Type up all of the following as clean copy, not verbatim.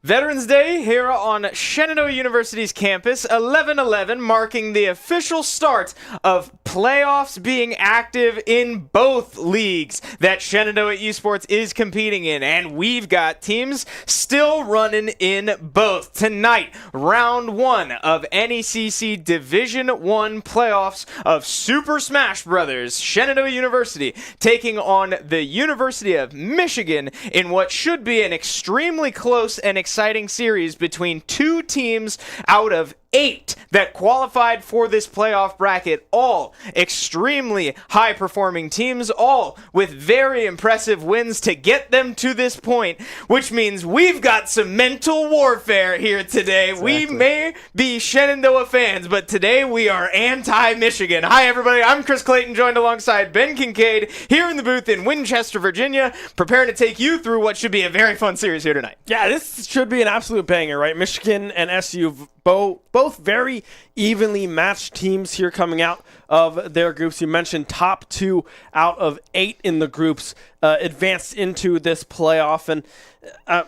Veterans Day here on Shenandoah University's campus, 11/11, marking the official start of playoffs being active in both leagues that Shenandoah Esports is competing in, and we've got teams still running in both. Tonight, round one of NECC Division 1 playoffs of Super Smash Brothers, Shenandoah University taking on the University of Michigan in what should be an extremely close and exciting series between two teams out of 8 that qualified for this playoff bracket, all extremely high-performing teams, all with very impressive wins to get them to this point, which means we've got some mental warfare here today. Exactly. We may be Shenandoah fans, but today we are anti-Michigan. Hi, everybody. I'm Chris Clayton, joined alongside Ben Kincaid here in the booth in Winchester, Virginia, preparing to take you through what should be a very fun series here tonight. Yeah, this should be an absolute banger, right? Michigan and SU both very evenly matched teams here coming out of their groups. You mentioned top 2 out of 8 in the groups advanced into this playoff, and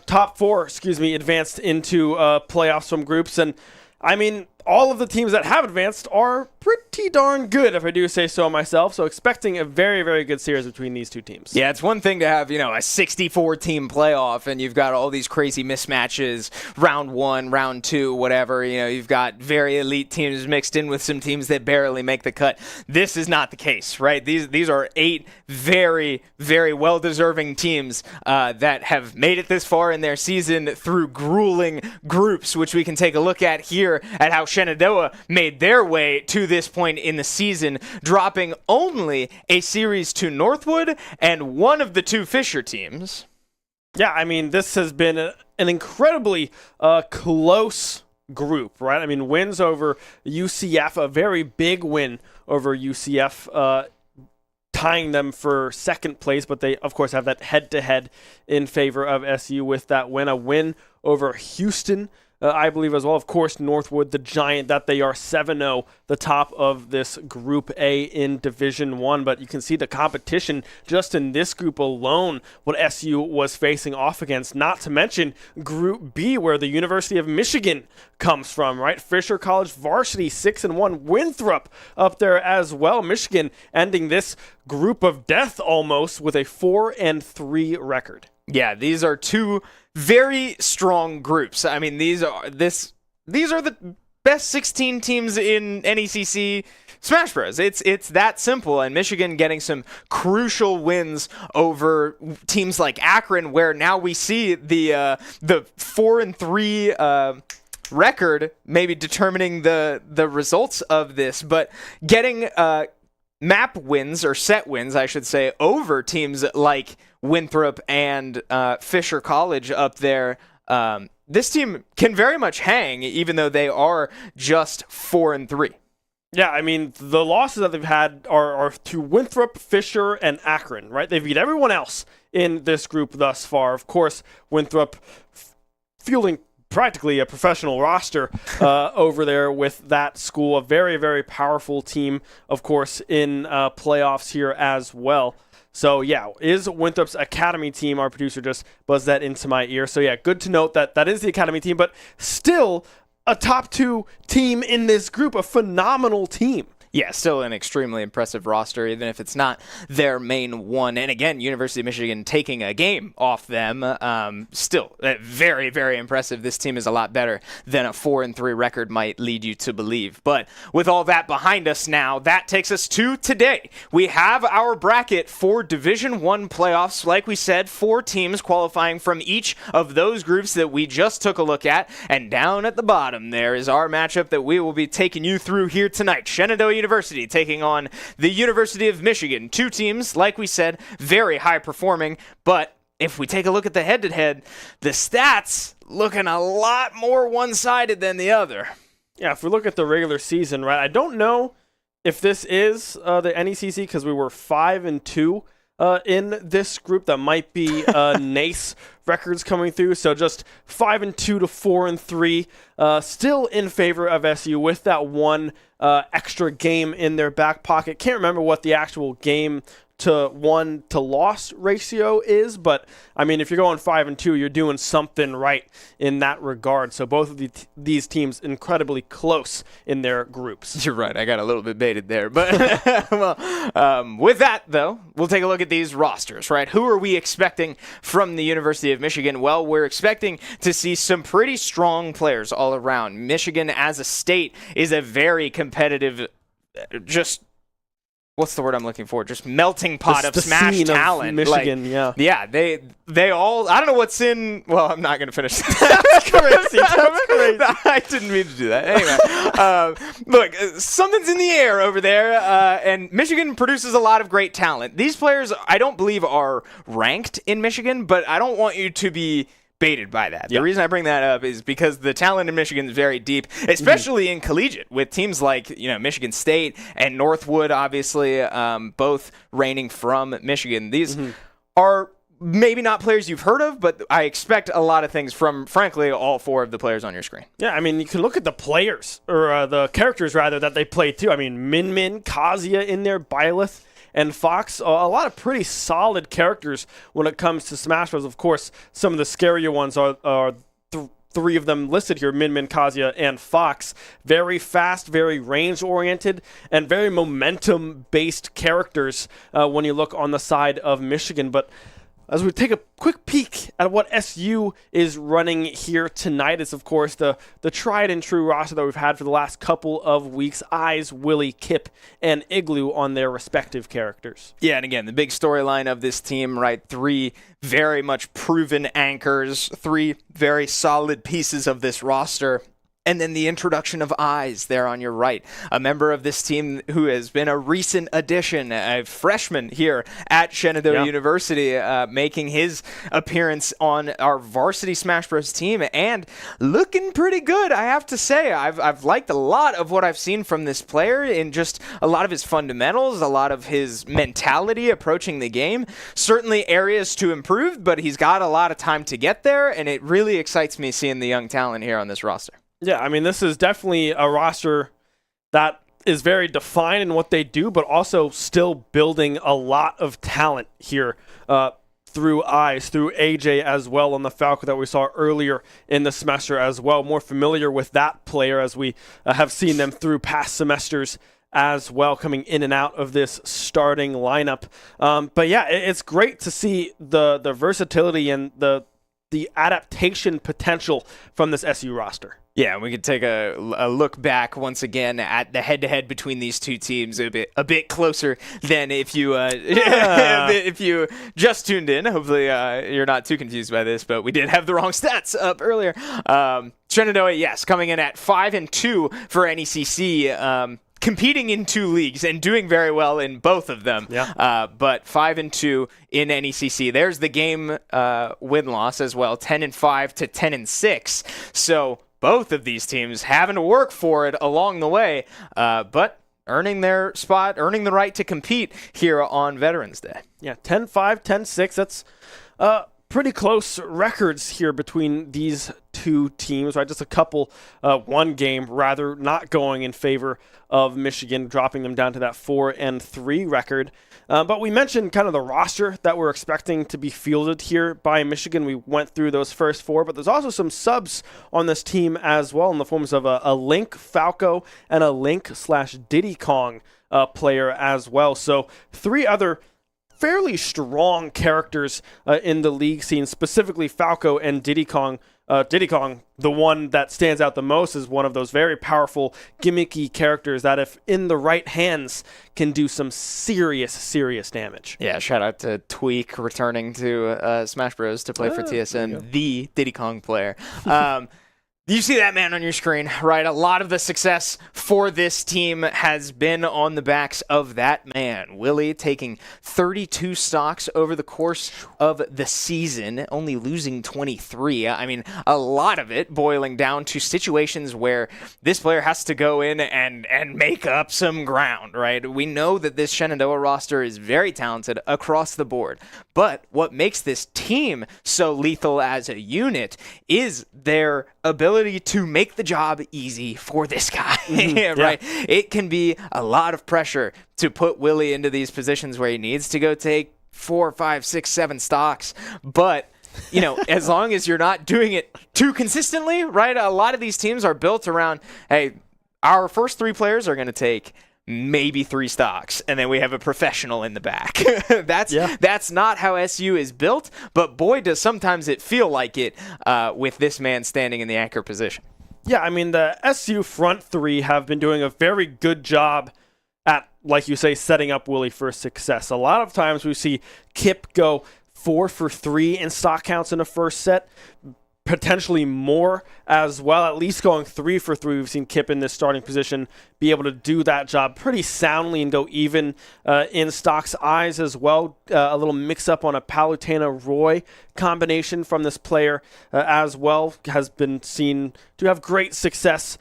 top 4, advanced into playoffs from groups. And I mean, all of the teams that have advanced are pretty darn good, if I do say so myself. So expecting a very, very good series between these two teams. Yeah, it's one thing to have, a 64-team playoff, and you've got all these crazy mismatches, round 1, round 2, whatever. You've got very elite teams mixed in with some teams that barely make the cut. This is not the case, right? These are 8 very, very well-deserving teams that have made it this far in their season through grueling groups, which we can take a look at here at how Shenandoah made their way to this point in the season, dropping only a series to Northwood and one of the 2 Fisher teams. Yeah, I mean, this has been an incredibly close group, right? I mean, wins over UCF, a very big win over UCF, tying them for second place, but they, of course, have that head-to-head in favor of SU with that win. A win over Houston, I believe as well. Of course, Northwood, the giant that they are, 7-0, the top of this Group A in Division 1. But you can see the competition just in this group alone, what SU was facing off against, not to mention Group B, where the University of Michigan comes from, right? Fisher College Varsity, 6-1. Winthrop up there as well. Michigan ending this group of death almost with a 4-3 record. Yeah, these are 2 very strong groups. I mean, these are the best 16 teams in NECC Smash Bros. It's that simple, and Michigan getting some crucial wins over teams like Akron, where now we see the 4-3 record maybe determining the results of this, but getting map wins, or set wins, I should say, over teams like Winthrop and Fisher College up there. This team can very much hang, even though they are just 4-3. Yeah, I mean, the losses that they've had are to Winthrop, Fisher, and Akron, right? They've beat everyone else in this group thus far. Of course, Winthrop fielding practically a professional roster over there with that school. A very, very powerful team, of course, in playoffs here as well. So, yeah, is Winthrop's Academy team. Our producer just buzzed that into my ear. So, yeah, good to note that that is the Academy team, but still a top 2 team in this group, a phenomenal team. Yeah, still an extremely impressive roster, even if it's not their main one. And again, University of Michigan taking a game off them. Still very, very impressive. This team is a lot better than a 4-3 record might lead you to believe. But with all that behind us now, that takes us to today. We have our bracket for Division 1 playoffs. Like we said, 4 teams qualifying from each of those groups that we just took a look at. And down at the bottom there is our matchup that we will be taking you through here tonight. Shenandoah University taking on the University of Michigan. 2 teams, like we said, very high performing, but if we take a look at the head-to-head, the stats looking a lot more one-sided than the other. Yeah, if we look at the regular season, right, I don't know if this is the NECC because we were 5-2 in this group. That might be NACE records coming through. So just 5-2 to 4-3, still in favor of SU with that one extra game in their back pocket. Can't remember what the actual game to 1 to loss ratio is, but I mean, if you're going 5-2, you're doing something right in that regard. So both of these teams incredibly close in their groups. You're right. I got a little bit baited there, but with that though, we'll take a look at these rosters, right? Who are we expecting from the University of Michigan? Well, we're expecting to see some pretty strong players all around. Michigan as a state is a very competitive, just what's the word I'm looking for? Just melting pot of smash talent. Michigan, yeah, they all. I don't know what's in. Well, I'm not gonna finish. That's crazy. That's crazy. I didn't mean to do that. Anyway, look, something's in the air over there, and Michigan produces a lot of great talent. These players, I don't believe, are ranked in Michigan, but I don't want you to be baited by that. The reason I bring that up is because the talent in Michigan is very deep, especially in collegiate, with teams like Michigan State and Northwood, obviously, both reigning from Michigan. These are maybe not players you've heard of, but I expect a lot of things from, frankly, all 4 of the players on your screen. Yeah, I mean, you can look at the players, or the characters, rather, that they play, too. I mean, Min, Kazuya in there, Byleth, and Fox, a lot of pretty solid characters when it comes to Smash Bros. Of course, some of the scarier ones are 3 of them listed here, Min, Kazuya, and Fox. Very fast, very range-oriented, and very momentum-based characters when you look on the side of Michigan. But as we take a quick peek at what SU is running here tonight, is of course the tried and true roster that we've had for the last couple of weeks. Eyes, Willie, Kip, and Igloo on their respective characters. Yeah, and again, the big storyline of this team, right? 3 very much proven anchors, 3 very solid pieces of this roster. And then the introduction of Eyes there on your right, a member of this team who has been a recent addition, a freshman here at Shenandoah University, making his appearance on our Varsity Smash Bros. Team, and looking pretty good, I have to say. I've liked a lot of what I've seen from this player in just a lot of his fundamentals, a lot of his mentality approaching the game. Certainly areas to improve, but he's got a lot of time to get there, and it really excites me seeing the young talent here on this roster. Yeah, I mean, this is definitely a roster that is very defined in what they do, but also still building a lot of talent here through Eyes, through AJ as well on the Falco that we saw earlier in the semester as well. More familiar with that player as we have seen them through past semesters as well, coming in and out of this starting lineup. But yeah, it's great to see the versatility and the adaptation potential from this SU roster. Yeah, we could take a look back once again at the head-to-head between these two teams a bit closer than if you if you just tuned in. Hopefully you're not too confused by this, but we did have the wrong stats up earlier. Shenandoah, yes, coming in at 5-2 for NECC. Competing in 2 leagues and doing very well in both of them. Yeah. But 5-2 in NECC. There's the game win-loss as well, 10-5 to 10-6. So both of these teams having to work for it along the way, but earning their spot, earning the right to compete here on Veterans Day. Yeah, 10-5, 10-6. That's pretty close records here between these 2 teams, right? Just a couple, 1 game rather, not going in favor of Michigan, dropping them down to that 4-3 record. But we mentioned kind of the roster that we're expecting to be fielded here by Michigan. We went through those first 4, but there's also some subs on this team as well in the forms of a Link Falco and a Link/Diddy Kong player as well. So 3 other fairly strong characters in the league scene, specifically Falco and Diddy Kong. Diddy Kong, the one that stands out the most, is one of those very powerful, gimmicky characters that, if in the right hands, can do some serious damage. Yeah, shout out to Tweak returning to Smash Bros. To play for TSM, the Diddy Kong player. You see that man on your screen, right? A lot of the success for this team has been on the backs of that man. Willie taking 32 stocks over the course of the season, only losing 23. I mean, a lot of it boiling down to situations where this player has to go in and make up some ground, right? We know that this Shenandoah roster is very talented across the board, but what makes this team so lethal as a unit is their ability to make the job easy for this guy, right? Yeah. It can be a lot of pressure to put Willie into these positions where he needs to go take 4, 5, 6, 7 stocks. But, as long as you're not doing it too consistently, right? A lot of these teams are built around, hey, our first 3 players are going to take maybe 3 stocks, and then we have a professional in the back. That's not how SU is built, but boy, does sometimes it feel like it with this man standing in the anchor position. Yeah, I mean, the SU front 3 have been doing a very good job at, like you say, setting up Willie for success. A lot of times we see Kip go 4 for 3 in stock counts in the first set, potentially more as well, at least going 3 for 3. We've seen Kip in this starting position be able to do that job pretty soundly and go even in Stock's eyes as well. A little mix-up on a Palutena-Roy combination from this player as well has been seen to have great success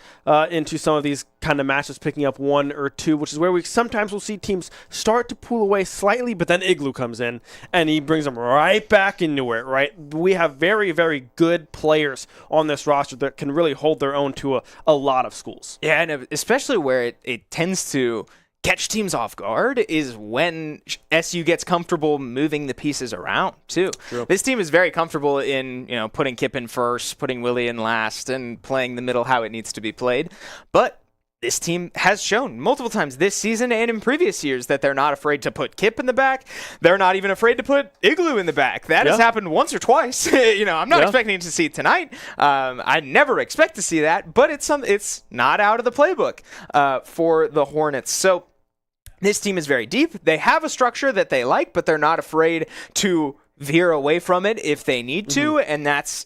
into some of these kind of matches, picking up 1 or 2, which is where we sometimes will see teams start to pull away slightly, but then Igloo comes in and he brings them right back into it, right? We have very, very good players on this roster that can really hold their own to a lot of schools. Yeah, and especially where it tends to catch teams off guard is when SU gets comfortable moving the pieces around too. True. This team is very comfortable in putting Kip in first, putting Willie in last, and playing the middle how it needs to be played. But this team has shown multiple times this season and in previous years that they're not afraid to put Kip in the back. They're not even afraid to put Igloo in the back. That has happened once or twice. I'm not expecting to see it tonight. I never expect to see that, but it's not out of the playbook for the Hornets. So this team is very deep. They have a structure that they like, but they're not afraid to veer away from it if they need to, and that's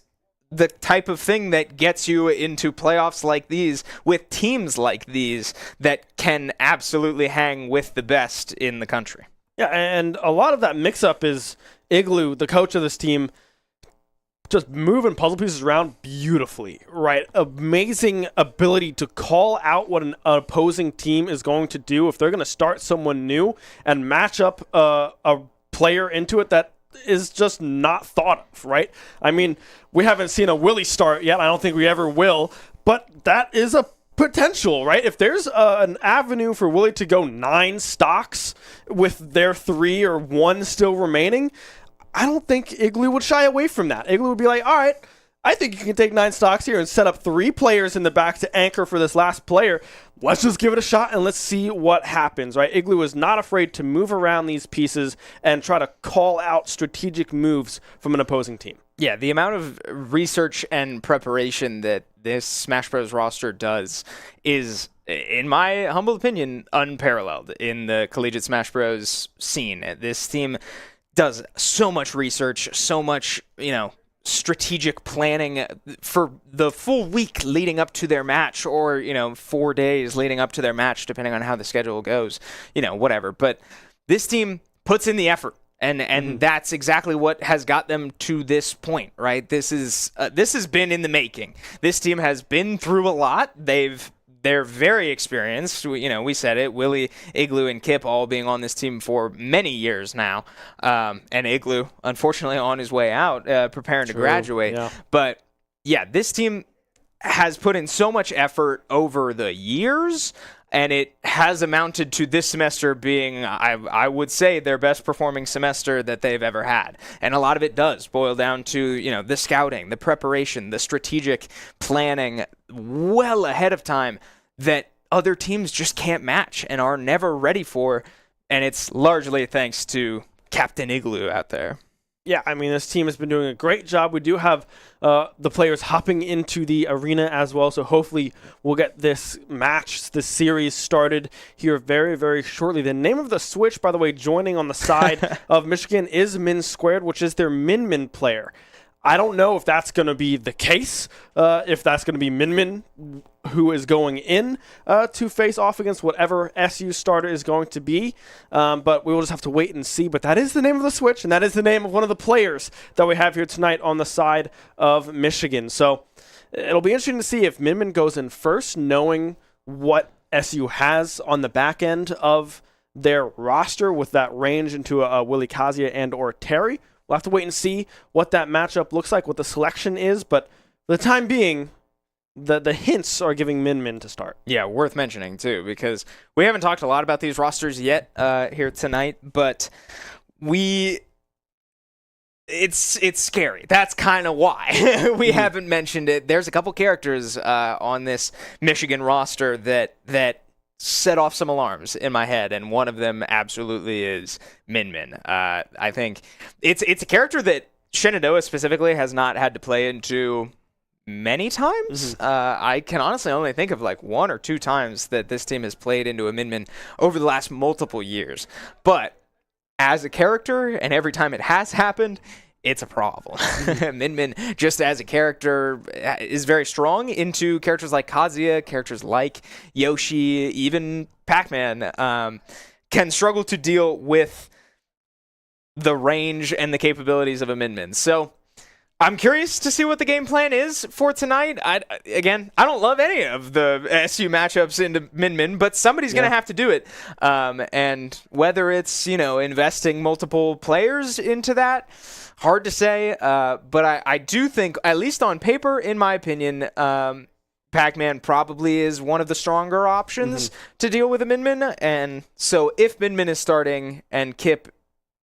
the type of thing that gets you into playoffs like these with teams like these that can absolutely hang with the best in the country. Yeah, and a lot of that mix-up is Igloo, the coach of this team, just moving puzzle pieces around beautifully, right? Amazing ability to call out what an opposing team is going to do if they're going to start someone new and match up a player into it that is just not thought of, right? I mean, we haven't seen a Willie start yet. I don't think we ever will, but that is a potential, right? If there's an avenue for Willie to go 9 stocks with their 3 or 1 still remaining, I don't think Igloo would shy away from that. Igloo would be like, all right, I think you can take 9 stocks here and set up 3 players in the back to anchor for this last player. Let's just give it a shot and let's see what happens, right? Igloo is not afraid to move around these pieces and try to call out strategic moves from an opposing team. Yeah, the amount of research and preparation that this Smash Bros. Roster does is, in my humble opinion, unparalleled in the collegiate Smash Bros. Scene. This team does so much research, so much, strategic planning for the full week leading up to their match, or 4 days leading up to their match, depending on how the schedule goes, whatever. But this team puts in the effort, and that's exactly what has got them to this point, right? This has been in the making. This team has been through a lot. They're very experienced. We said it. Willie, Igloo, and Kip all being on this team for many years now. And Igloo, unfortunately, on his way out, preparing to graduate. Yeah. But, yeah, this team has put in so much effort over the years, and it has amounted to this semester being, I would say, their best performing semester that they've ever had. And a lot of it does boil down to, the scouting, the preparation, the strategic planning well ahead of time that other teams just can't match and are never ready for. And it's largely thanks to Captain Igloo out there. Yeah, I mean, this team has been doing a great job. We do have the players hopping into the arena as well, so hopefully we'll get this series started here very, very shortly. The name of the switch, by the way, joining on the side of Michigan is Min Squared, which is their Min player. I don't know if that's going to be the case, if that's going to be Min who is going in to face off against whatever SU starter is going to be. But we will just have to wait and see. But that is the name of the switch, and that is the name of one of the players that we have here tonight on the side of Michigan. So it'll be interesting to see if Min goes in first, knowing what SU has on the back end of their roster with that range into a Willie Kazia and or Terry. We'll have to wait and see what that matchup looks like, what the selection is. But for the time being, the hints are giving Min Min to start. Yeah, worth mentioning too, because we haven't talked a lot about these rosters yet here tonight, but it's scary. That's kind of why we haven't mentioned it. There's a couple characters on this Michigan roster that set off some alarms in my head, and one of them absolutely is Min Min. I think it's a character that Shenandoah specifically has not had to play into many times. I can honestly only think of like 1 or 2 times that this team has played into a Min Min over the last multiple years. But as a character, and every time it has happened, it's a problem. Min Min, just as a character, is very strong into characters like Kazuya, characters like Yoshi, even Pac-Man, can struggle to deal with the range and the capabilities of a Min Min. So I'm curious to see what the game plan is for tonight. I don't love any of the SU matchups into Min Min, but somebody's going to have to do it. And whether it's, investing multiple players into that, hard to say. But I do think, at least on paper, in my opinion, Pac-Man probably is one of the stronger options to deal with a Min Min. And so if Min Min is starting and Kip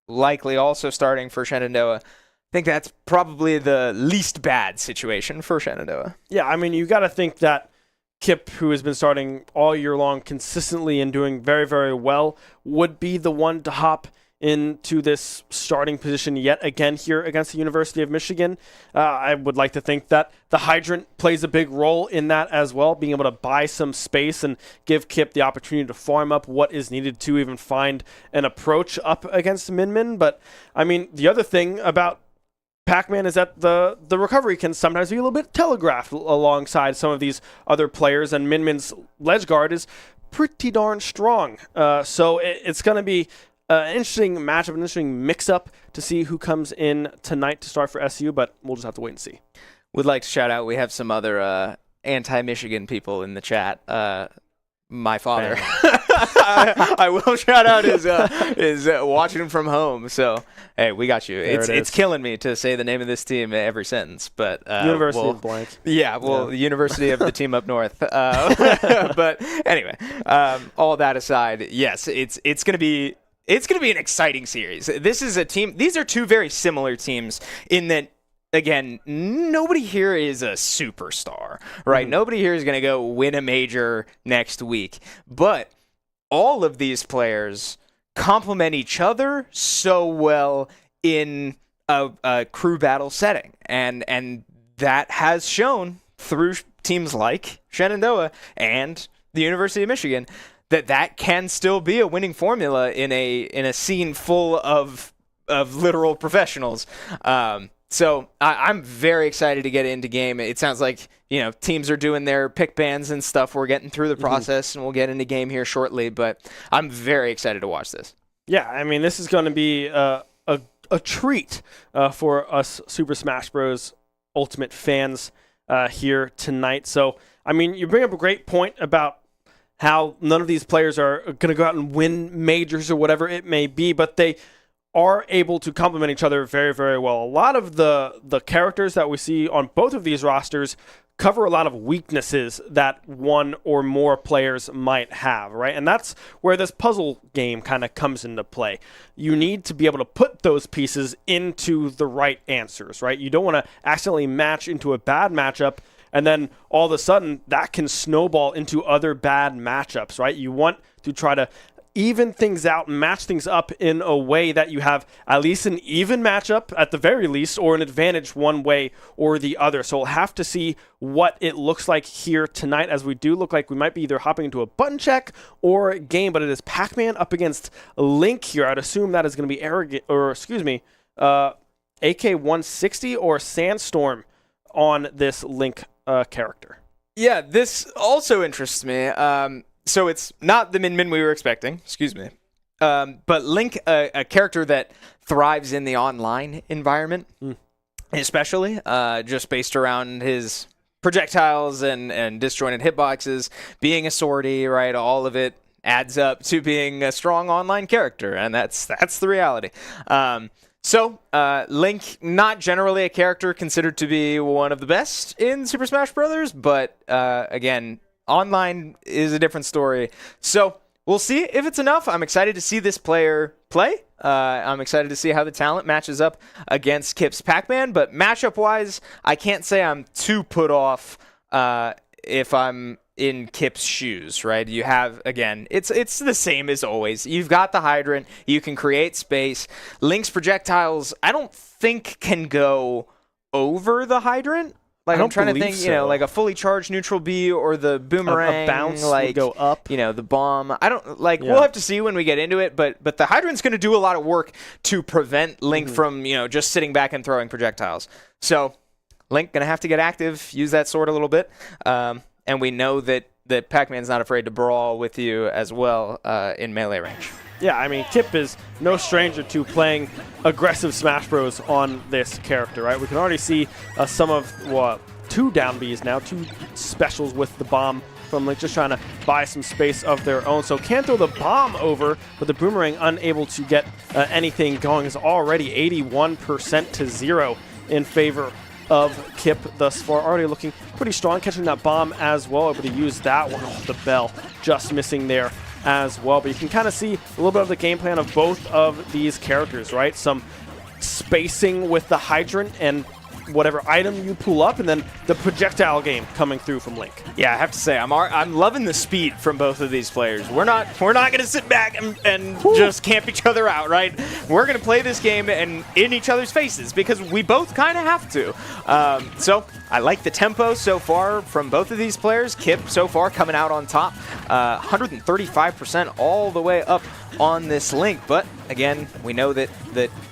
likely also starting for Shenandoah, I think that's probably the least bad situation for Shenandoah. Yeah, I mean, you got to think that Kip, who has been starting all year long consistently and doing very, very well, would be the one to hop into this starting position yet again here against the University of Michigan. I would like to think that the hydrant plays a big role in that as well, being able to buy some space and give Kip the opportunity to farm up what is needed to even find an approach up against Min Min. But, I mean, the other thing about Pac-Man is that the recovery can sometimes be a little bit telegraphed alongside some of these other players, and Min Min's ledge guard is pretty darn strong. So it's going to be an interesting matchup, an interesting mix-up to see who comes in tonight to start for SU, but we'll just have to wait and see. Would like to shout out, we have some other anti-Michigan people in the chat. My father. I will shout out is watching from home. So hey, we got you. It's killing me to say the name of this team every sentence, but University of blank. Yeah, the University of the team up north. But anyway, all that aside, yes, it's gonna be an exciting series. This is a team. These are two very similar teams in that. Again, nobody here is a superstar, right? Nobody here is going to go win a major next week. But all of these players complement each other so well in a crew battle setting. And that has shown through teams like Shenandoah and the University of Michigan that can still be a winning formula in a scene full of literal professionals. So I'm very excited to get into game. It sounds like, teams are doing their pick bands and stuff. We're getting through the process, and we'll get into game here shortly. But I'm very excited to watch this. Yeah, I mean, this is going to be a treat for us Super Smash Bros. Ultimate fans here tonight. So, I mean, you bring up a great point about how none of these players are going to go out and win majors or whatever it may be, but they are able to complement each other very, very well. A lot of the characters that we see on both of these rosters cover a lot of weaknesses that one or more players might have, right? And that's where this puzzle game kind of comes into play. You need to be able to put those pieces into the right answers, right? You don't want to accidentally match into a bad matchup, and then all of a sudden that can snowball into other bad matchups, right? You want to try to even things out and match things up in a way that you have at least an even matchup at the very least, or an advantage one way or the other. So we'll have to see what it looks like here tonight, as we do look like we might be either hopping into a button check or a game, but it is Pac-Man up against Link here. I'd assume that is going to be AK-160 or Sandstorm on this Link character. Yeah, this also interests me. So it's not the Min Min we were expecting, but Link, a character that thrives in the online environment, especially, just based around his projectiles and disjointed hitboxes, being a sortie, right? All of it adds up to being a strong online character, and that's the reality. So, Link, not generally a character considered to be one of the best in Super Smash Bros., but again, online is a different story. So, we'll see if it's enough. I'm excited to see this player play. I'm excited to see how the talent matches up against Kip's Pac-Man, but matchup-wise, I can't say I'm too put off if I'm in Kip's shoes, right? You have, again, it's the same as always. You've got the hydrant. You can create space. Link's projectiles, I don't think can go over the hydrant. Like, I'm trying to think, you know, like a fully charged neutral B or the boomerang. A bounce like, would go up. You know, the bomb. I don't, like, we'll have to see when we get into it, but the hydrant's going to do a lot of work to prevent Link from, you know, just sitting back and throwing projectiles. So, Link going to have to get active, use that sword a little bit. And we know that Pac-Man's not afraid to brawl with you as well in melee range. Yeah, I mean, Kip is no stranger to playing aggressive Smash Bros. On this character, right? We can already see some of, two down Bs now, two specials with the bomb from Link, just trying to buy some space of their own. So can't throw the bomb over, but the boomerang unable to get anything going is already 81% to 0 in favor of Kip thus far. Already looking pretty strong, catching that bomb as well, able to use that one. Oh, the bell just missing there as well. But you can kind of see a little bit of the game plan of both of these characters, right? Some spacing with the hydrant and whatever item you pull up, and then the projectile game coming through from Link. Yeah, I have to say, I'm loving the speed from both of these players. We're not going to sit back and just camp each other out, right? We're going to play this game and in each other's faces because we both kind of have to. So I like the tempo so far from both of these players. Kip so far coming out on top, 135% all the way up on this Link. But again, we know that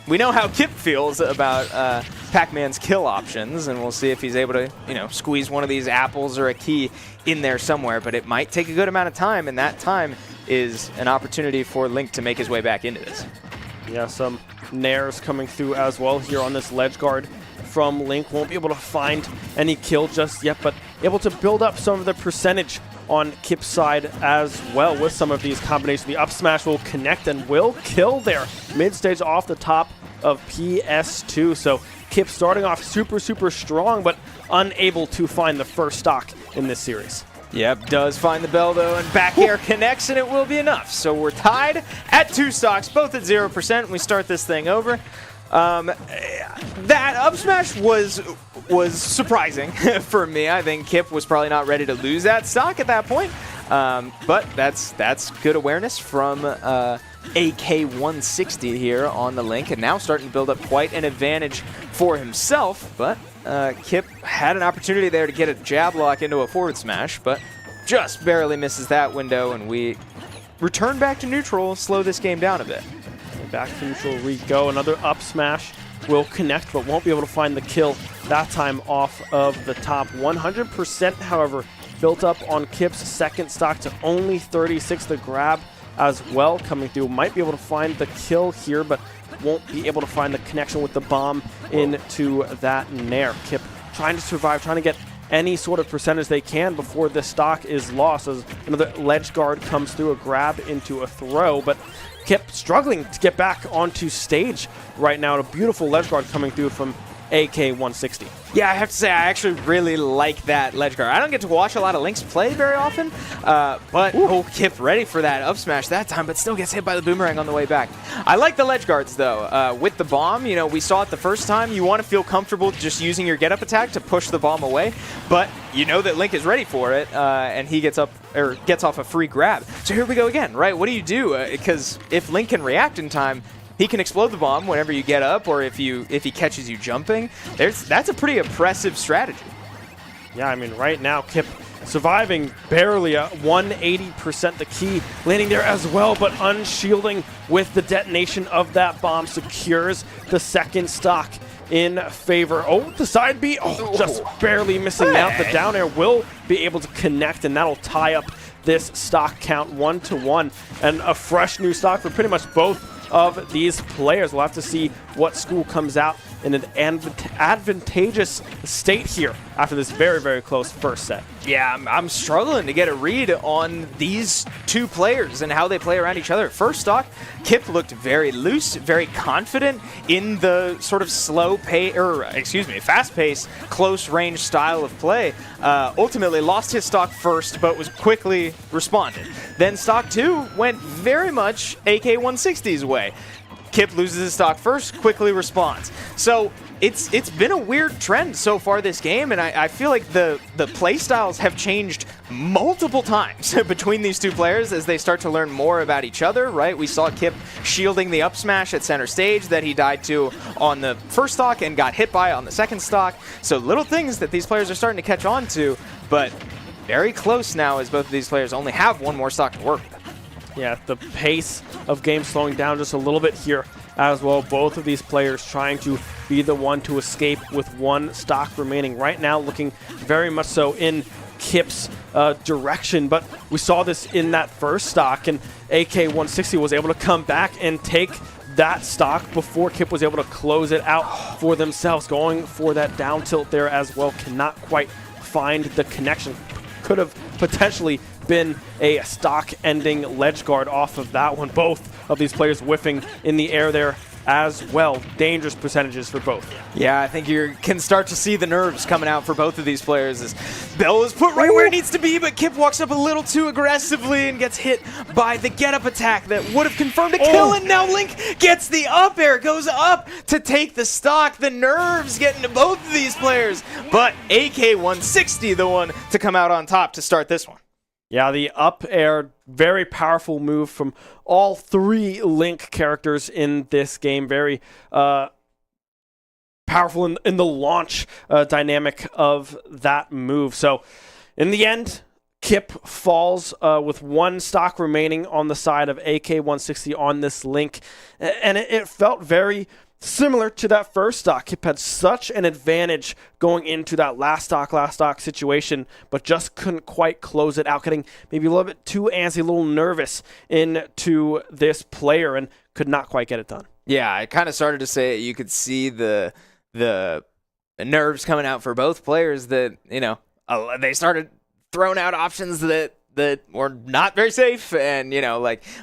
we know how Kip feels about Pac-Man's kill options, and we'll see if he's able to, you know, squeeze one of these apples or a key in there somewhere. But it might take a good amount of time, and that time is an opportunity for Link to make his way back into this. Yeah, some nairs coming through as well here on this ledge guard from Link. Won't be able to find any kill just yet, but able to build up some of the percentage on Kip's side as well with some of these combinations. The up smash will connect and will kill there mid-stage off the top of PS2. So Kip starting off super, super strong, but unable to find the first stock in this series. Yep, does find the bell though, and back air connects, and it will be enough. So we're tied at 2 stocks, both at 0%. We start this thing over. That up smash was surprising for me. I think Kip was probably not ready to lose that stock at that point. But that's good awareness from AK-160 here on the Link, and now starting to build up quite an advantage for himself. But Kip had an opportunity there to get a jab lock into a forward smash, but just barely misses that window, and we return back to neutral, slow this game down a bit. Back to neutral we go. Another up smash will connect, but won't be able to find the kill that time off of the top. 100%, however, built up on Kip's second stock to only 36. The grab as well coming through. Might be able to find the kill here, but won't be able to find the connection with the bomb into that nair. Kip trying to survive, trying to get any sort of percentage they can before this stock is lost, as another ledge guard comes through, a grab into a throw, but Kip struggling to get back onto stage right now. A beautiful ledge guard coming through from AK-160. Yeah, I have to say, I actually really like that ledge guard. I don't get to watch a lot of Links play very often, but Kip ready for that up smash that time, but still gets hit by the boomerang on the way back. I like the ledge guards, though. With the bomb, you know, we saw it the first time. You want to feel comfortable just using your get-up attack to push the bomb away, but you know that Link is ready for it, and he gets off a free grab. So here we go again, right? What do you do? Because if Link can react in time, he can explode the bomb whenever you get up, or if he catches you jumping. That's a pretty impressive strategy. Yeah, I mean, right now, Kip surviving barely at 180%. The key landing there as well, but unshielding with the detonation of that bomb secures the second stock in favor. Oh, the side B, just barely missing out. The down air will be able to connect, and that'll tie up this stock count 1-1. And a fresh new stock for pretty much both of these players. We'll have to see what school comes out in an advantageous state here after this very, very close first set. Yeah, I'm struggling to get a read on these two players and how they play around each other. First stock, Kip looked very loose, very confident in the sort of fast-paced, close-range style of play. Ultimately lost his stock first, but was quickly responded. Then stock 2 went very much AK-160's way. Kip loses his stock first, quickly responds. So it's been a weird trend so far this game, and I feel like the play styles have changed multiple times between these two players as they start to learn more about each other, right? We saw Kip shielding the up smash at center stage that he died to on the first stock and got hit by on the second stock. So little things that these players are starting to catch on to, but very close now as both of these players only have one more stock to work with. Yeah, the pace of game slowing down just a little bit here as well. Both of these players trying to be the one to escape with one stock remaining right now, looking very much so in Kip's direction. But we saw this in that first stock, and AK-160 was able to come back and take that stock before Kip was able to close it out for themselves. Going for that down tilt there as well. Cannot quite find the connection. Could have potentially been a stock-ending ledge guard off of that one. Both of these players whiffing in the air there as well. Dangerous percentages for both. Yeah, I think you can start to see the nerves coming out for both of these players as Bell is put right where it needs to be, but Kip walks up a little too aggressively and gets hit by the get-up attack that would have confirmed a kill, and now Link gets the up air, goes up to take the stock. The nerves getting to both of these players, but AK-160 the one to come out on top to start this one. Yeah, the up air, very powerful move from all three Link characters in this game. Very powerful in the launch dynamic of that move. So in the end, Kip falls with one stock remaining on the side of AK-160 on this Link. And it felt very similar to that first stock. Kip had such an advantage going into that last stock situation, but just couldn't quite close it out, getting maybe a little bit too antsy, a little nervous into this player, and could not quite get it done. Yeah, I kind of started to say you could see the nerves coming out for both players that, they started throwing out options that were not very safe, and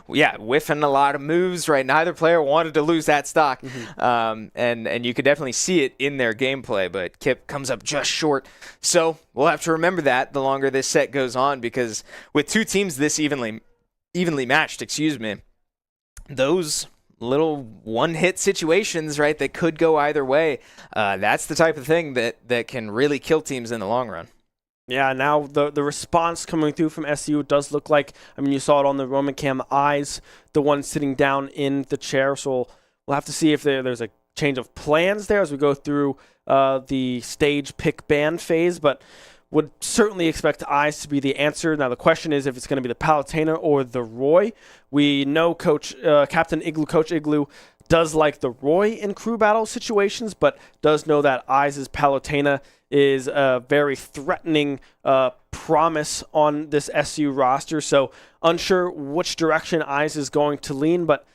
whiffing a lot of moves, right? Neither player wanted to lose that stock. And you could definitely see it in their gameplay, but Kip comes up just short. So we'll have to remember that the longer this set goes on, because with two teams this evenly matched, those little one-hit situations, right, that could go either way, that's the type of thing that can really kill teams in the long run. Yeah, now the response coming through from SU does look like, you saw it on the Roman cam, eyes, the one sitting down in the chair. So we'll have to see if there's a change of plans there as we go through the stage pick ban phase, but would certainly expect eyes to be the answer. Now the question is if it's going to be the Palutena or the Roy. We know Captain Igloo, Coach Igloo, does like the Roy in crew battle situations, but does know that Eyes' Palutena is a very threatening promise on this SU roster. So unsure which direction Eyes is going to lean, but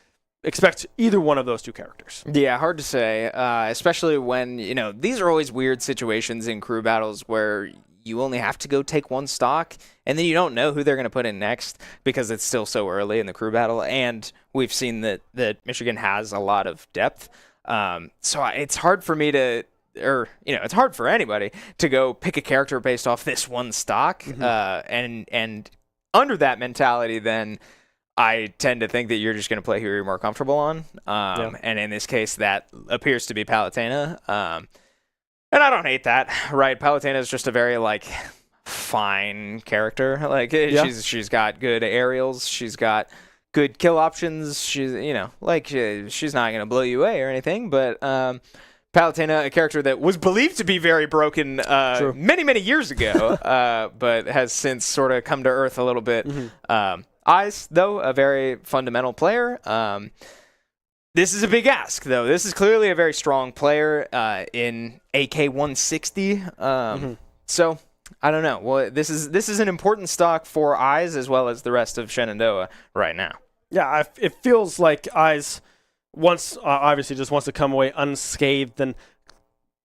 expect either one of those two characters. Yeah, hard to say, especially when, these are always weird situations in crew battles where you only have to go take one stock, and then you don't know who they're going to put in next because it's still so early in the crew battle, and we've seen that Michigan has a lot of depth. So it's hard for me to, it's hard for anybody to go pick a character based off this one stock. And under that mentality, then I tend to think that you're just going to play who you're more comfortable on. And in this case, that appears to be Palutena. And I don't hate that, right? Palutena is just a very, fine character. She's got good aerials. She's got good kill options. She's, she's not going to blow you away or anything. But Palutena, a character that was believed to be very broken many, many years ago, but has since sort of come to earth a little bit. Eyes, though, a very fundamental player. This is a big ask, though. This is clearly a very strong player in AK-160. So, I don't know. Well, this is an important stock for Eyes as well as the rest of Shenandoah right now. Yeah, it feels like Eyes obviously just wants to come away unscathed and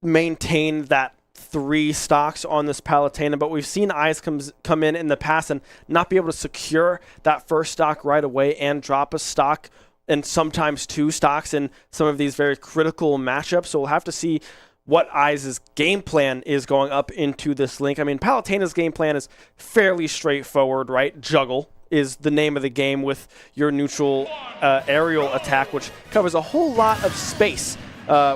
maintain that 3 stocks on this Palutena, but we've seen Eyes come in the past and not be able to secure that first stock right away and drop a stock and sometimes 2 stocks in some of these very critical matchups. So we'll have to see what Eyes' game plan is going up into this link. I mean, Palutena's game plan is fairly straightforward, right? Juggle is the name of the game with your neutral aerial attack, which covers a whole lot of space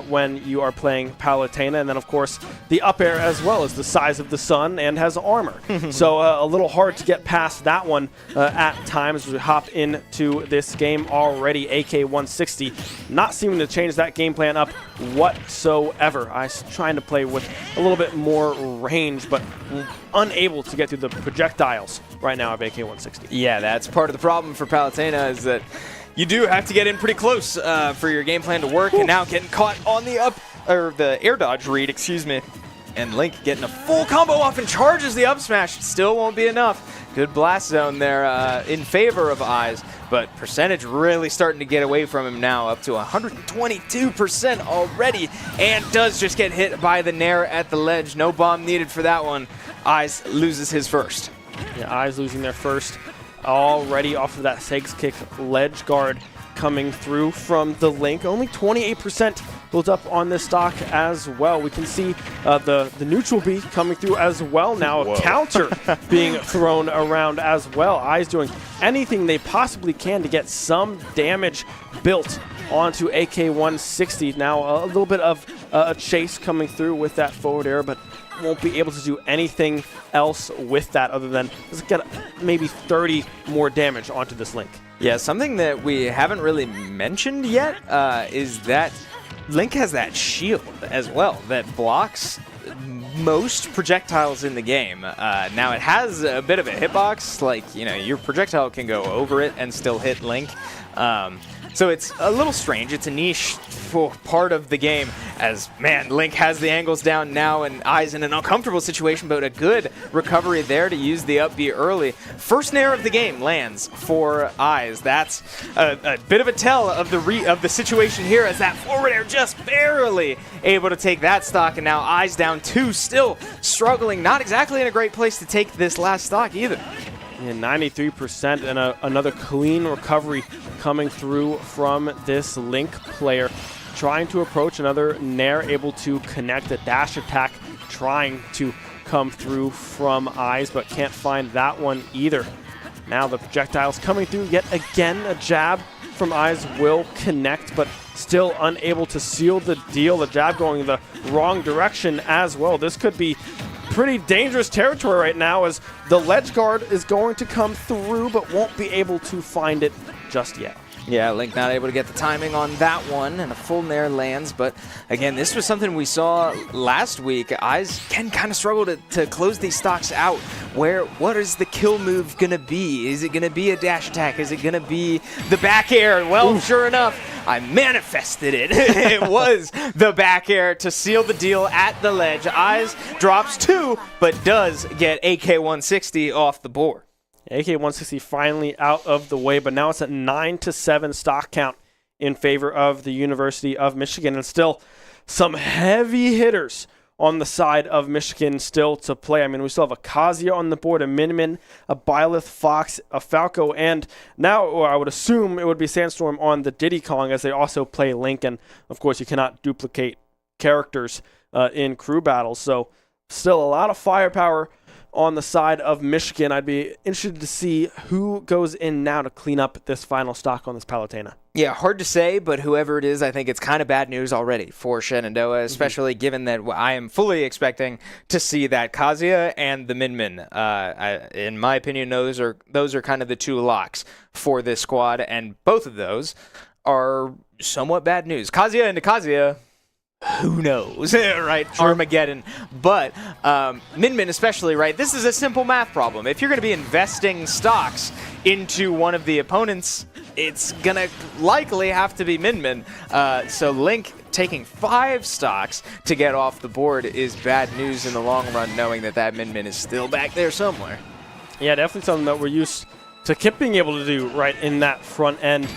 when you are playing Palutena. And then, of course, the up air as well is the size of the sun and has armor. So a little hard to get past that one at times as we hop into this game already. AK-160 not seeming to change that game plan up whatsoever. I was trying to play with a little bit more range, but unable to get through the projectiles right now of AK-160. Yeah, that's part of the problem for Palutena is that you do have to get in pretty close for your game plan to work, and now getting caught on the air dodge read, excuse me. And Link getting a full combo off and charges the up smash. Still won't be enough. Good blast zone there in favor of Eyes, but percentage really starting to get away from him now, up to 122% already, and does just get hit by the Nair at the ledge. No bomb needed for that one. Eyes loses his first. Yeah, Eyes losing their first already off of that Segs kick ledge guard coming through from the Link. Only 28% built up on this stock as well. We can see the neutral B coming through as well now. A counter being thrown around as well. Eyes doing anything they possibly can to get some damage built onto AK-160. Now a little bit of a chase coming through with that forward air, but won't be able to do anything else with that other than just get maybe 30 more damage onto this Link. Yeah, something that we haven't really mentioned yet is that Link has that shield as well that blocks most projectiles in the game. Now it has a bit of a hitbox, like, you know, your projectile can go over it and still hit Link. So it's a little strange. It's a niche part of the game as, man, Link has the angles down now and Eyes in an uncomfortable situation, but a good recovery there to use the up B early. First nair of the game lands for Eyes. That's a bit of a tell of the situation here as that forward air just barely able to take that stock, and now Eyes down 2, still struggling. Not exactly in a great place to take this last stock either. Yeah, 93% and another clean recovery coming through from this Link player. Trying to approach another Nair, able to connect a dash attack, trying to come through from Eyes, but can't find that one either. Now the projectiles coming through yet again. A jab from Eyes will connect, but still unable to seal the deal. The jab going the wrong direction as well. This could be pretty dangerous territory right now as the ledge guard is going to come through but won't be able to find it just yet. Yeah, Link not able to get the timing on that one, and a full Nair lands. But again, this was something we saw last week. Eyes can kind of struggle to close these stocks out. What is the kill move going to be? Is it going to be a dash attack? Is it going to be the back air? Well, sure enough, I manifested it. It was the back air to seal the deal at the ledge. Eyes drops 2, but does get AK-160 off the board. AK-160 finally out of the way, but now it's at 9-7 stock count in favor of the University of Michigan, and still some heavy hitters on the side of Michigan still to play. I mean, we still have a Kazuya on the board, a Minmin, a Byleth, Fox, a Falco, and now, or I would assume it would be Sandstorm on the Diddy Kong as they also play Link, and of course you cannot duplicate characters in crew battles, so still a lot of firepower on the side of Michigan. I'd be interested to see who goes in now to clean up this final stock on this Palutena. Yeah, hard to say, but whoever it is, I think it's kind of bad news already for Shenandoah, especially given that I am fully expecting to see that Kazuya and the Minmin. In my opinion, those are kind of the 2 locks for this squad, and both of those are somewhat bad news. Kazuya into Kazuya, who knows, right? Armageddon. But Minmin especially, right? This is a simple math problem. If you're going to be investing stocks into one of the opponents, it's going to likely have to be Minmin. So Link taking 5 stocks to get off the board is bad news in the long run, knowing that Minmin is still back there somewhere. Yeah, definitely something that we're used to Kip being able to do right in that front end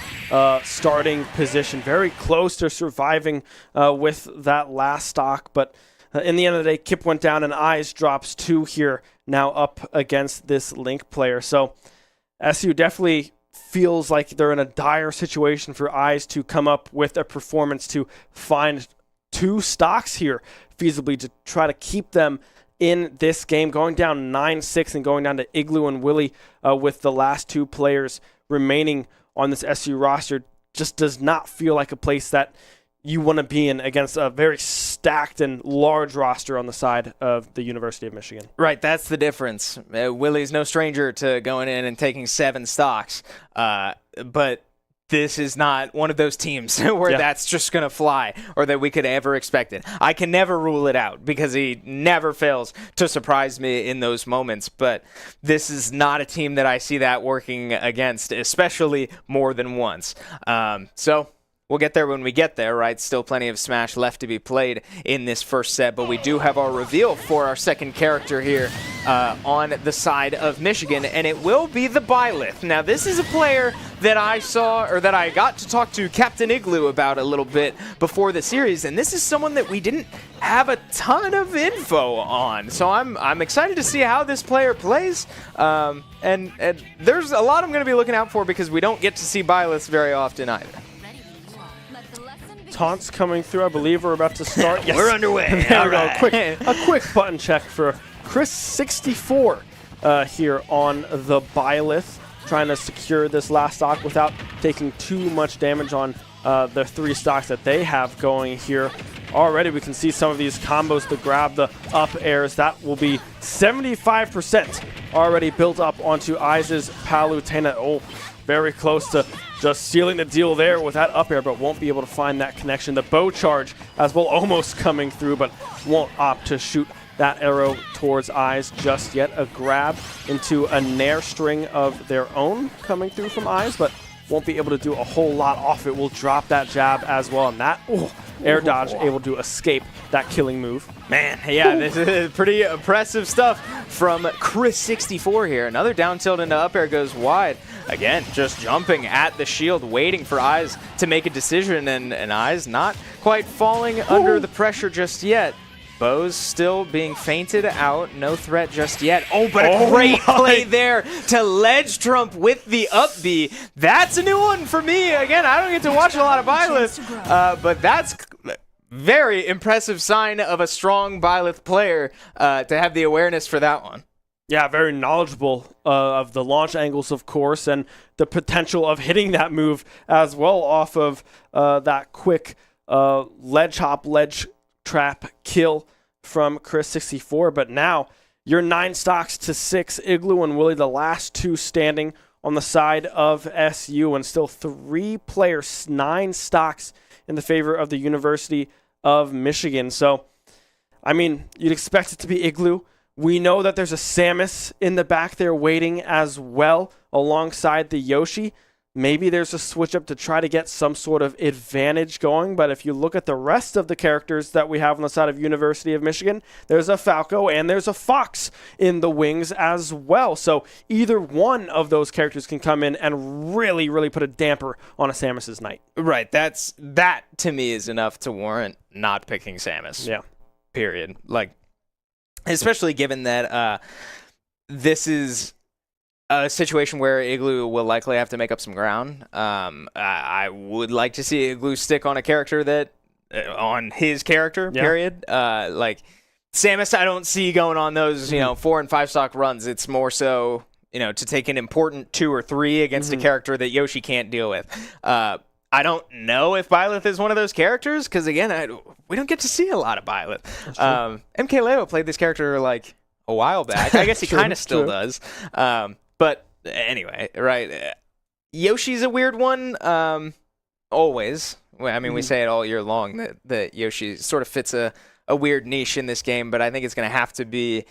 starting position. Very close to surviving with that last stock, but in the end of the day, Kip went down and Eyes drops 2 here, now up against this Link player. So SU definitely feels like they're in a dire situation for Eyes to come up with a performance to find 2 stocks here feasibly to try to keep them in this game, going down 9-6 and going down to Igloo and Willie with the last 2 players remaining on this SU roster. Just does not feel like a place that you want to be in against a very stacked and large roster on the side of the University of Michigan. Right, that's the difference. Willie's no stranger to going in and taking 7 stocks, but this is not one of those teams where that's just going to fly or that we could ever expect it. I can never rule it out because he never fails to surprise me in those moments, but this is not a team that I see that working against, especially more than once. So we'll get there when we get there, right? Still plenty of Smash left to be played in this first set, but we do have our reveal for our second character here on the side of Michigan, and it will be the Byleth. Now, this is a player that I saw, or that I got to talk to Captain Igloo about a little bit before the series, and this is someone that we didn't have a ton of info on. So I'm excited to see how this player plays, and there's a lot I'm going to be looking out for because we don't get to see Byleths very often either. Taunts coming through. I believe we're about to start. Yes. We're underway. There we go. A quick button check for Chris64 here on the Byleth, trying to secure this last stock without taking too much damage on the 3 stocks that they have going here. Already we can see some of these combos to grab the up airs. That will be 75% already built up onto Eyes' Palutena. Oh, very close to just sealing the deal there with that up air, but won't be able to find that connection. The bow charge as well, almost coming through, but won't opt to shoot that arrow towards Eyes just yet. A grab into a Nair string of their own coming through from Eyes, but won't be able to do a whole lot off it. Will drop that jab as well, and that air dodge able to escape that killing move. Man, yeah, this is pretty impressive stuff from Chris64 here. Another down tilt into up air goes wide. Again, just jumping at the shield, waiting for Eyes to make a decision, and Eyes not quite falling under the pressure just yet. Bows still being feinted out. No threat just yet. Oh, but a great play there to ledge trump with the up B. That's a new one for me. Again, I don't get to watch a lot of Byleth, but that's very impressive sign of a strong Byleth player to have the awareness for that one. Yeah, very knowledgeable of the launch angles, of course, and the potential of hitting that move as well off of that quick ledge hop, ledge trap kill from Chris64. But now you're 9 stocks to 6. Igloo and Willie, the last 2 standing on the side of SU, and still 3 players, 9 stocks in the favor of the University of Michigan. So, I mean, you'd expect it to be Igloo. We know that there's a Samus in the back there waiting as well alongside the Yoshi. Maybe there's a switch up to try to get some sort of advantage going, but if you look at the rest of the characters that we have on the side of University of Michigan, there's a Falco and there's a Fox in the wings as well. So either one of those characters can come in and really, really put a damper on a Samus's night. Right, that to me is enough to warrant not picking Samus. Yeah. Period. Like, especially given that this is a situation where Igloo will likely have to make up some ground. I would like to see Igloo stick on a character that, on his character, period. Like, Samus, I don't see going on those, 4 and 5 stock runs. It's more so, to take an important 2 or 3 against a character that Yoshi can't deal with. I don't know if Byleth is one of those characters, because, again, we don't get to see a lot of Byleth. MK Leo played this character, like, a while back. I guess he kind of still does. But anyway, right, Yoshi's a weird one, always. I mean, we say it all year long that Yoshi sort of fits a weird niche in this game, but I think it's going to have to be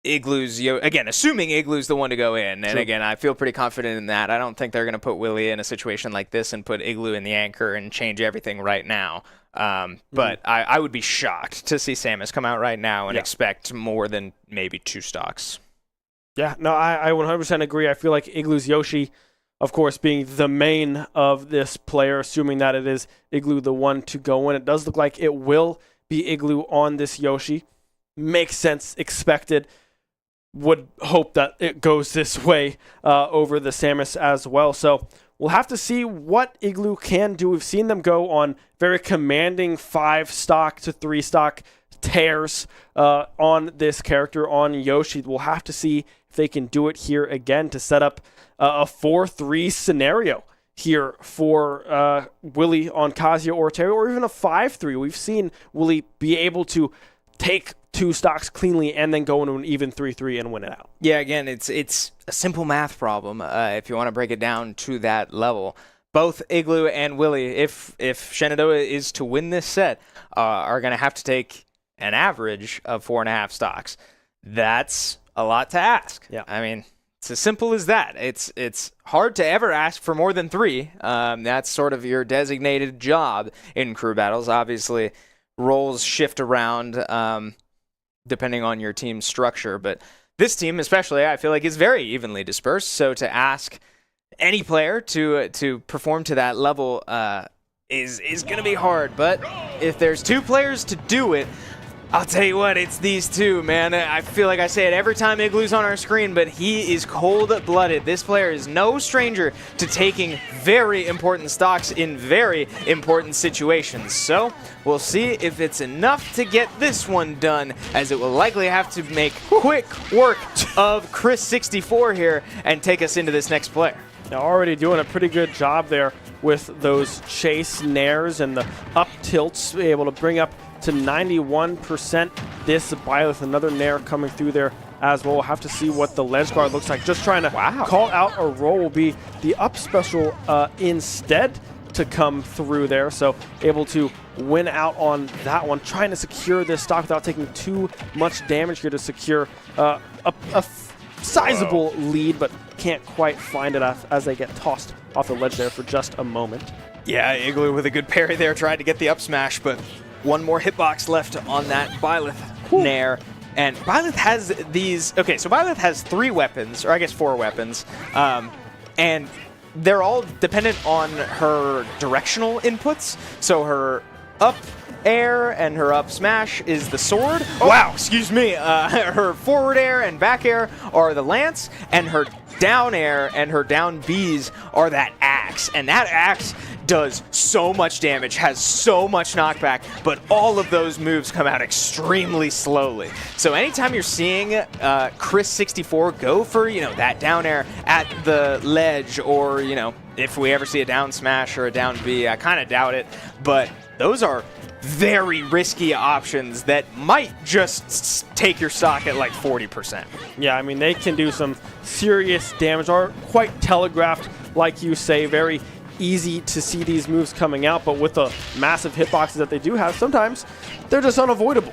Igloo's, again, assuming Igloo's the one to go in. And again, I feel pretty confident in that. I don't think they're going to put Willie in a situation like this and put Igloo in the anchor and change everything right now. But I would be shocked to see Samus come out right now and expect more than maybe 2 stocks. Yeah, no, I 100% agree. I feel like Igloo's Yoshi of course, being the main of this player, assuming that it is Igloo the one to go in. It does look like it will be Igloo on this Yoshi. Makes sense, expected. Would hope that it goes this way over the Samus as well. So we'll have to see what Igloo can do. We've seen them go on very commanding 5-stock to 3-stock tears on this character, on Yoshi. We'll have to see if they can do it here again to set up a 4-3 scenario here for Willie on Kazuya or Terry, or even a 5-3. We've seen Willie be able to take 2 stocks cleanly and then go into an even 3-3 and win it out. Yeah, again, it's a simple math problem if you want to break it down to that level. Both Igloo and Willie, if Shenandoah is to win this set, are going to have to take an average of 4.5 stocks. That's a lot to ask. Yeah. I mean, it's as simple as that. It's hard to ever ask for more than 3. That's sort of your designated job in crew battles. Obviously, roles shift around depending on your team's structure, but this team especially, I feel like, is very evenly dispersed. So to ask any player to perform to that level is going to be hard. But if there's 2 players to do it, I'll tell you what, it's these 2, man. I feel like I say it every time Igloo's on our screen, but he is cold-blooded. This player is no stranger to taking very important stocks in very important situations. So we'll see if it's enough to get this one done, as it will likely have to make quick work of Chris64 here and take us into this next player. Now, already doing a pretty good job there with those chase nairs and the up tilts, able to bring up to 91% this Byleth. Another nair coming through there as well. We'll have to see what the ledge guard looks like. Just trying to call out a roll will be the up special instead to come through there. So able to win out on that one. Trying to secure this stock without taking too much damage here to secure a sizable lead, but can't quite find it as they get tossed off the ledge there for just a moment. Yeah, Igloo with a good parry there, tried to get the up smash, but one more hitbox left on that Byleth nair. And Byleth has these... Okay, so Byleth has 3 weapons, or I guess 4 weapons, and they're all dependent on her directional inputs. So her up air and her up smash is the sword. Oh. Wow, excuse me. Her forward air and back air are the lance, and her down air and her down Bs are that axe. And that axe does so much damage, has so much knockback, but all of those moves come out extremely slowly. So anytime you're seeing Chris64 go for, that down air at the ledge, or, if we ever see a down smash or a down B, I kind of doubt it, but those are very risky options that might just take your stock at like 40%. Yeah, I mean, they can do some serious damage, are quite telegraphed, like you say, very easy to see these moves coming out, but with the massive hitboxes that they do have, sometimes they're just unavoidable.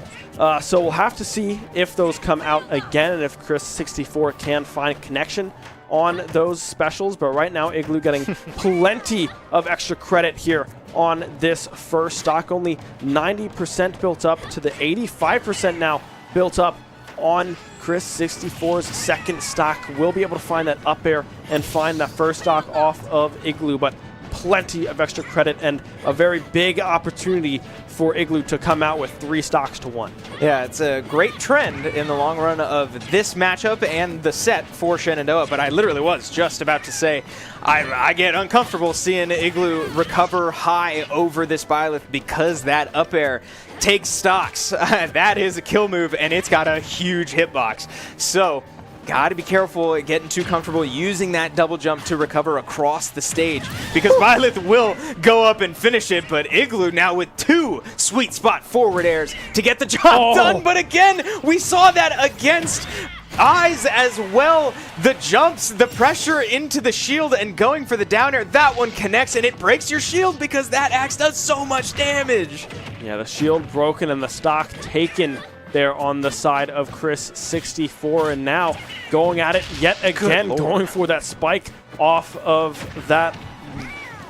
So we'll have to see if those come out again and if Chris64 can find connection on those specials. But right now, Igloo getting plenty of extra credit here on this first stock. Only 90% built up to the 85% now built up on Chris64's second stock. Will be able to find that up air and find that first stock off of Igloo, but plenty of extra credit and a very big opportunity for Igloo to come out with 3 stocks to 1. Yeah, it's a great trend in the long run of this matchup and the set for Shenandoah, but I literally was just about to say I get uncomfortable seeing Igloo recover high over this Byleth because that up air takes stocks. That is a kill move, and it's got a huge hitbox. So got to be careful getting too comfortable using that double jump to recover across the stage, because Byleth will go up and finish it, but Igloo now with 2 sweet spot forward airs to get the job done. But again, we saw that against Eyes as well. The jumps, the pressure into the shield and going for the down air, that one connects and it breaks your shield because that axe does so much damage. Yeah, the shield broken and the stock taken there on the side of Chris64, and now going at it yet again, going for that spike off of that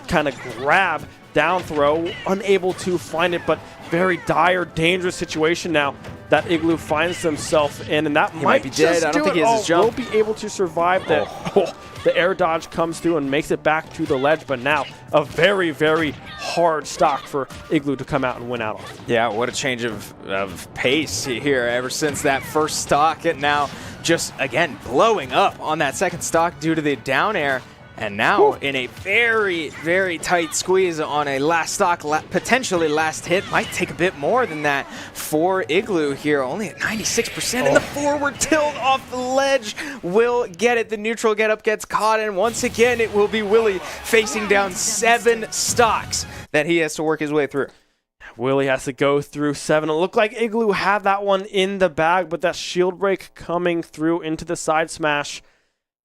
kind of grab down throw, unable to find it, but very dire, dangerous situation now that Igloo finds himself in, and that might be dead. I don't think he has his jump. Will be able to survive that. The air dodge comes through and makes it back to the ledge, but now a very, very hard stock for Igloo to come out and win out on. Yeah, what a change of pace here ever since that first stock, and now just, again, blowing up on that second stock due to the down air. And now in a very, very tight squeeze on a last stock, potentially last hit. Might take a bit more than that for Igloo here, only at 96%. And the forward tilt off the ledge will get it. The neutral getup gets caught, and once again, it will be Willie facing down 7 stocks that he has to work his way through. Willie has to go through 7. It looked like Igloo had that one in the bag, but that shield break coming through into the side smash,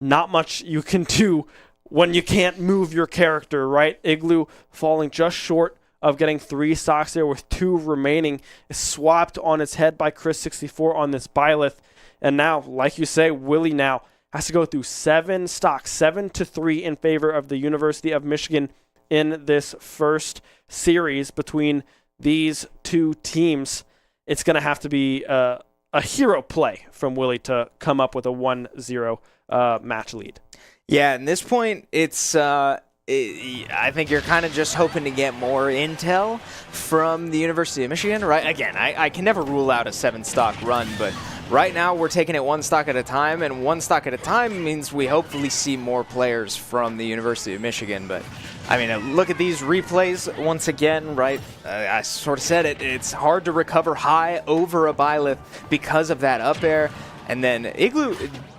not much you can do when you can't move your character, right? Igloo falling just short of getting 3 stocks there with 2 remaining. Is swapped on its head by Chris64 on this Byleth. And now, like you say, Willie now has to go through 7 stocks, 7-3 in favor of the University of Michigan in this first series between these two teams. It's going to have to be a hero play from Willie to come up with a 1-0 match lead. Yeah, at this point, it's I think you're kind of just hoping to get more intel from the University of Michigan, right? Again, I can never rule out a 7-stock run, but right now we're taking it 1 stock at a time, and 1 stock at a time means we hopefully see more players from the University of Michigan. But, I mean, look at these replays once again, right? I sort of said it. It's hard to recover high over a Byleth because of that up air, and then Igloo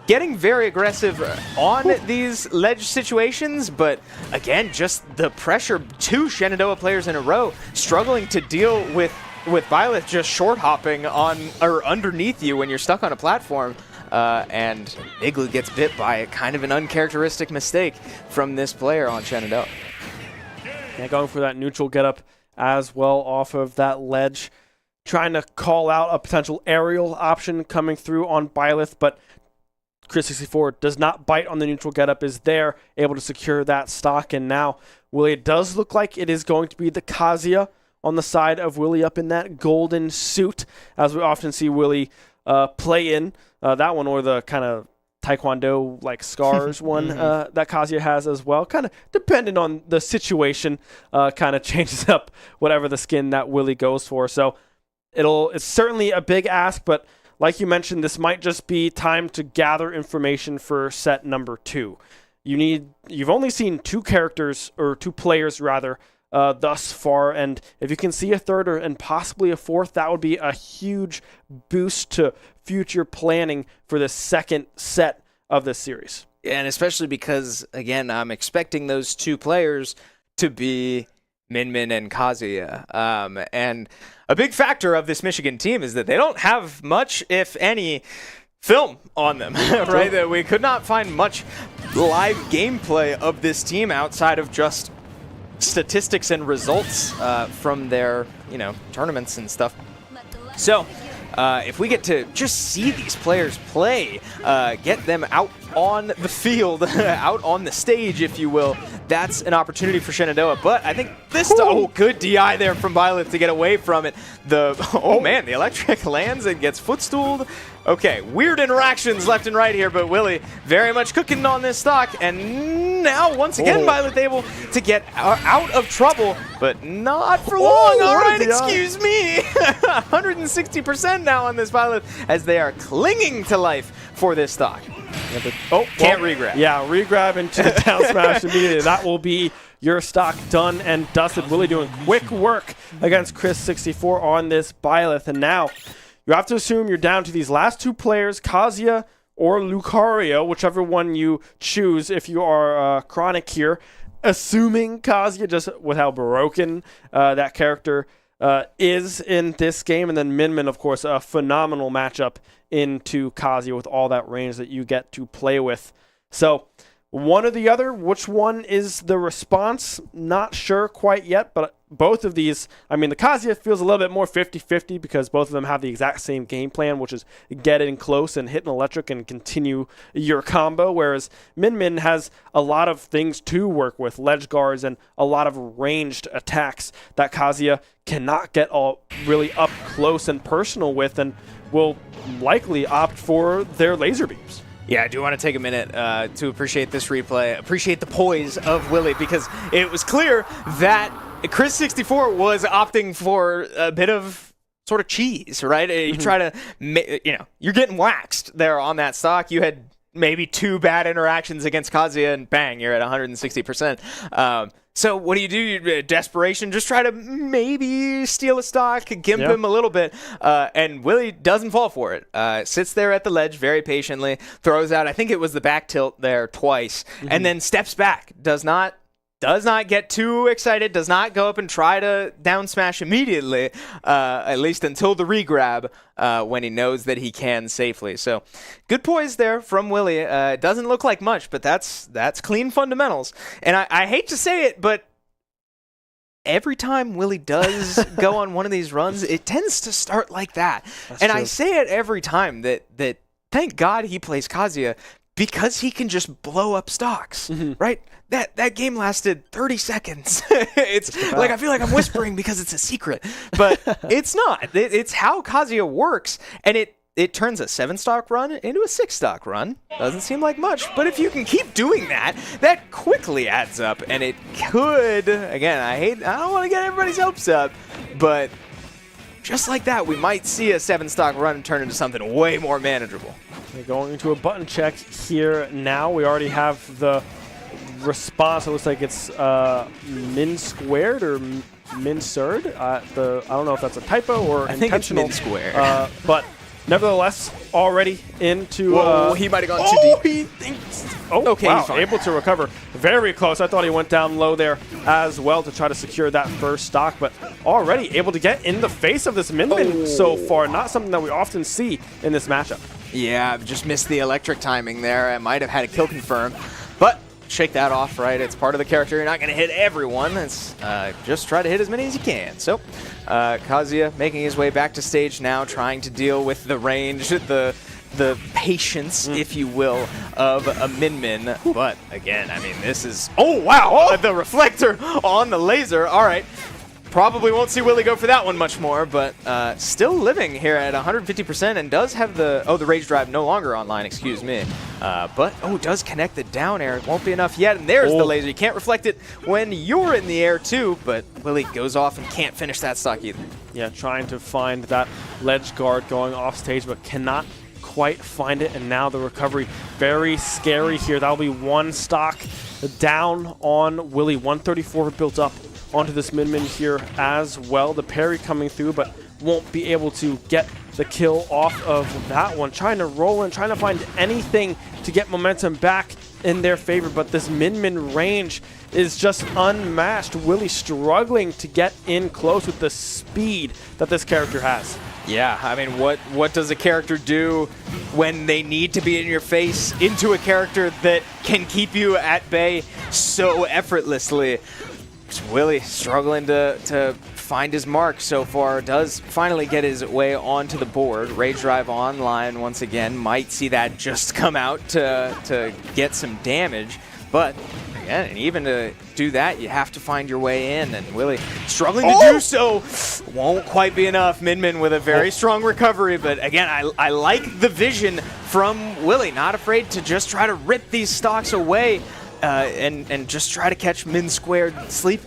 getting very aggressive on these ledge situations, but again, just the pressure. 2 Shenandoah players in a row struggling to deal with Byleth just short hopping on or underneath you when you're stuck on a platform, and Igloo gets bit by it. Kind of an uncharacteristic mistake from this player on Shenandoah. Yeah, going for that neutral getup as well off of that ledge, trying to call out a potential aerial option coming through on Byleth, but Chris64 does not bite on the neutral getup, is there, able to secure that stock, and now Willie, it does look like it is going to be the Kazuya on the side of Willie up in that golden suit, as we often see Willie play in that one, or the kind of Taekwondo like scars one that Kazuya has as well. Kind of dependent on the situation, kind of changes up whatever the skin that Willie goes for. So it's certainly a big ask, but like you mentioned, this might just be time to gather information for set number 2. You've only seen 2 characters, or 2 players rather, thus far, and if you can see a third and possibly a fourth, that would be a huge boost to future planning for the second set of this series. And especially because, again, I'm expecting those 2 players to be Min and Kazuya. And a big factor of this Michigan team is that they don't have much, if any, film on them, right? That we could not find much live gameplay of this team outside of just statistics and results from their, tournaments and stuff. So if we get to just see these players play, get them out on the field, out on the stage, if you will, that's an opportunity for Shenandoah. But I think this good DI there from Byleth to get away from it. Man, the electric lands and gets footstooled. Okay, weird interactions left and right here, but Willie very much cooking on this stock, and now once again Byleth able to get out of trouble, but not for long. All right, excuse me. 160% now on this Byleth as they are clinging to life for this stock. Can't regrab. Yeah, regrab into the down smash immediately. That will be your stock done and dusted. Willie doing quick work against Chris64 on this Byleth, and now you have to assume you're down to these last 2 players, Kazuya or Lucario, whichever one you choose if you are Chronic here. Assuming Kazuya, just with how broken that character is in this game. And then Min, of course, a phenomenal matchup into Kazuya with all that range that you get to play with. So one or the other. Which one is the response? Not sure quite yet, but both of these, I mean, the Kazuya feels a little bit more 50-50 because both of them have the exact same game plan, which is get in close and hit an electric and continue your combo, whereas Min Min has a lot of things to work with, ledge guards and a lot of ranged attacks that Kazuya cannot get all really up close and personal with, and will likely opt for their laser beams. Yeah, I do want to take a minute to appreciate this replay, appreciate the poise of Willie, because it was clear that Chris64 was opting for a bit of sort of cheese, right? You try to, you're getting waxed there on that stock. You had maybe 2 bad interactions against Kazuya, and bang, you're at 160%. So what do? Desperation, just try to maybe steal a stock, gimp him a little bit, and Willie doesn't fall for it. Sits there at the ledge very patiently, throws out, I think it was the back tilt there twice, and then steps back, does not get too excited, does not go up and try to down smash immediately, at least until the regrab, when he knows that he can safely. So good poise there from Willie. It doesn't look like much, but that's clean fundamentals. And I hate to say it, but every time Willie does go on one of these runs, it tends to start like that. That's true. I say it every time that thank God he plays Kazuya, because he can just blow up stocks, right? That game lasted 30 seconds. It's like, I feel like I'm whispering because it's a secret, but it's not. It's how Kazuya works, and it turns a 7-stock run into a 6-stock run. Doesn't seem like much, but if you can keep doing that, that quickly adds up, and it could, again, I don't want to get everybody's hopes up, but just like that, we might see a 7-stock run turn into something way more manageable. We're going into a button check here now. We already have the response. It looks like it's min squared or min surd. I don't know if that's a typo or intentional. I think it's min squared. But nevertheless, already into. Whoa, he might have gone too deep. He thinks. Oh, okay, wow, able to recover. Very close. I thought he went down low there as well to try to secure that first stock, but already able to get in the face of this Min Min so far. Not something that we often see in this matchup. Yeah, I've just missed the electric timing there. I might have had a kill confirm, but shake that off, right? It's part of the character. You're not going to hit everyone. It's just try to hit as many as you can. So Kazuya making his way back to stage now, trying to deal with the range, the patience, if you will, of a Min Min. But again, I mean, this is... Oh, wow! The reflector on the laser. All right. Probably won't see Willie go for that one much more, but still living here at 150% and does have the... Oh, the Rage Drive no longer online, excuse me. But, does connect the down air. It won't be enough yet, and there's the laser. You can't reflect it when you're in the air, too, but Willie goes off and can't finish that stock either. Yeah, trying to find that ledge guard going off stage, but cannot quite find it, and now the recovery very scary here. That'll be 1 stock down on Willie. 134 built up onto this Min Min here as well. The parry coming through, but won't be able to get the kill off of that one. Trying to roll in, trying to find anything to get momentum back in their favor, but this Min Min range is just unmatched. Willie struggling to get in close with the speed that this character has. Yeah, I mean, what does a character do when they need to be in your face into a character that can keep you at bay so effortlessly? Willie struggling to find his mark so far. Does finally get his way onto the board. Rage Drive online once again. Might see that just come out to get some damage. But again, and even to do that, you have to find your way in. And Willie struggling to do so. Won't quite be enough. Min Min with a very strong recovery. But again, I like the vision from Willie. Not afraid to just try to rip these stocks away. And just try to catch Min squared sleep.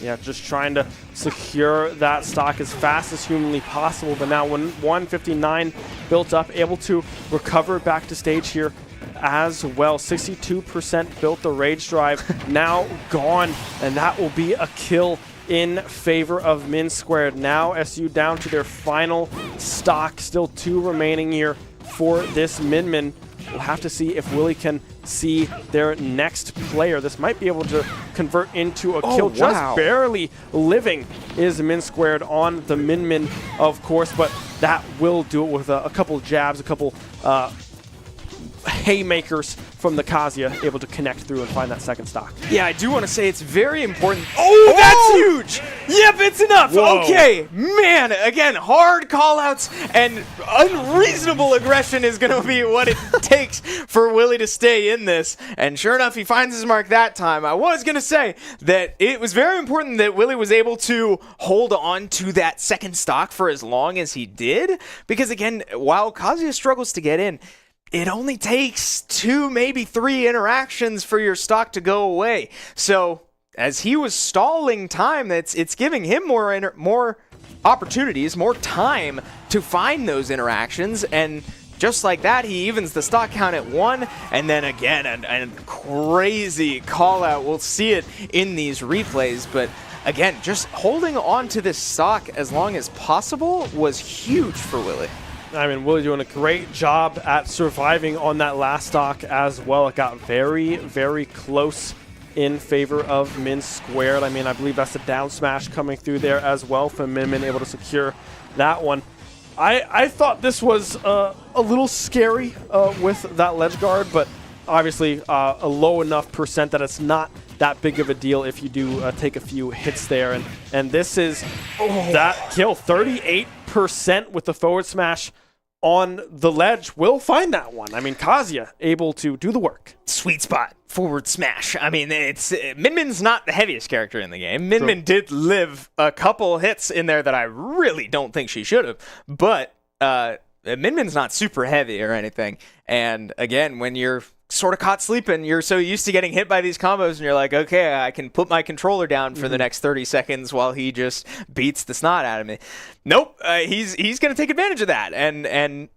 Yeah, just trying to secure that stock as fast as humanly possible. But now 159 built up, able to recover back to stage here as well. 62% built. The Rage Drive now gone, and that will be a kill in favor of Min squared. Now SU down to their final stock. Still 2 remaining here for this Min Min. We'll have to see if Willie can see their next player. This might be able to convert into a kill. Just barely living is Min squared on the Min Min, of course, but that will do it with a couple jabs, a couple haymakers from the Kazuya, able to connect through and find that second stock. Yeah, I do want to say it's very important. Oh, that's huge! Yep, it's enough. Whoa. Okay, man, again, hard callouts and unreasonable aggression is going to be what it takes for Willie to stay in this. And sure enough, he finds his mark that time. I was going to say that it was very important that Willie was able to hold on to that second stock for as long as he did, because again, while Kazuya struggles to get in, it only takes 2, maybe 3 interactions for your stock to go away. So as he was stalling time, it's giving him more opportunities, more time to find those interactions, and just like that, he evens the stock count at 1, and then again, a crazy call out. We'll see it in these replays, but again, just holding on to this stock as long as possible was huge for Willie. I mean, Willie doing a great job at surviving on that last stock as well. It got very, very close in favor of Min squared. I mean, I believe that's a down smash coming through there as well for Min able to secure that one. I thought this was a little scary with that ledge guard, but obviously a low enough percent that it's not that big of a deal if you do take a few hits there. And this is that kill, 38% with the forward smash on the ledge. Will find that one. I mean, Kazuya able to do the work. Sweet spot, forward smash. I mean, it's Min-Min's not the heaviest character in the game. Min-Min did live a couple hits in there that I really don't think she should have, but Min-Min's not super heavy or anything. And again, when you're sort of caught sleeping, you're so used to getting hit by these combos, and you're like, okay, I can put my controller down for the next 30 seconds while he just beats the snot out of me. Nope, he's going to take advantage of that, and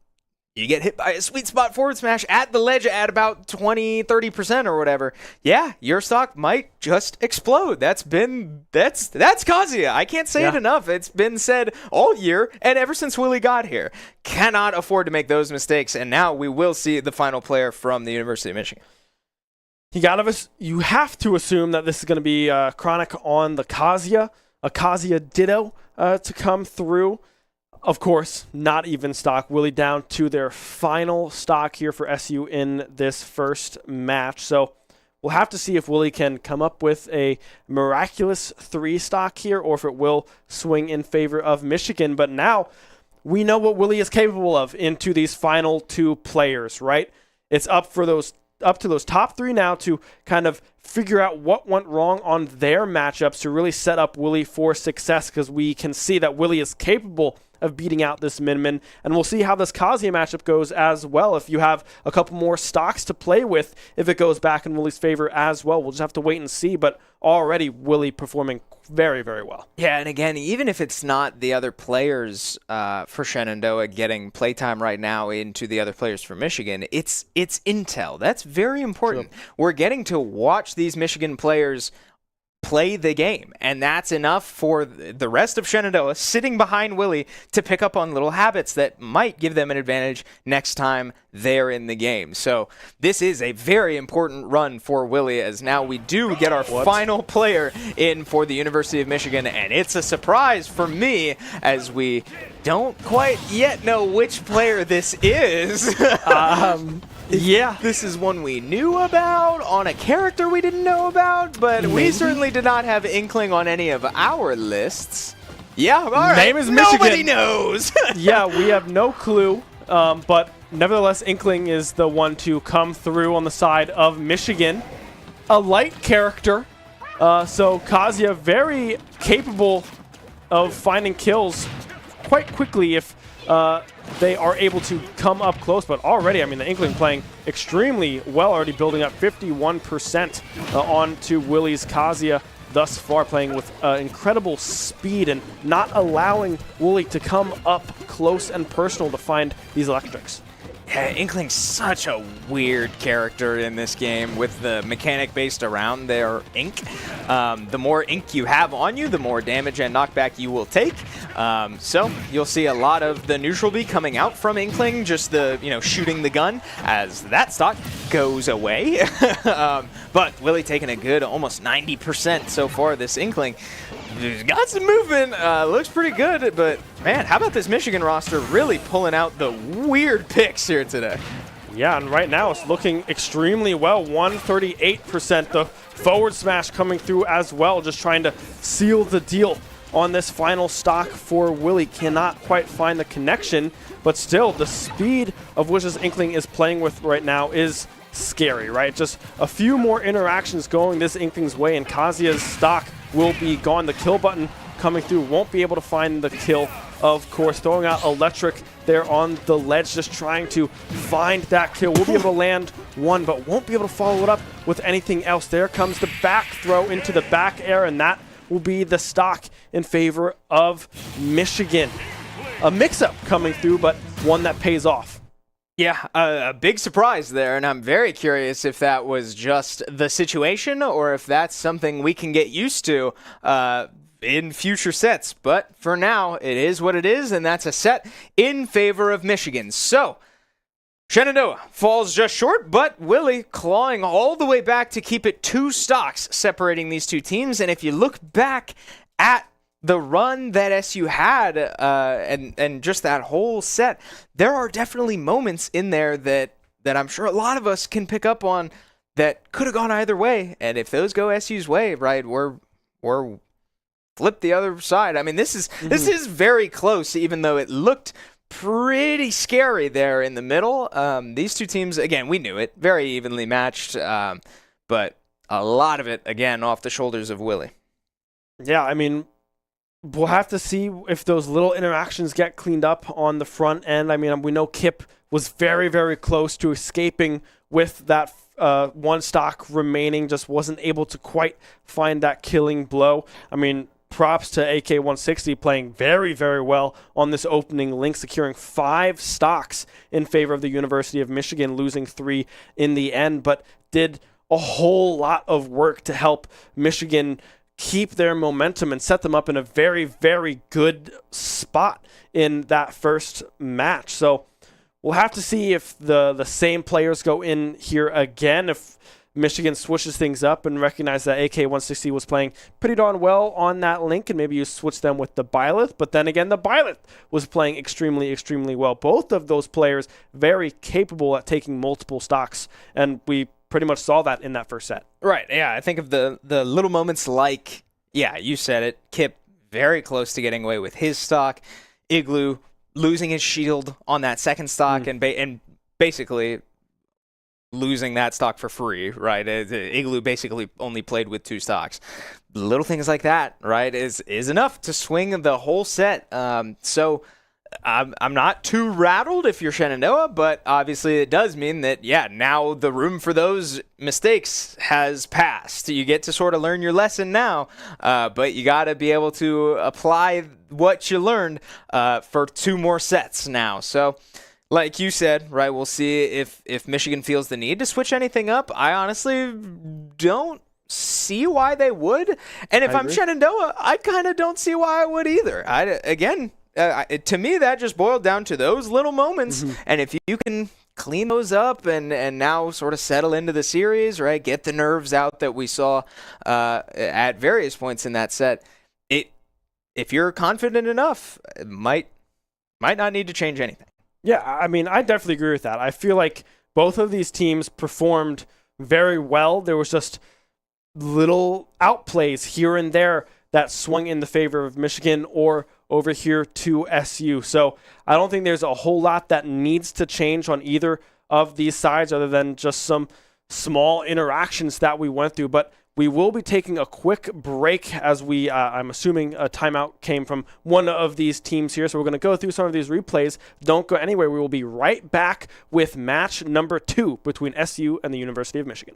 you get hit by a sweet spot forward smash at the ledge at about 20-30% or whatever. Yeah, your stock might just explode. That's Kazuya. I can't say it enough. It's been said all year and ever since Willie got here. Cannot afford to make those mistakes, and now we will see the final player from the University of Michigan. You have to assume that this is going to be Chronic on the Kazuya, a Kazuya Ditto to come through. Of course, not even stock. Willie down to their final stock here for SU in this first match. So we'll have to see if Willie can come up with a miraculous 3 stock here, or if it will swing in favor of Michigan. But now we know what Willie is capable of into these final 2 players, right? It's up to those top 3 now to kind of figure out what went wrong on their matchups to really set up Willie for success, because we can see that Willie is capable of beating out this Min, and we'll see how this Kazuya matchup goes as well. If you have a couple more stocks to play with, if it goes back in Willie's favor as well, we'll just have to wait and see, but already Willie performing very, very well. Yeah, and again, even if it's not the other players for Shenandoah getting playtime right now into the other players for Michigan, it's intel. That's very important. Sure. We're getting to watch these Michigan players play the game, and that's enough for the rest of Shenandoah sitting behind Willie to pick up on little habits that might give them an advantage next time they're in the game. So this is a very important run for Willie, as now we do get our final player in for the University of Michigan, and it's a surprise for me as we don't quite yet know which player this is. Yeah. This is one we knew about, on a character we didn't know about, but we certainly did not have inkling on any of our lists. Yeah, all right. Name is Michigan. Nobody knows. Yeah, we have no clue, but nevertheless, Inkling is the one to come through on the side of Michigan. A light character, so Kazuya very capable of finding kills quite quickly if they are able to come up close. But already, I mean, the Inkling playing extremely well, already building up 51% onto Willie's Kazuya thus far, playing with incredible speed and not allowing Willie to come up close and personal to find these electrics. Yeah, Inkling's such a weird character in this game with the mechanic based around their ink. The more ink you have on you, the more damage and knockback you will take. So you'll see a lot of the neutral B coming out from Inkling, just the, shooting the gun as that stock goes away. But Willie taking a good almost 90% so far, this Inkling. Got some movement, looks pretty good, but man, how about this Michigan roster really pulling out the weird picks here today? Yeah, and right now it's looking extremely well. 138%. The forward smash coming through as well, just trying to seal the deal on this final stock for Willie. Cannot quite find the connection, but still the speed of which this Inkling is playing with right now is scary, right? Just a few more interactions going this Inkling's way and Kazuya's stock will be gone. The kill button coming through, won't be able to find the kill, of course. Throwing out Electric there on the ledge, just trying to find that kill. We'll be able to land one, but won't be able to follow it up with anything else. There comes the back throw into the back air, and that will be the stock in favor of Michigan. A mix-up coming through, but one that pays off. Yeah, a big surprise there, and I'm very curious if that was just the situation or if that's something we can get used to in future sets. But for now, it is what it is, and that's a set in favor of Michigan. So, Shenandoah falls just short, but Willie clawing all the way back to keep it 2 stocks separating these two teams. And if you look back at the run that SU had and just that whole set, there are definitely moments in there that I'm sure a lot of us can pick up on that could have gone either way. And if those go SU's way, right, we're flip the other side. I mean, this is very close, even though it looked pretty scary there in the middle. These two teams, again, we knew it, very evenly matched, but a lot of it, again, off the shoulders of Willie. Yeah, I mean, we'll have to see if those little interactions get cleaned up on the front end. I mean, we know Kip was very, very close to escaping with that one stock remaining, just wasn't able to quite find that killing blow. I mean, props to AK-160 playing very, very well on this opening link, securing 5 stocks in favor of the University of Michigan, losing 3 in the end, but did a whole lot of work to help Michigan keep their momentum and set them up in a very, very good spot in that first match. So we'll have to see if the same players go in here again, if Michigan switches things up and recognize that AK-160 was playing pretty darn well on that link, and maybe you switch them with the Byleth. But then again, the Byleth was playing extremely, extremely well. Both of those players very capable at taking multiple stocks, and we pretty much saw that in that first set. Right, yeah, I think of the little moments like, yeah, you said it, Kip very close to getting away with his stock, Igloo losing his shield on that second stock, and basically losing that stock for free, right? Igloo basically only played with 2 stocks. Little things like that, right, is enough to swing the whole set. So I'm not too rattled if you're Shenandoah, but obviously it does mean that, yeah, now the room for those mistakes has passed. You get to sort of learn your lesson now, but you got to be able to apply what you learned for 2 more sets now. So, like you said, right, we'll see if Michigan feels the need to switch anything up. I honestly don't see why they would. And if I'm Shenandoah, I kind of don't see why I would either. To me, that just boiled down to those little moments. And if you can clean those up and now sort of settle into the series, right, get the nerves out that we saw at various points in that set, if you're confident enough, it might not need to change anything. Yeah, I mean, I definitely agree with that. I feel like both of these teams performed very well. There was just little outplays here and there that swung in the favor of Michigan or over here to SU. So I don't think there's a whole lot that needs to change on either of these sides other than just some small interactions that we went through. But we will be taking a quick break as I'm assuming a timeout came from one of these teams here. So we're going to go through some of these replays. Don't go anywhere. We will be right back with match number 2 between SU and the University of Michigan.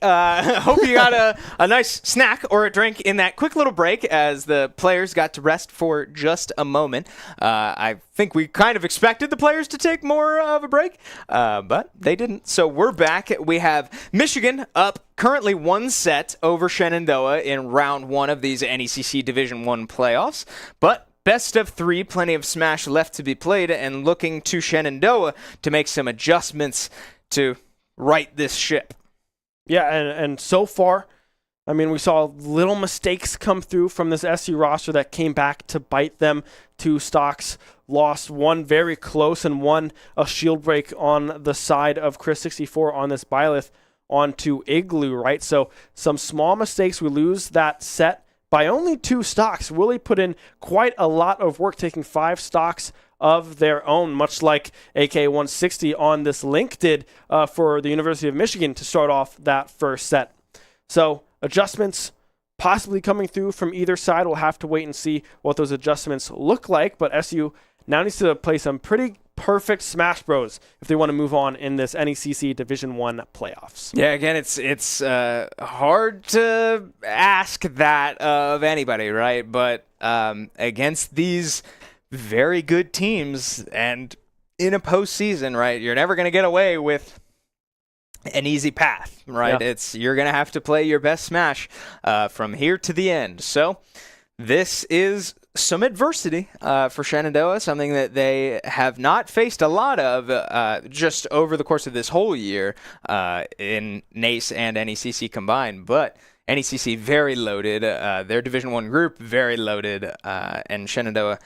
Hope you got a nice snack or a drink in that quick little break as the players got to rest for just a moment. I think we kind of expected the players to take more of a break, but they didn't. So we're back. We have Michigan up currently 1 set over Shenandoah in round 1 of these NECC Division I playoffs, but best of 3, plenty of Smash left to be played, and looking to Shenandoah to make some adjustments to right this ship. Yeah, and so far, I mean, we saw little mistakes come through from this SU roster that came back to bite them. 2 stocks lost, one very close and one a shield break on the side of Chris64 on this Byleth onto Igloo, right? So some small mistakes. We lose that set by only 2 stocks. Really put in quite a lot of work, taking 5 stocks of their own, much like AK-160 on this link did for the University of Michigan to start off that first set. So adjustments possibly coming through from either side. We'll have to wait and see what those adjustments look like, but SU now needs to play some pretty perfect Smash Bros if they want to move on in this NECC Division I playoffs. Yeah, again, it's hard to ask that of anybody, right? But against these very good teams and in a postseason, right, you're never going to get away with an easy path, right? Yeah. You're going to have to play your best Smash from here to the end. So this is some adversity for Shenandoah, something that they have not faced a lot of just over the course of this whole year in NACE and NECC combined. But NECC very loaded, their Division I group very loaded, and Shenandoah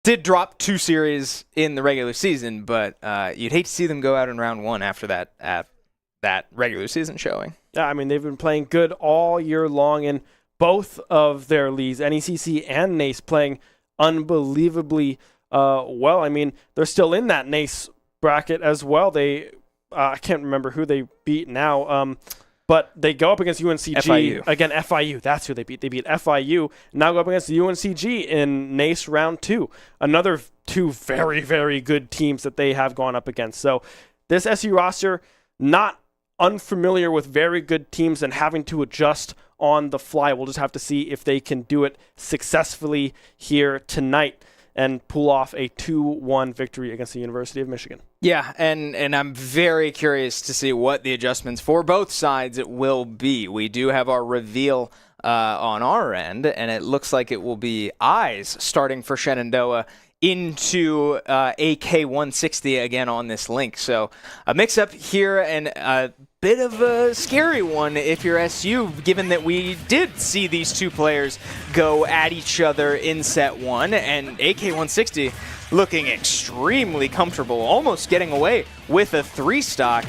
did drop 2 series in the regular season, but you'd hate to see them go out in round 1 after that regular season showing. Yeah, I mean, they've been playing good all year long in both of their leagues, NECC and NACE, playing unbelievably well. I mean, they're still in that NACE bracket as well. They I can't remember who they beat now, but they go up against UNCG. FIU. Again, FIU. That's who they beat. They beat FIU. Now go up against the UNCG in NACE round 2. Another 2 very, very good teams that they have gone up against. So this SU roster, not unfamiliar with very good teams and having to adjust on the fly. We'll just have to see if they can do it successfully here tonight and pull off a 2-1 victory against the University of Michigan. Yeah, and I'm very curious to see what the adjustments for both sides will be. We do have our reveal on our end, and it looks like it will be Eyes starting for Shenandoah into AK-160 again on this link. So a mix-up here and a bit of a scary one if you're SU, given that we did see these 2 players go at each other in set 1, and AK-160 looking extremely comfortable, almost getting away with a 3 stock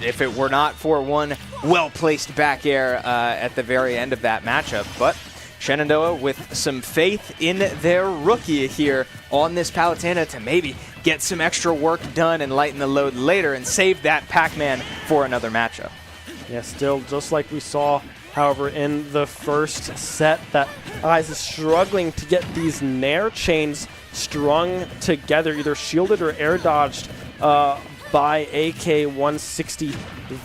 if it were not for one well-placed back air at the very end of that matchup. But Shenandoah with some faith in their rookie here on this Palatana to maybe get some extra work done and lighten the load later and save that Pac-Man for another matchup. Yeah, still just like we saw, however, in the first set, that Eyes is struggling to get these Nair chains strung together, either shielded or air dodged by AK-160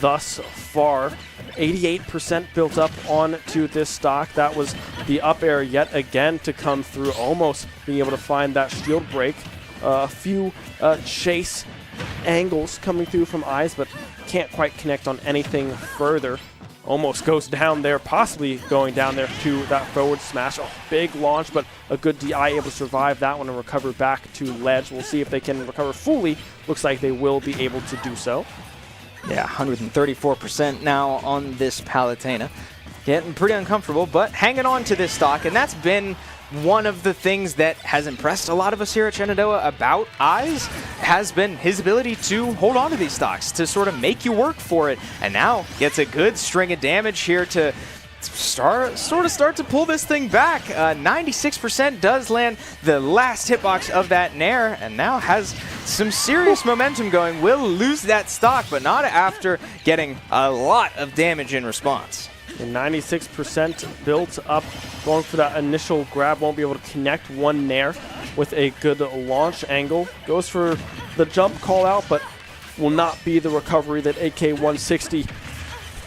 thus far. 88% built up onto this stock. That was the up air yet again to come through, almost being able to find that shield break. A few chase angles coming through from Eyes, but can't quite connect on anything further. Almost goes down there, possibly going down there to that forward smash. A big launch, but a good DI able to survive that one and recover back to ledge. We'll see if they can recover fully. Looks like they will be able to do so. Yeah, 134% now on this Palatana. Getting pretty uncomfortable, but hanging on to this stock, and that's been one of the things that has impressed a lot of us here at Shenandoah about Eyes, has been his ability to hold on to these stocks, to sort of make you work for it, and now gets a good string of damage here to start to pull this thing back. 96% does land the last hitbox of that Nair, and now has some serious momentum going. Will lose that stock, but not after getting a lot of damage in response. And 96% built up, going for that initial grab, won't be able to connect one Nair with a good launch angle. Goes for the jump call out, but will not be the recovery that AK-160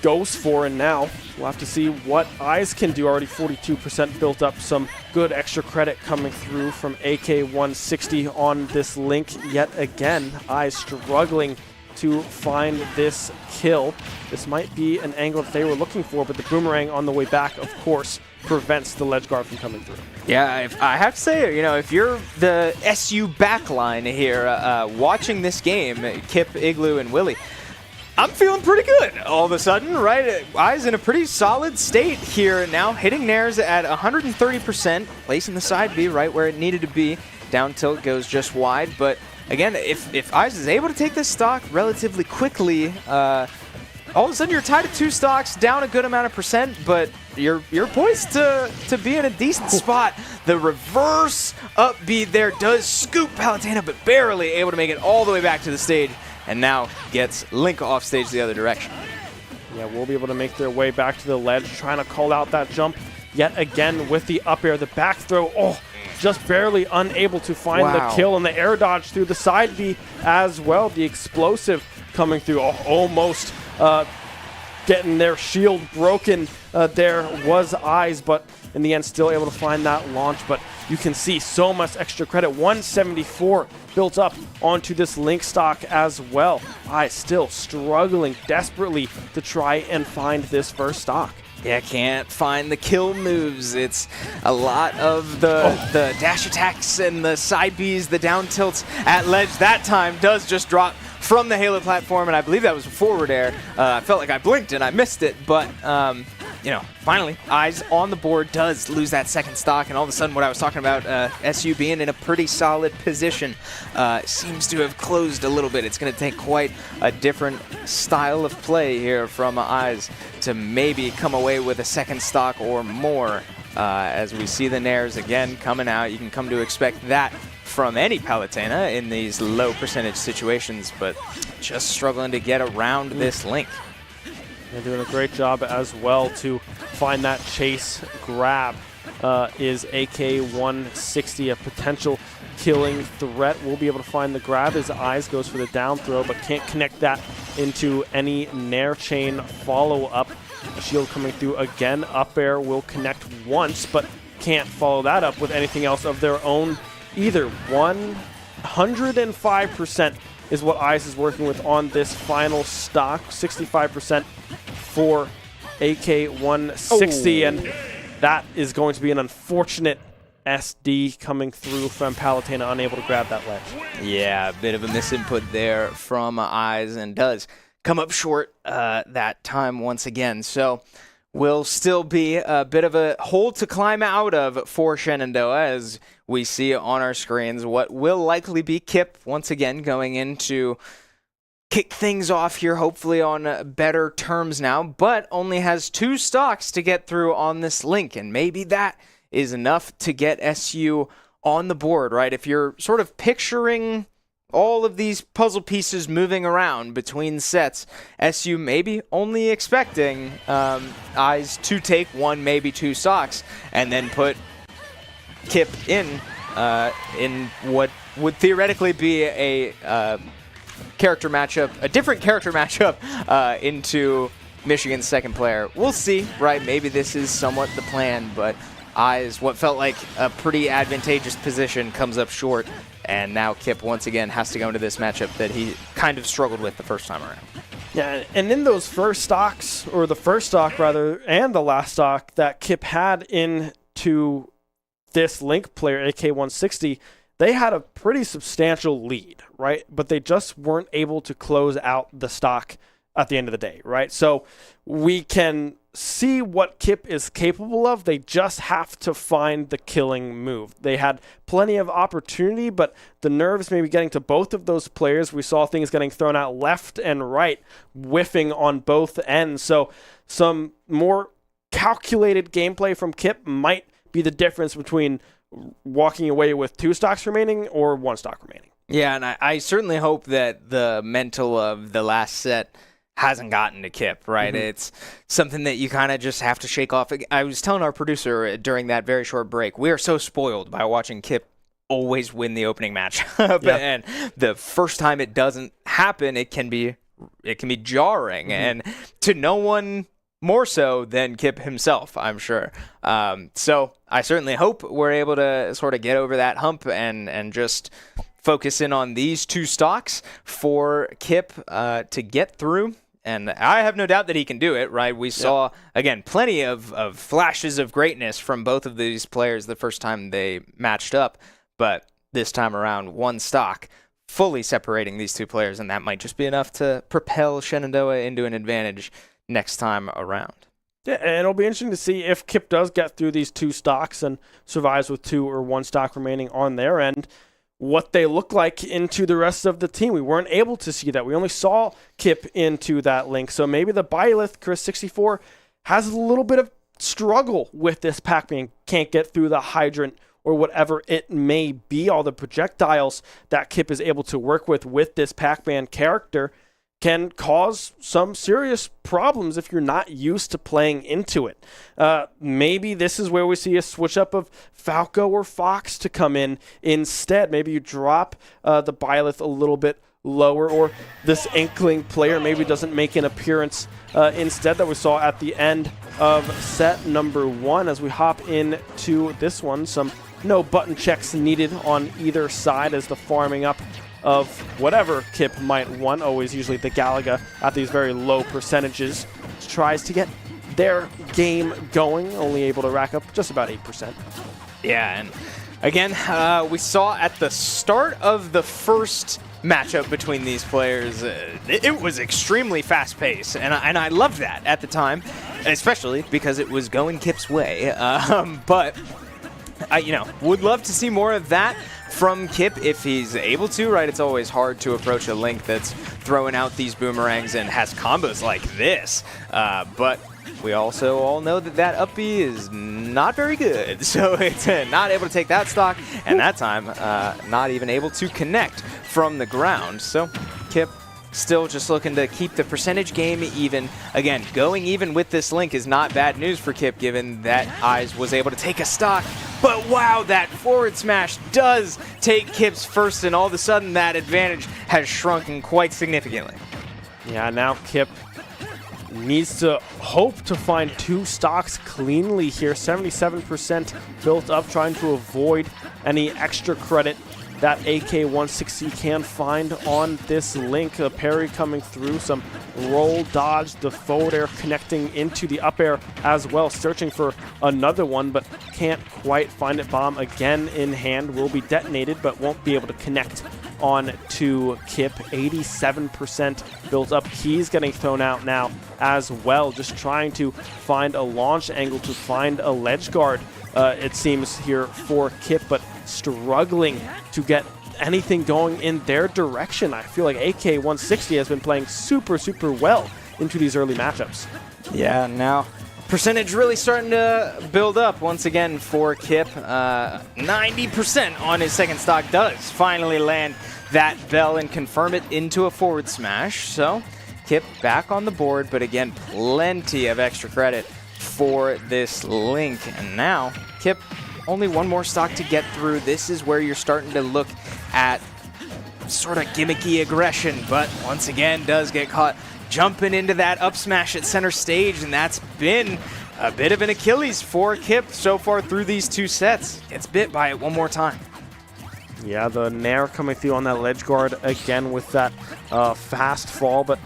goes for, and now we'll have to see what Eyes can do. Already 42% built up, some good extra credit coming through from AK160 on this link yet again. Eyes struggling to find this kill. This might be an angle that they were looking for, but the boomerang on the way back, of course, prevents the ledge guard from coming through. Yeah, I have to say, if you're the SU backline here, watching this game, Kip, Igloo, and Willie, I'm feeling pretty good all of a sudden, right? Eyes in a pretty solid state here now, hitting nairs at 130%, placing the side B right where it needed to be. Down tilt goes just wide, but again, if Eyes is able to take this stock relatively quickly, all of a sudden you're tied at 2 stocks, down a good amount of percent, but you're poised to be in a decent spot. The reverse up B there does scoop Palutena, but barely able to make it all the way back to the stage, and now gets Link off stage the other direction. Yeah, we'll be able to make their way back to the ledge, trying to call out that jump yet again with the up air. The back throw, just barely unable to find the kill, and the air dodge through the side B as well. The explosive coming through, almost getting their shield broken. There was Eyes, but in the end still able to find that launch. But you can see so much extra credit, 174 built up onto this Link stock as well. Eyes still struggling desperately to try and find this first stock. Yeah, can't find the kill moves. It's a lot of the dash attacks and the side Bs, the down tilts at ledge. That time does just drop from the Halo platform, and I believe that was a forward air. I felt like I blinked and I missed it, but finally, Eyes on the board, does lose that second stock, and all of a sudden what I was talking about, SU being in a pretty solid position, seems to have closed a little bit. It's going to take quite a different style of play here from Eyes to maybe come away with a second stock or more. As we see the nairs again coming out, you can come to expect that from any Palutena in these low percentage situations, but just struggling to get around this Link. They're doing a great job as well to find that chase grab. Is AK160 a potential killing threat? We'll be able to find the grab as Eyes goes for the down throw, but can't connect that into any nair chain follow-up. A shield coming through again. Up air will connect once, but can't follow that up with anything else of their own either. 105% is what Eyes is working with on this final stock. 65% for AK160, and that is going to be an unfortunate SD coming through from Palutena, unable to grab that ledge. Yeah, a bit of a misinput there from Eyes, and does come up short that time once again. So will still be a bit of a hole to climb out of for Shenandoah, as we see on our screens what will likely be Kip once again going in to kick things off here, hopefully on better terms now, but only has 2 stocks to get through on this Link, and maybe that is enough to get SU on the board, right? If you're sort of picturing all of these puzzle pieces moving around between sets, SU maybe only expecting Eyes to take 1, maybe 2 stocks, and then put Kip in what would theoretically be a character matchup, a different character matchup into Michigan's second player. We'll see, right? Maybe this is somewhat the plan, but Eyes, what felt like a pretty advantageous position, comes up short, and now Kip once again has to go into this matchup that he kind of struggled with the first time around. Yeah, and in those first stocks, or the first stock rather, and the last stock that Kip had into this Link player, AK160, they had a pretty substantial lead, right? But they just weren't able to close out the stock at the end of the day, right? So we can see what Kip is capable of. They just have to find the killing move. They had plenty of opportunity, but the nerves maybe getting to both of those players. We saw things getting thrown out left and right, whiffing on both ends. So some more calculated gameplay from Kip might be the difference between walking away with 2 stocks remaining or 1 stock remaining. Yeah, and I certainly hope that the mental of the last set hasn't gotten to Kip, right? Mm-hmm. It's something that you kind of just have to shake off. I was telling our producer during that very short break, we are so spoiled by watching Kip always win the opening match. Yeah. And the first time it doesn't happen, it can be jarring, and to no one more so than Kip himself, I'm sure. So I certainly hope we're able to sort of get over that hump and just focus in on these two stocks for Kip to get through. And I have no doubt that he can do it, right? We saw, again, plenty of flashes of greatness from both of these players the first time they matched up. But this time around, one stock fully separating these two players, and that might just be enough to propel Shenandoah into an advantage next time around. Yeah, and it'll be interesting to see if Kip does get through these two stocks and survives with 2 or 1 stock remaining on their end, what they look like into the rest of the team. We weren't able to see that. We only saw Kip into that link. So maybe the Byleth, Chris64, has a little bit of struggle with this Pac-Man. Can't get through the hydrant or whatever it may be. All the projectiles that Kip is able to work with this Pac-Man character can cause some serious problems if you're not used to playing into it. Maybe this is where we see a switch up of Falco or Fox to come in instead. Maybe you drop the Byleth a little bit lower, or this Inkling player maybe doesn't make an appearance instead that we saw at the end of set number 1. As we hop into this one, some no button checks needed on either side as the farming up of whatever Kip might want, always usually the Galaga at these very low percentages, tries to get their game going, only able to rack up just about 8%. Yeah, and again, we saw at the start of the first matchup between these players, it was extremely fast-paced, and I loved that at the time, especially because it was going Kip's way. But I would love to see more of that from Kip if he's able to, right? It's always hard to approach a Link that's throwing out these boomerangs and has combos like this. But we also all know that up B is not very good. So it's not able to take that stock, and that time not even able to connect from the ground. So Kip still just looking to keep the percentage game even. Again, going even with this Link is not bad news for Kip, given that Eyes was able to take a stock. But wow, that forward smash does take Kip's first, and all of a sudden that advantage has shrunken quite significantly. Yeah, now Kip needs to hope to find 2 stocks cleanly here. 77% built up, trying to avoid any extra credit that AK-160 can find on this Link. A parry coming through, some roll dodge, the forward air connecting into the up air as well, searching for another one, but can't quite find it. Bomb again in hand, will be detonated, but won't be able to connect on to Kip. 87% built up. Keys getting thrown out now as well, just trying to find a launch angle, to find a ledge guard, it seems, here for Kip, but struggling to get anything going in their direction. I feel like AK-160 has been playing super well into these early matchups. Yeah, now percentage really starting to build up once again for Kip. 90% on his second stock does finally land that bell and confirm it into a forward smash. So Kip back on the board, but again, plenty of extra credit for this Link. And now Kip, only 1 more stock to get through. This is where you're starting to look at sort of gimmicky aggression, but once again does get caught jumping into that up smash at center stage, and that's been a bit of an Achilles for Kip so far through these 2 sets. Gets bit by it 1 more time. Yeah, the Nair coming through on that ledge guard again with that fast fall, but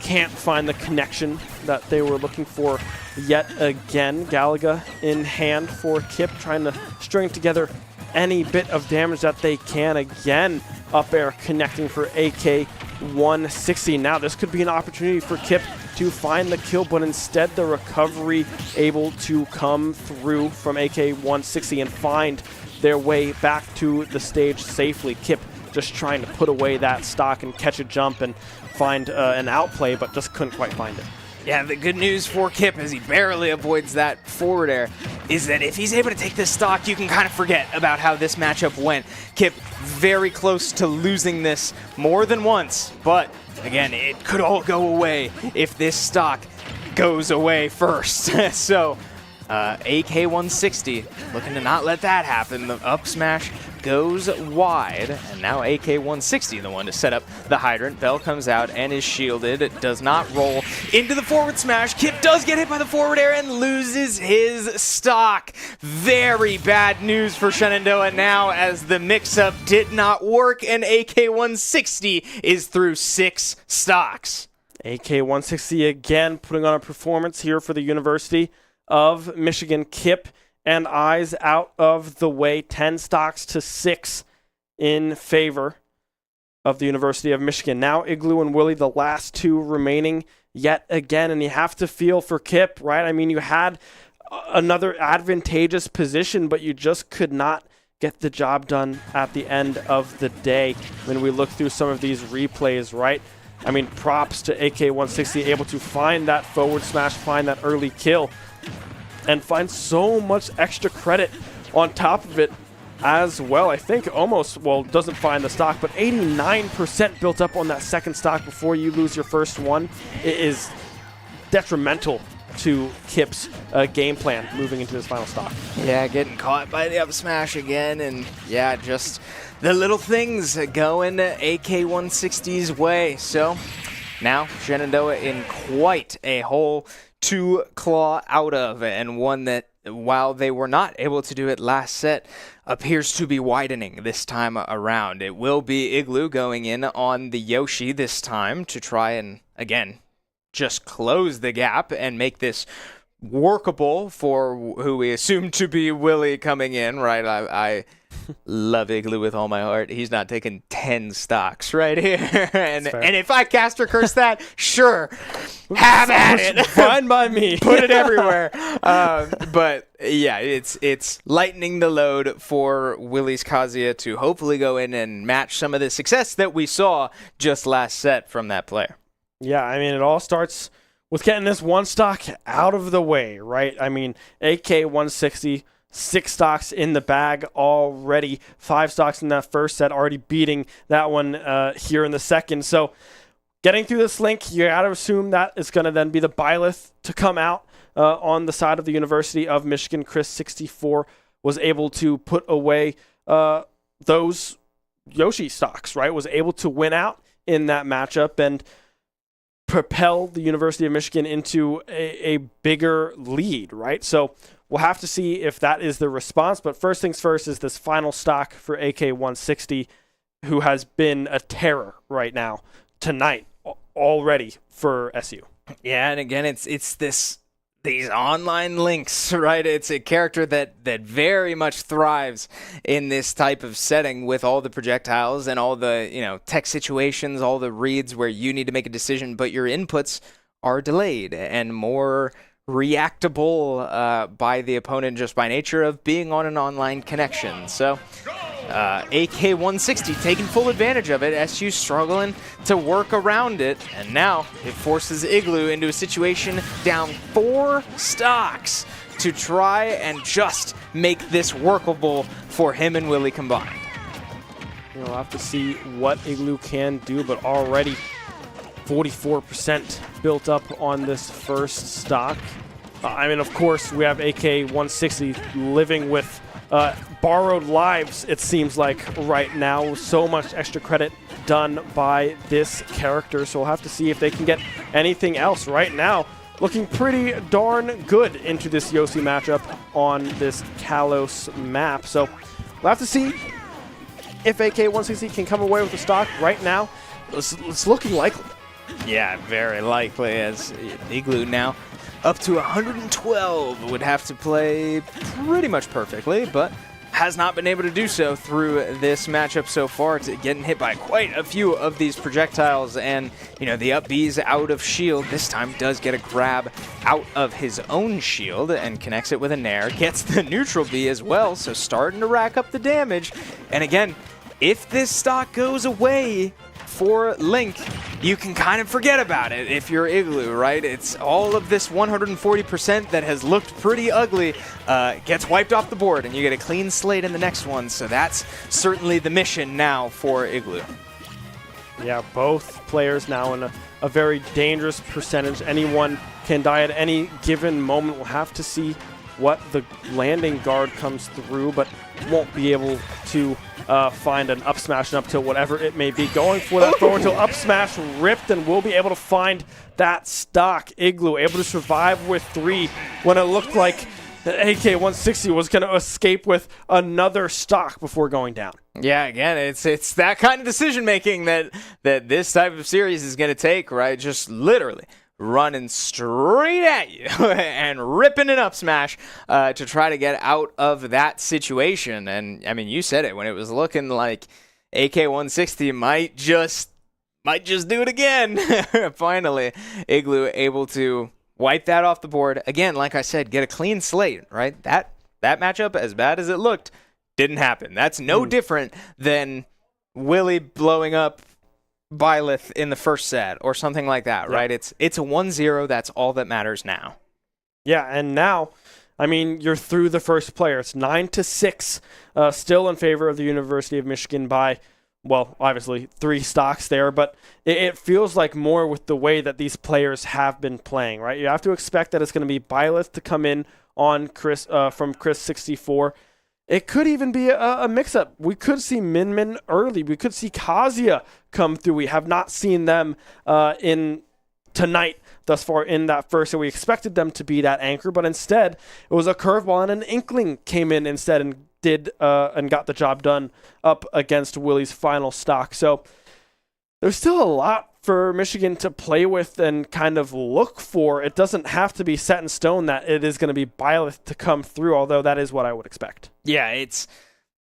can't find the connection that they were looking for yet again. Galaga in hand for Kip, trying to string together any bit of damage that they can. Again, up air connecting for AK-160. Now this could be an opportunity for Kip to find the kill, but instead the recovery able to come through from AK-160 and find their way back to the stage safely. Kip just trying to put away that stock and catch a jump and find an outplay, but just couldn't quite find it. Yeah, the good news for Kip, as he barely avoids that forward air, is that if he's able to take this stock, you can kind of forget about how this matchup went. Kip very close to losing this more than once, but again, it could all go away if this stock goes away first. So AK-160 looking to not let that happen. The up smash goes wide, and now AK-160 the one to set up the hydrant. Bell comes out and is shielded. It does not roll into the forward smash. Kip does get hit by the forward air and loses his stock. Very bad news for Shenandoah now, as the mix-up did not work, and AK-160 is through 6 stocks. AK-160 again putting on a performance here for the University of Michigan. Kip and eyes out of the way, 10 stocks to 6 in favor of the University of Michigan. Now Igloo and Willie, the last 2 remaining yet again, and you have to feel for Kip, right? I mean, you had another advantageous position, but you just could not get the job done at the end of the day. When we look through some of these replays, right? I mean, props to AK-160, able to find that forward smash, find that early kill, and find so much extra credit on top of it as well. I think almost, well, doesn't find the stock, but 89% built up on that second stock before you lose your first one. It is detrimental to Kip's game plan moving into this final stock. Yeah, getting caught by the up smash again, and yeah, just the little things going AK-160's way. So now Shenandoah in quite a hole to claw out of, and one that, while they were not able to do it last set, appears to be widening this time around. It will be Igloo going in on the Yoshi this time to try and, again, just close the gap and make this workable for who we assume to be Willie coming in, right? I love Igloo with all my heart. He's not taking 10 stocks right here. and if I caster curse that, sure, have at it. Fine by me. Put it everywhere. But yeah, it's lightening the load for Willie's Kazuya to hopefully go in and match some of the success that we saw just last set from that player. Yeah, I mean, it all starts with getting this one stock out of the way, right? I mean, AK-160, 6 stocks in the bag already, 5 stocks in that first set, already beating that one here in the second. So getting through this link, you got to assume that it's going to then be the Byleth to come out on the side of the University of Michigan. Chris64 was able to put away those Yoshi stocks, right? Was able to win out in that matchup and propel the University of Michigan into a bigger lead, right? So we'll have to see if that is the response. But first things first is this final stock for AK-160, who has been a terror right now tonight already for SU. Yeah, and again, it's these online links, right? It's a character that very much thrives in this type of setting with all the projectiles and all the, tech situations, all the reads where you need to make a decision, but your inputs are delayed and more reactable by the opponent just by nature of being on an online connection. So AK-160 taking full advantage of it. SU struggling to work around it, and now it forces Igloo into a situation down 4 stocks to try and just make this workable for him and Willie combined. We'll have to see what Igloo can do, but already 44% built up on this first stock. I mean, of course, we have AK-160 living with borrowed lives, it seems like, right now. So much extra credit done by this character, so we'll have to see if they can get anything else. Right now, looking pretty darn good into this Yoshi matchup on this Kalos map. So we'll have to see if AK-160 can come away with the stock. Right now, it's looking likely. Yeah, very likely, as Igloo now up to 112 would have to play pretty much perfectly, but has not been able to do so through this matchup so far. It's getting hit by quite a few of these projectiles, and the up B's out of shield this time does get a grab out of his own shield and connects it with a nair, gets the neutral B as well, so starting to rack up the damage. And again, if this stock goes away for Link, you can kind of forget about it if you're Igloo, right? It's all of this 140% that has looked pretty ugly gets wiped off the board, and you get a clean slate in the next one. So that's certainly the mission now for Igloo. Yeah, both players now in a very dangerous percentage. Anyone can die at any given moment. We'll have to see what the landing guard comes through, but won't be able to find an up smash and up tilt, whatever it may be. Going for that forward tilt, up smash ripped, and will be able to find that stock. Igloo able to survive with 3 when it looked like the AK-160 was going to escape with another stock before going down. Yeah, again, it's that kind of decision making that this type of series is going to take, right? Just literally running straight at you and ripping an up smash to try to get out of that situation. And I mean, you said it when it was looking like AK-160 might just do it again. Finally, Igloo able to wipe that off the board. Again, like I said, get a clean slate, right? That matchup, as bad as it looked, didn't happen. That's no different than Willie blowing up Byleth in the first set or something like that, right? It's a 1-0. That's all that matters now. Yeah, and now, I mean, you're through the first player. It's 9-6, still in favor of the University of Michigan by, well, obviously 3 stocks there, but it feels like more with the way that these players have been playing, right? You have to expect that it's going to be Byleth to come in on Chris from Chris 64. It could even be a mix-up. We could see Min early. We could see Kazuya come through. We have not seen them in tonight thus far in that first, and we expected them to be that anchor, but instead it was a curveball, and an Inkling came in instead and got the job done up against Willie's final stock. So there's still a lot for Michigan to play with and kind of look for. It doesn't have to be set in stone that it is going to be Byleth to come through, although that is what I would expect. Yeah,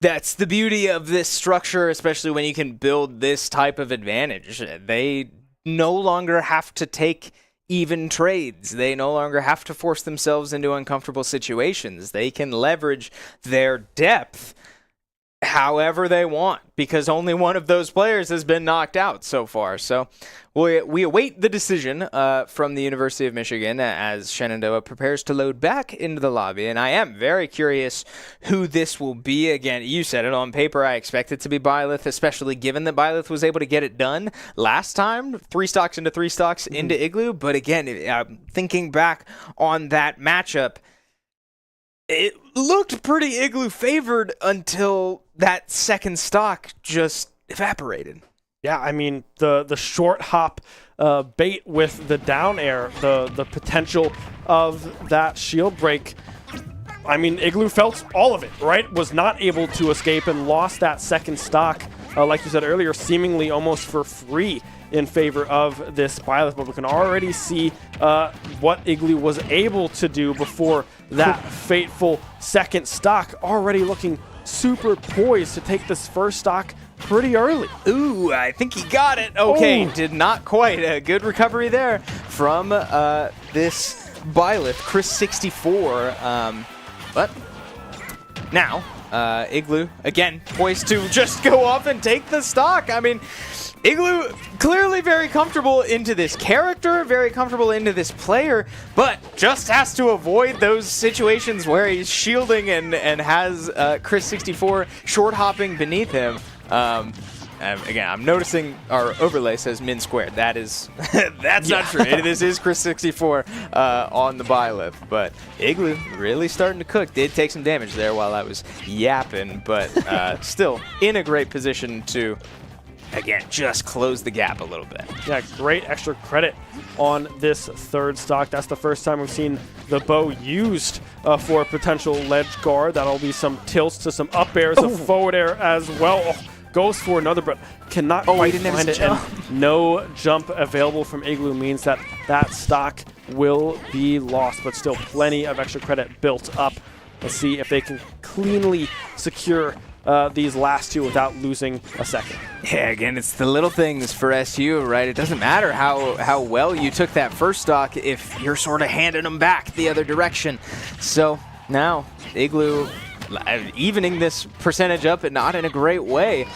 that's the beauty of this structure, especially when you can build this type of advantage. They no longer have to take even trades. They no longer have to force themselves into uncomfortable situations. They can leverage their depth however they want, because only one of those players has been knocked out so far. So we await the decision from the University of Michigan as Shenandoah prepares to load back into the lobby, and I am very curious who this will be. Again, you said it on paper. I expect it to be Byleth, especially given that Byleth was able to get it done last time, 3 stocks into 3 stocks into Igloo. But again, thinking back on that matchup, it looked pretty Igloo favored until that second stock just evaporated. Yeah, I mean, the short hop bait with the down air, the potential of that shield break. I mean, Igloo felt all of it, right? Was not able to escape and lost that second stock, like you said earlier, seemingly almost for free in favor of this Byleth, but we can already see what Igloo was able to do before that fateful second stock, already looking super poised to take this first stock pretty early. Ooh, I think he got it. Okay, did not quite. A good recovery there from this Byleth, Chris 64. But now, Igloo, again, poised to just go off and take the stock. I mean, Igloo clearly very comfortable into this character, very comfortable into this player, but just has to avoid those situations where he's shielding and has Chris 64 short hopping beneath him. Again, I'm noticing our overlay says min squared. That is, that's not true. This is Chris 64 on the Byleth, but Igloo really starting to cook. Did take some damage there while I was yapping, but still in a great position to, again, just close the gap a little bit. Yeah, great extra credit on this third stock. That's the first time we've seen the bow used for a potential ledge guard. That'll be some tilts to some up airs, a forward air as well. Oh, goes for another, but cannot quite find it. And no jump available from Igloo means that that stock will be lost, but still plenty of extra credit built up. Let's see if they can cleanly secure these last 2 without losing a second. Yeah, again, it's the little things for SU, right? It doesn't matter how well you took that first stock if you're sort of handing them back the other direction. So now Igloo evening this percentage up, and not in a great way.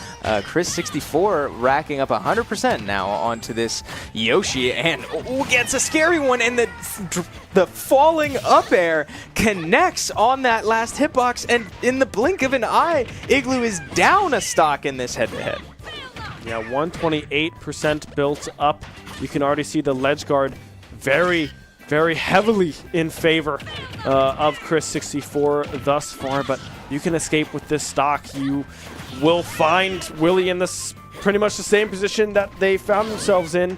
Chris 64 racking up 100% now onto this Yoshi, and gets a scary one, and the falling up air connects on that last hitbox, and in the blink of an eye, Igloo is down a stock in this head-to-head. Yeah, 128% built up. You can already see the ledge guard very very heavily in favor of Chris64 thus far, but you can escape with this stock. You will find Willie in this pretty much the same position that they found themselves in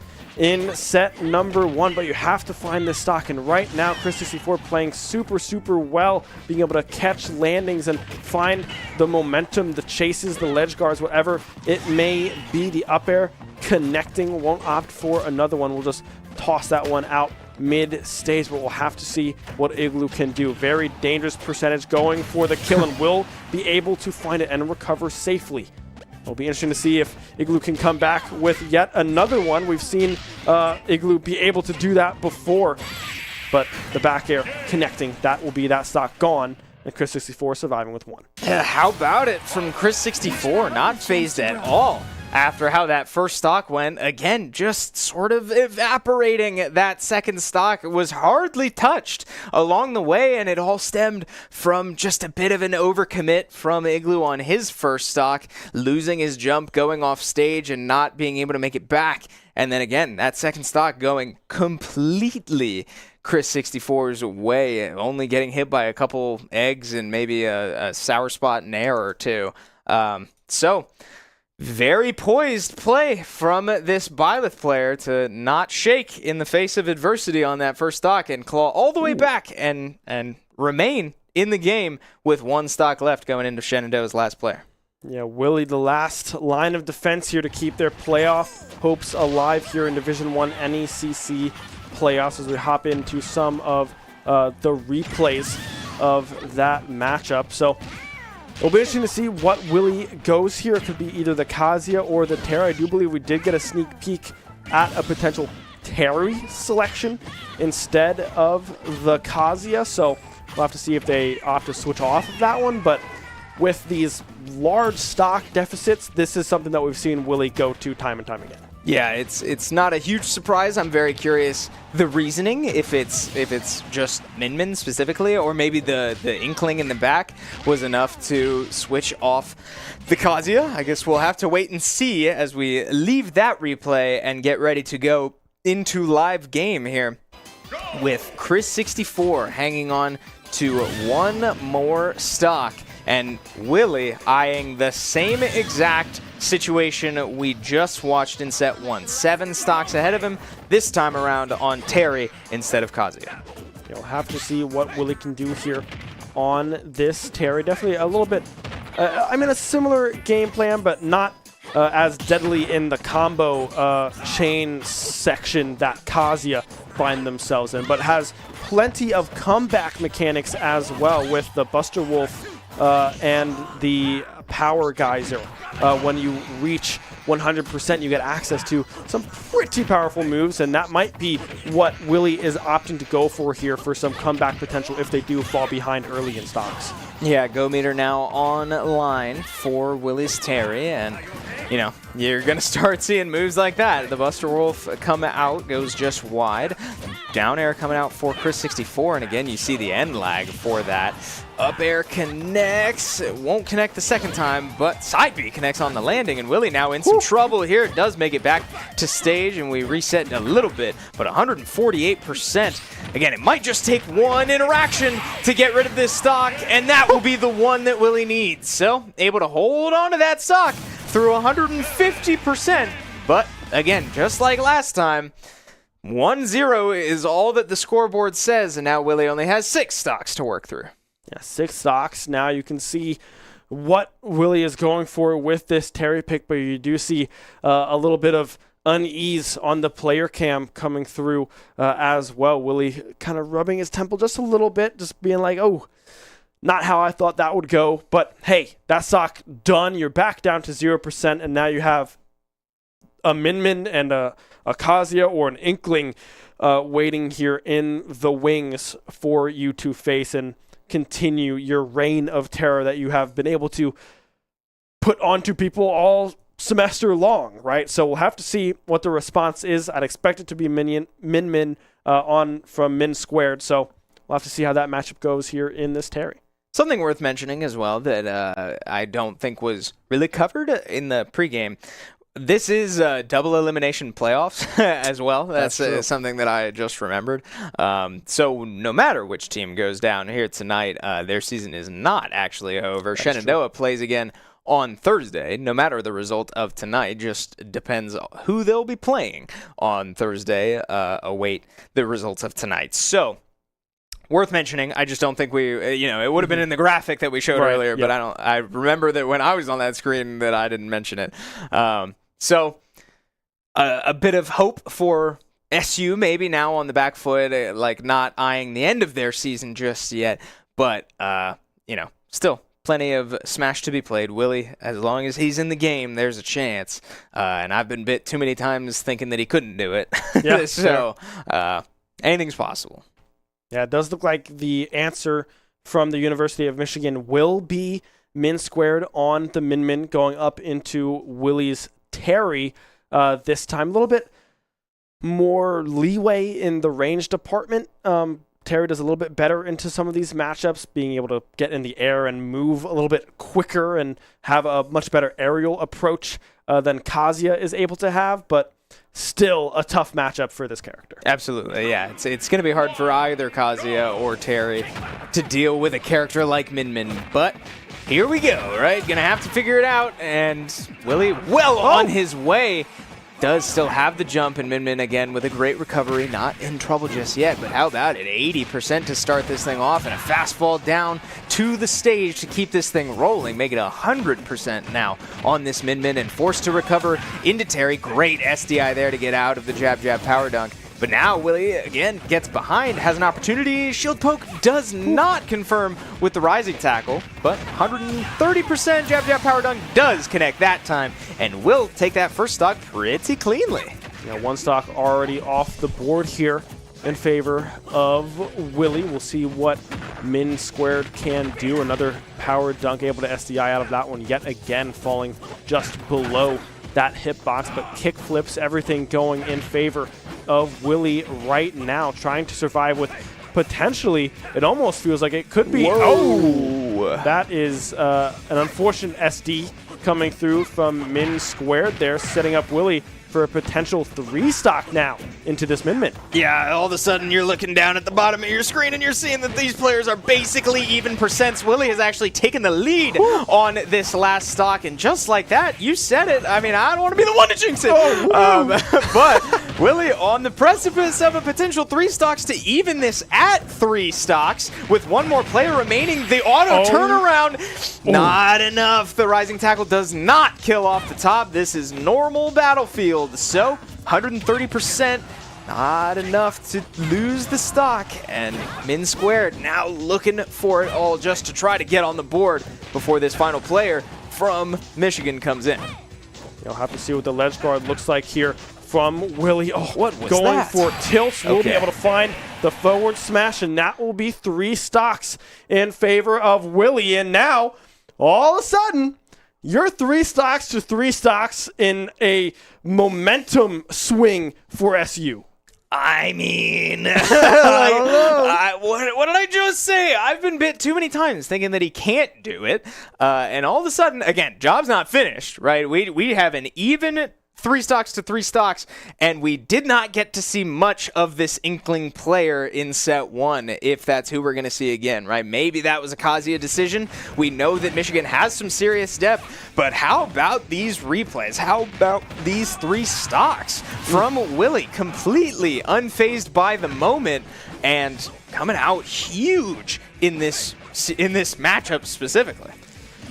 set number 1, but you have to find this stock, and right now Chris64 playing super well, being able to catch landings and find the momentum, the chases, the ledge guards, whatever it may be. The up air connecting, won't opt for another one, we'll just toss that one out mid-stage, but we'll have to see what Igloo can do. Very dangerous percentage going for the kill, and will be able to find it and recover safely. It'll be interesting to see if Igloo can come back with yet another one. We've seen Igloo be able to do that before, but the back air connecting, that will be that stock gone, and Chris64 surviving with 1. How about it from Chris64? Not phased at all after how that first stock went. Again, just sort of evaporating. That second stock was hardly touched along the way, and it all stemmed from just a bit of an overcommit from Igloo on his first stock, losing his jump, going off stage, and not being able to make it back. And then again, that second stock going completely Chris64's way, only getting hit by a couple eggs and maybe a sour spot in air or two. So very poised play from this Byleth player to not shake in the face of adversity on that first stock and claw all the way back and remain in the game with 1 stock left going into Shenandoah's last player. Yeah, Willie, the last line of defense here to keep their playoff hopes alive here in Division 1 NECC playoffs, as we hop into some of the replays of that matchup. So it'll be interesting to see what Willie goes here. It could be either the Kazuya or the Terra. I do believe we did get a sneak peek at a potential Terry selection instead of the Kazuya, so we'll have to see if they opt to switch off of that one. But with these large stock deficits, this is something that we've seen Willie go to time and time again. Yeah, it's not a huge surprise. I'm very curious the reasoning, if it's just Min specifically, or maybe the inkling in the back was enough to switch off the Kazuya. I guess we'll have to wait and see as we leave that replay and get ready to go into live game here with Chris64 hanging on to 1 more stock, and Willie eyeing the same exact situation we just watched in set 1. 7 stocks ahead of him, this time around on Terry instead of Kazuya. You'll have to see what Willie can do here on this Terry. Definitely a little bit, a similar game plan, but not as deadly in the combo chain section that Kazuya find themselves in, but has plenty of comeback mechanics as well with the Buster Wolf and the Power Geyser. When you reach 100%, you get access to some pretty powerful moves, and that might be what Willie is opting to go for here for some comeback potential if they do fall behind early in stocks. Yeah, Go Meter now online for Willie's Terry, and you know, you're going to start seeing moves like that. The Buster Wolf come out, goes just wide. Down air coming out for Chris64, and again, you see the end lag for that. Up air connects. It won't connect the second time, but side B connects on the landing, and Willie now in some trouble here. It does make it back to stage, and we reset a little bit, but 148%. Again, it might just take one interaction to get rid of this stock, and that will be the one that Willie needs. So, able to hold on to that stock through 150%, but again, just like last time, 1-0 is all that the scoreboard says, and now Willie only has 6 stocks to work through. Yeah, 6 stocks. Now you can see what Willie is going for with this Terry pick, but you do see a little bit of unease on the player cam coming through as well. Willie kind of rubbing his temple just a little bit, just being like, oh, not how I thought that would go. But hey, that stock done. You're back down to 0%, and now you have a Min and a Kazuya or an Inkling waiting here in the wings for you to face and continue your reign of terror that you have been able to put onto people all semester long, right? So we'll have to see what the response is. I'd expect it to be Min on from Min squared. So we'll have to see how that matchup goes here in this Terry. Something worth mentioning as well that I don't think was really covered in the pregame. This is double elimination playoffs as well. That's something that I just remembered. So no matter which team goes down here tonight, their season is not actually over. Shenandoah plays again on Thursday. No matter the result of tonight, just depends on who they'll be playing on Thursday. Await the results of tonight. So worth mentioning. I just don't think it would have been in the graphic that we showed earlier, but I remember that when I was on that screen that I didn't mention it. So a bit of hope for SU maybe now on the back foot, like not eyeing the end of their season just yet, but still plenty of Smash to be played. Willie, as long as he's in the game, there's a chance. And I've been bit too many times thinking that he couldn't do it. Yeah, so anything's possible. Yeah, it does look like the answer from the University of Michigan will be Min Squared on the Min going up into Willie's Terry this time. A little bit more leeway in the range department. Terry does a little bit better into some of these matchups, being able to get in the air and move a little bit quicker and have a much better aerial approach than Kazuya is able to have, but still a tough matchup for this character. Absolutely, yeah. It's going to be hard for either Kazuya or Terry to deal with a character like Min, but here we go, right? Going to have to figure it out, and Willie, on his way, does still have the jump, and Min again with a great recovery, not in trouble just yet, but how about it? 80% to start this thing off, and a fast fall down to the stage to keep this thing rolling, make it 100% now on this Min, and forced to recover into Terry. Great SDI there to get out of the jab power dunk. But now Willie, again, gets behind, has an opportunity. Shield poke does not confirm with the rising tackle, but 130% jab power dunk does connect that time, and will take that first stock pretty cleanly. One stock already off the board here in favor of Willie. We'll see what Min Squared can do. Another power dunk able to SDI out of that one yet again, falling just below that hitbox, but kick flips, everything going in favor of Willie right now, trying to survive with potentially, it almost feels like it could be. Whoa. That is an unfortunate SD coming through from Min Squared there, setting up Willie for a potential 3-stock now into this Min. Yeah, all of a sudden you're looking down at the bottom of your screen and you're seeing that these players are basically even percents. Willie has actually taken the lead on this last stock, and just like that, you said it. I mean, I don't want to be the one to jinx it. But Willie on the precipice of a potential 3 stocks to even this at 3 stocks with one more player remaining. The auto turnaround, not enough. The rising tackle does not kill off the top. This is normal battlefield. So 130%, not enough to lose the stock, and Min Squared now looking for it all just to try to get on the board before this final player from Michigan comes in. You'll have to see what the ledge guard looks like here from Willie. What was going that? For tilts. We'll be able to find the forward smash, and that will be 3 stocks in favor of Willie. And now, all of a sudden, you're 3 stocks to 3 stocks in a momentum swing for SU. I mean, I don't know. What did I just say? I've been bit too many times thinking that he can't do it. And all of a sudden, again, job's not finished, right? We have an even 3 stocks to 3 stocks, and we did not get to see much of this Inkling player in set 1, if that's who we're going to see again, right? Maybe that was a Kazuya decision. We know that Michigan has some serious depth, but how about these replays? How about these 3 stocks from Willie, completely unfazed by the moment and coming out huge in this matchup specifically?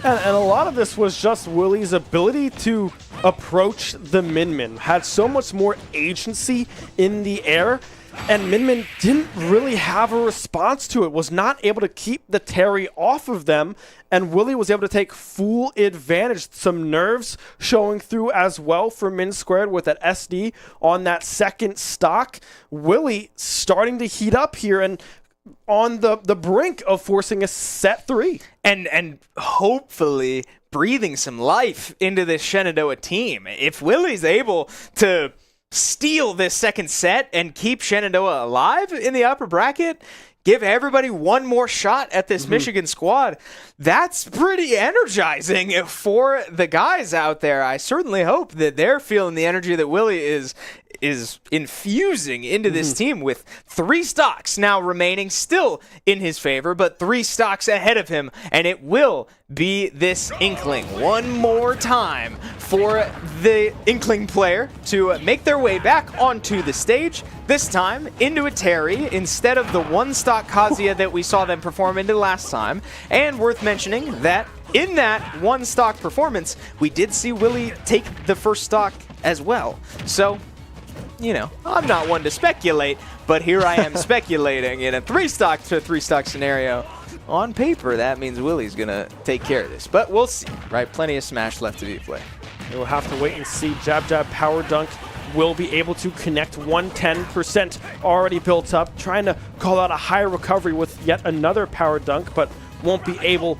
And a lot of this was just Willie's ability to approach the Min. Had so much more agency in the air, and Min didn't really have a response to it, was not able to keep the Terry off of them, and Willie was able to take full advantage. Some nerves showing through as well for Min Squared with that SD on that second stock. Willie starting to heat up here and on the brink of forcing a set 3. And hopefully breathing some life into this Shenandoah team. If Willie's able to steal this second set and keep Shenandoah alive in the upper bracket, give everybody one more shot at this Michigan squad. That's pretty energizing for the guys out there. I certainly hope that they're feeling the energy that Willie is infusing into this team, with 3 stocks now remaining still in his favor, but 3 stocks ahead of him, and it will be this Inkling one more time for the Inkling player to make their way back onto the stage, this time into a Terry instead of the 1-stock Kazuya that we saw them perform into last time. And worth mentioning that in that 1-stock performance, we did see Willie take the first stock as well. So, you know, I'm not one to speculate, but here I am speculating in a 3-stock to 3-stock scenario. On paper, that means Willie's going to take care of this, but we'll see, right? Plenty of Smash left to be played. We'll have to wait and see. Jab, jab, power dunk will be able to connect. 110% already built up. Trying to call out a high recovery with yet another power dunk, but won't be able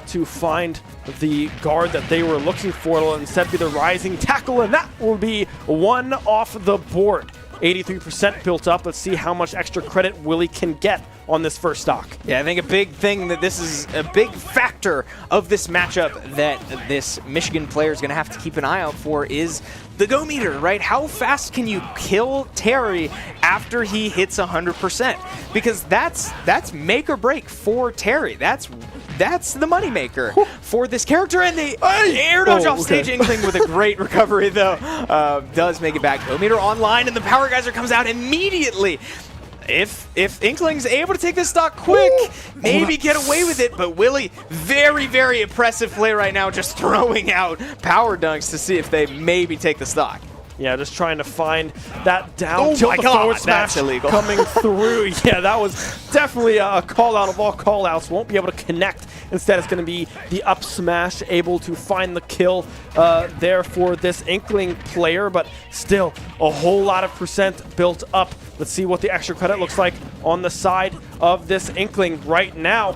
to find the guard that they were looking for. It'll instead be the rising tackle, and that will be 1 off the board. 83% built up. Let's see how much extra credit Willie can get on this first stock. Yeah, I think a big thing that this is a big factor of this matchup that this Michigan player is going to have to keep an eye out for is the go meter, right? How fast can you kill Terry after he hits 100%? Because that's make or break for Terry. That's the moneymaker for this character, and the air dodge off stage. Inkling with a great recovery, though, does make it back. Go meter online, and the power geyser comes out immediately. If Inkling's able to take this stock quick, maybe get away with it, but Willie, very, very impressive play right now, just throwing out power dunks to see if they maybe take the stock. Yeah, just trying to find that down tilt forward smash coming through. Yeah, that was definitely a call out of all call outs. Won't be able to connect. Instead, it's going to be the up smash, able to find the kill there for this Inkling player, but still a whole lot of percent built up. Let's see what the extra credit looks like on the side of this Inkling right now.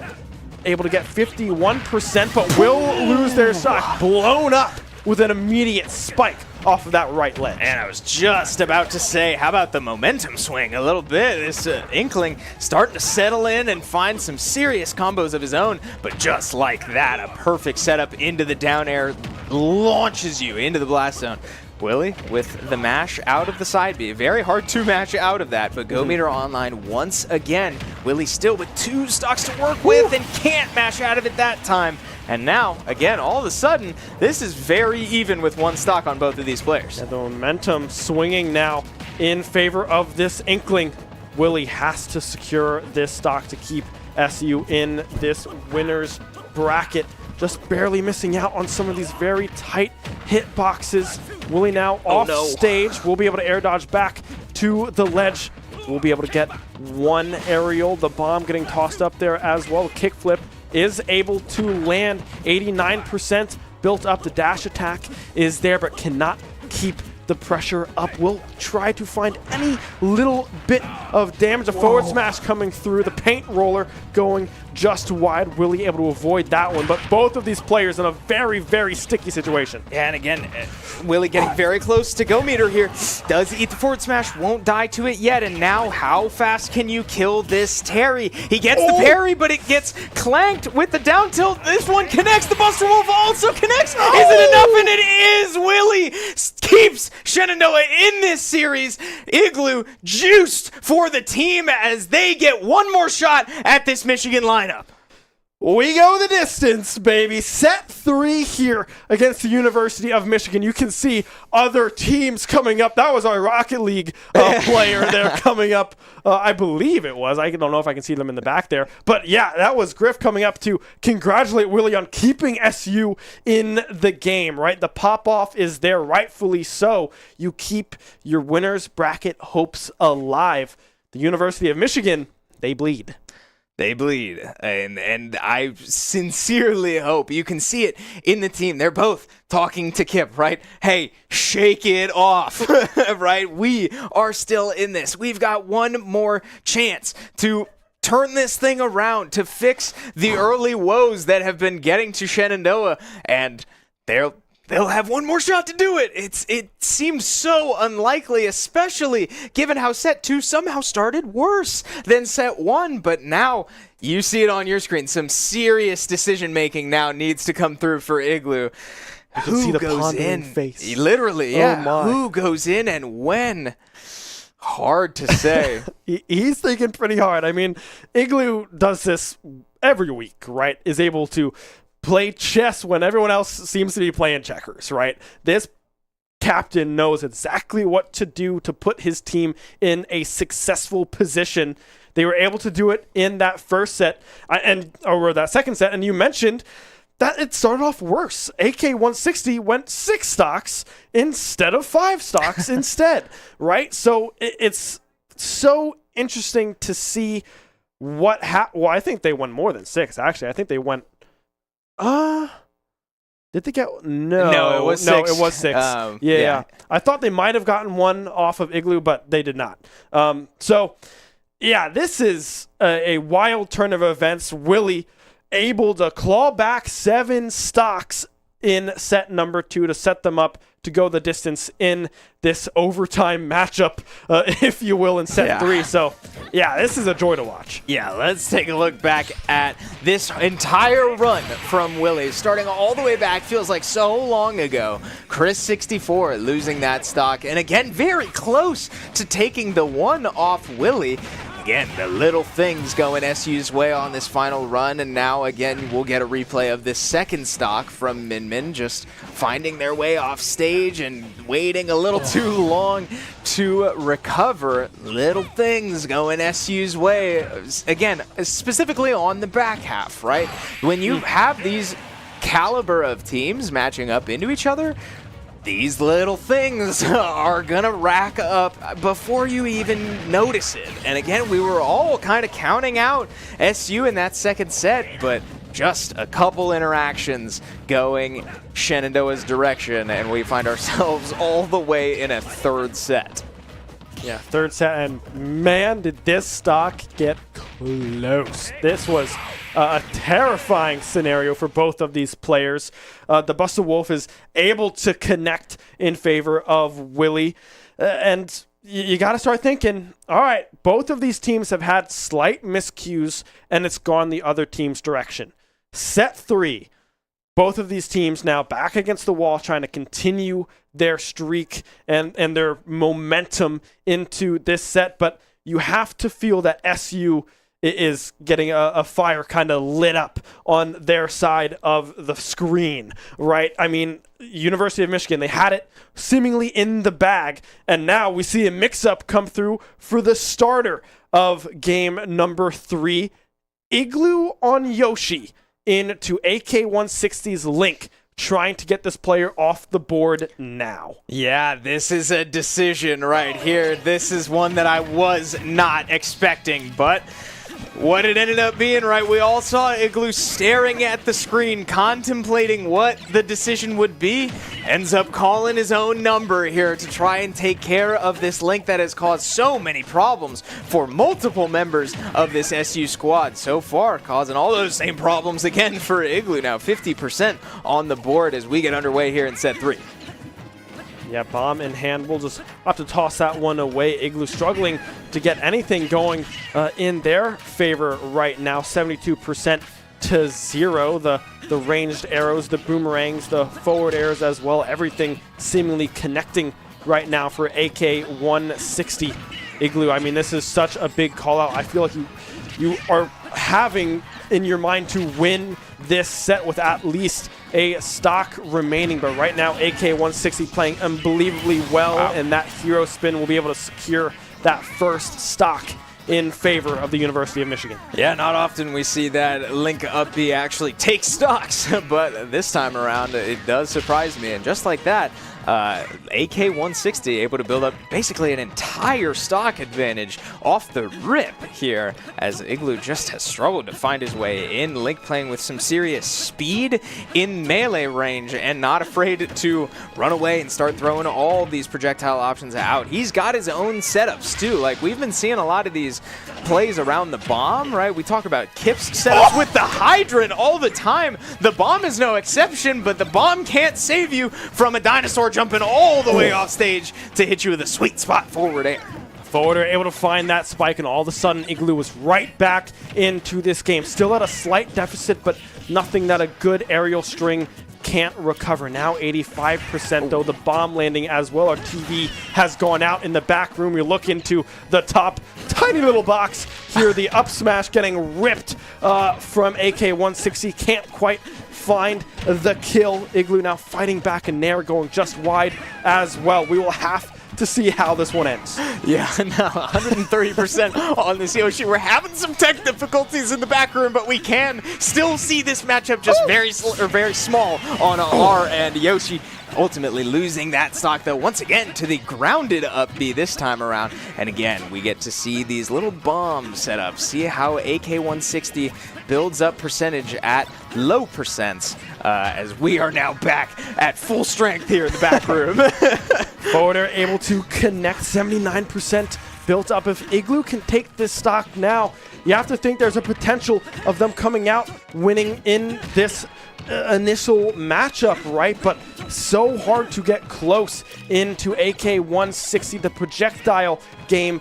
Able to get 51%, but will lose their stock. Blown up with an immediate spike off of that right ledge. And I was just about to say, how about the momentum swing a little bit? This Inkling starting to settle in and find some serious combos of his own, but just like that, a perfect setup into the down air launches you into the blast zone. Willie with the mash out of the side B. Very hard to match out of that, but Go Meter online once again. Willie still with 2 stocks to work with and can't mash out of it that time. And now, again, all of a sudden, this is very even with 1 stock on both of these players. Yeah, the momentum swinging now in favor of this Inkling. Willie has to secure this stock to keep SU in this winner's bracket. Just barely missing out on some of these very tight hitboxes. Willie now off stage. We'll be able to air dodge back to the ledge. We'll be able to get 1 aerial. The bomb getting tossed up there as well. Kickflip is able to land. 89% built up. The dash attack is there, but cannot keep the pressure up. We'll try to find any little bit of damage. A forward smash coming through. The paint roller going just wide. Willie able to avoid that one, but both of these players in a very, very sticky situation. Yeah, and again, Willie getting very close to Go Meter here. Does eat the forward smash, won't die to it yet, and now how fast can you kill this Terry? He gets the parry, but it gets clanked with the down tilt. This one connects. The Buster Wolf also connects. Is it enough? And it is. Willie keeps Shenandoah in this series. Igloo juiced for the team as they get 1 more shot at this Michigan lineup. We go the distance, baby. Set 3 here against the University of Michigan. You can see other teams coming up. That was our Rocket League player there coming up. I believe it was. I don't know if I can see them in the back there. But yeah, that was Griff coming up to congratulate Willie on keeping SU in the game, right? The pop-off is there, rightfully so. You keep your winners bracket hopes alive. The University of Michigan, they bleed. They bleed, and I sincerely hope you can see it in the team. They're both talking to Kip, right? Hey, shake it off, right? We are still in this. We've got 1 more chance to turn this thing around, to fix the early woes that have been getting to Shenandoah, and they'll have one more shot to do it. It seemed so unlikely, especially given how set 2 somehow started worse than set 1. But now you see it on your screen. Some serious decision making now needs to come through for Igloo. You can Who see the goes pondering in? face. Literally, yeah. my. Who goes in and when? Hard to say. He's thinking pretty hard. I mean, Igloo does this every week, right? Is able to play chess when everyone else seems to be playing checkers, right? This captain knows exactly what to do to put his team in a successful position. They were able to do it in that first set or that second set, and you mentioned that it started off worse. AK-160 went 6 stocks instead of 5 stocks instead, right? So it's so interesting to see what well, I think they won more than 6, actually. I think they went did they get no, it was 6. No, it was 6. Yeah. I thought they might have gotten one off of Igloo, but they did not. So yeah, this is a wild turn of events. Willie able to claw back 7 stocks in set number 2 to set them up to go the distance in this overtime matchup, if you will, in set 3. So, yeah, this is a joy to watch. Yeah, let's take a look back at this entire run from Willie, starting all the way back, feels like so long ago. Chris 64 losing that stock, and again, very close to taking the one off Willie. Again, the little things going SU's way on this final run, and now again we'll get a replay of this second stock from Min Min just finding their way off stage and waiting a little too long to recover. Little things going SU's way, again, specifically on the back half, right? When you have these caliber of teams matching up into each other, these little things are gonna rack up before you even notice it. And again, we were all kind of counting out SU in that second set, but just a couple interactions going Shenandoah's direction, and we find ourselves all the way in a third set. Yeah, third set, and man, did this stock get close. This was a terrifying scenario for both of these players. The Buster Wolf is able to connect in favor of Willie, and you got to start thinking, all right, both of these teams have had slight miscues, and it's gone the other team's direction. Set 3. Both of these teams now back against the wall, trying to continue their streak and their momentum into this set. But you have to feel that SU is getting a fire kind of lit up on their side of the screen, right? I mean, University of Michigan, they had it seemingly in the bag, and now we see a mix-up come through for the starter of game number 3. Igloo on Yoshi into AK-160's Link, trying to get this player off the board now. Yeah, this is a decision right here. This is one that I was not expecting, but what it ended up being, right? We all saw Igloo staring at the screen, contemplating what the decision would be. Ends up calling his own number here to try and take care of this Link that has caused so many problems for multiple members of this SU squad. So far, causing all those same problems again for Igloo. Now 50% on the board as we get underway here in set 3. Yeah, bomb in hand. We'll just have to toss that one away. Igloo struggling to get anything going in their favor right now. 72% to 0. The ranged arrows, the boomerangs, the forward arrows as well. Everything seemingly connecting right now for AK-160. Igloo, I mean, this is such a big call out. I feel like you are having in your mind to win this set with at least a stock remaining, but right now AK-160 playing unbelievably well. Wow. And that hero spin will be able to secure that first stock in favor of the University of Michigan. Yeah, not often we see that Link Uppy actually take stocks, but this time around it does surprise me. And just like that, AK-160 able to build up basically an entire stock advantage off the rip here, as Igloo just has struggled to find his way in. Link playing with some serious speed in melee range and not afraid to run away and start throwing all of these projectile options out. He's got his own setups too. Like, we've been seeing a lot of these plays around the bomb, right? We talk about Kip's setups with the hydrant all the time. The bomb is no exception, but the bomb can't save you from a dinosaur jumping all the way off stage to hit you with a sweet spot forward air. Forward air able to find that spike, and all of a sudden Igloo was right back into this game. Still at a slight deficit, but nothing that a good aerial string can't recover. Now 85% though, the bomb landing as well. Our TV has gone out in the back room. We look into the top tiny little box here. The up smash getting ripped from AK-160. Can't quite find the kill. Igloo now fighting back, and Nair going just wide as well. We will have to see how this one ends. Yeah, now 130% on this Yoshi. We're having some tech difficulties in the back room, but we can still see this matchup just very small on our end. Yoshi ultimately losing that stock, though, once again to the grounded up B this time around. And again, we get to see these little bomb setups. See how AK-160 builds up percentage at low percents, as we are now back at full strength here in the back room. Forward air able to connect, 79% built up. If Igloo can take this stock now, you have to think there's a potential of them coming out winning in this initial matchup, right? But so hard to get close into AK-160. The projectile game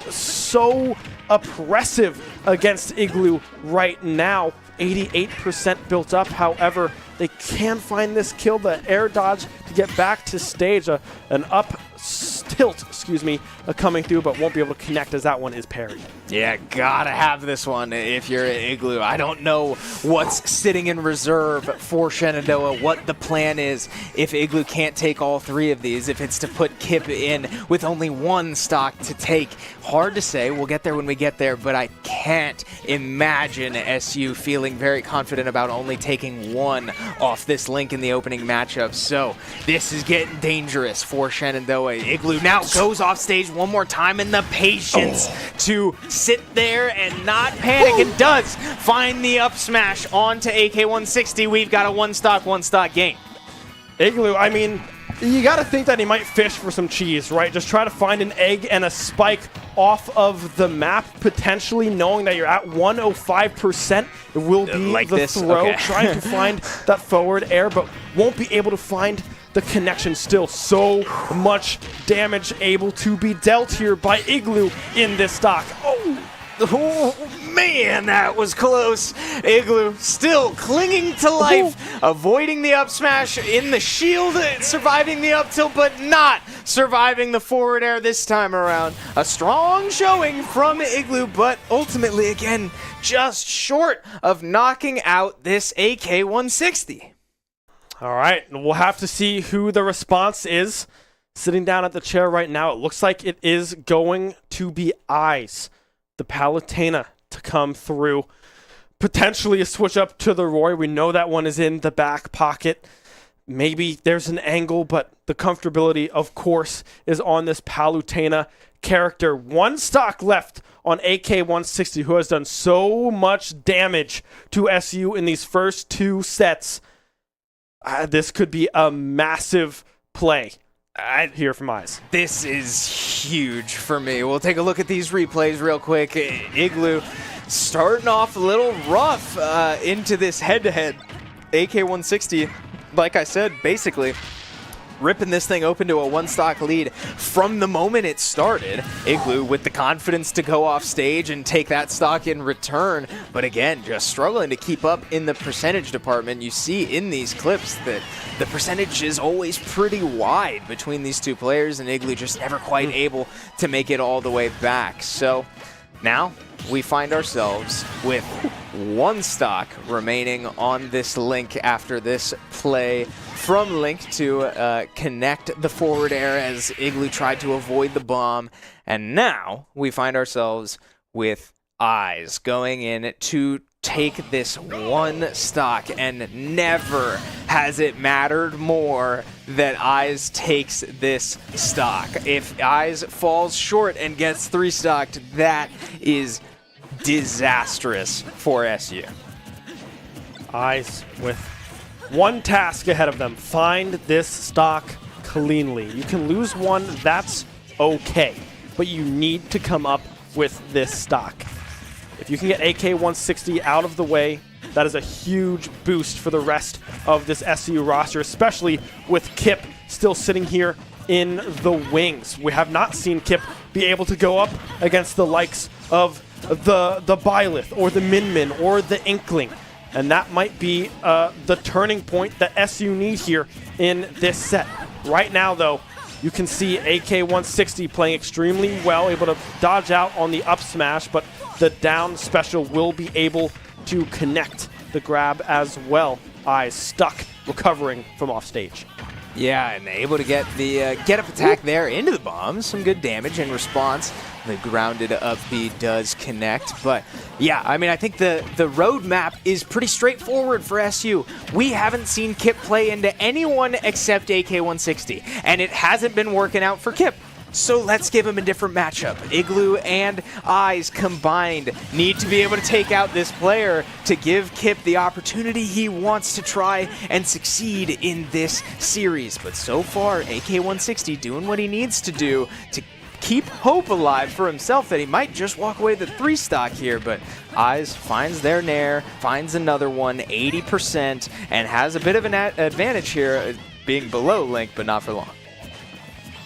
so oppressive against Igloo right now. 88% built up. However, they can find this kill, the air dodge to get back to stage. An up tilt, coming through, but won't be able to connect as that one is parried. Yeah, gotta have this one if you're Igloo. I don't know what's sitting in reserve for Shenandoah, what the plan is if Igloo can't take all three of these, if it's to put Kip in with only one stock to take. Hard to say. We'll get there when we get there, but I can't imagine SU feeling very confident about only taking one off this Link in the opening matchup. So this is getting dangerous for Shenandoah. Igloo now goes off stage one more time, and the patience to sit there and not panic, and does find the up smash onto AK-160. We've got a one stock game. Igloo, I mean, you got to think that he might fish for some cheese, right? Just try to find an egg and a spike off of the map, potentially knowing that you're at 105%. It will be like the this. throw, Okay. trying to find that forward air, but won't be able to find the connection. Still so much damage able to be dealt here by Igloo in this stock. Oh, man, that was close. Igloo still clinging to life, avoiding the up smash in the shield, surviving the up tilt, but not surviving the forward air this time around. A strong showing from Igloo, but ultimately, again, just short of knocking out this AK-160. All right, we'll have to see who the response is. Sitting down at the chair right now, it looks like it is going to be Eyes, the Palutena, to come through. Potentially a switch up to the Roy. We know that one is in the back pocket. Maybe there's an angle, but the comfortability, of course, is on this Palutena character. One stock left on AK-160, who has done so much damage to SU in these first two sets. This could be a massive play. I hear from Eyes. This is huge for me. We'll take a look at these replays real quick. Igloo starting off a little rough into this head-to-head. AK-160, like I said, basically ripping this thing open to a one-stock lead from the moment it started. Igloo with the confidence to go off stage and take that stock in return, but again, just struggling to keep up in the percentage department. You see in these clips that the percentage is always pretty wide between these two players, and Igloo just never quite able to make it all the way back. So now we find ourselves with one stock remaining on this Link after this play from Link to connect the forward air as Igloo tried to avoid the bomb. And now we find ourselves with Eyes going in to take this one stock, and never has it mattered more that Eyes takes this stock. If Eyes falls short and gets 3-stocked, that is disastrous for SU. Eyes with one task ahead of them. Find this stock cleanly. You can lose one, that's okay, but you need to come up with this stock. If you can get AK-160 out of the way, that is a huge boost for the rest of this SU roster, especially with Kip still sitting here in the wings. We have not seen Kip be able to go up against the likes of the Byleth or the Min or the Inkling. And that might be the turning point that SU need here in this set. Right now, though, you can see AK-160 playing extremely well, able to dodge out on the up smash, but the down special will be able to connect the grab as well. Eyes stuck, recovering from off stage. Yeah, and able to get the get-up attack there into the bomb. Some good damage in response. The grounded up B does connect. But yeah, I mean, I think the roadmap is pretty straightforward for SU. We haven't seen Kip play into anyone except AK-160, and it hasn't been working out for Kip. So let's give him a different matchup. Igloo and Eyes combined need to be able to take out this player to give Kip the opportunity he wants to try and succeed in this series. But so far, AK-160 doing what he needs to do to keep hope alive for himself that he might just walk away with the 3-stock here. But Eyes finds their Nair, finds another one, 80%, and has a bit of an advantage here, being below Link, but not for long.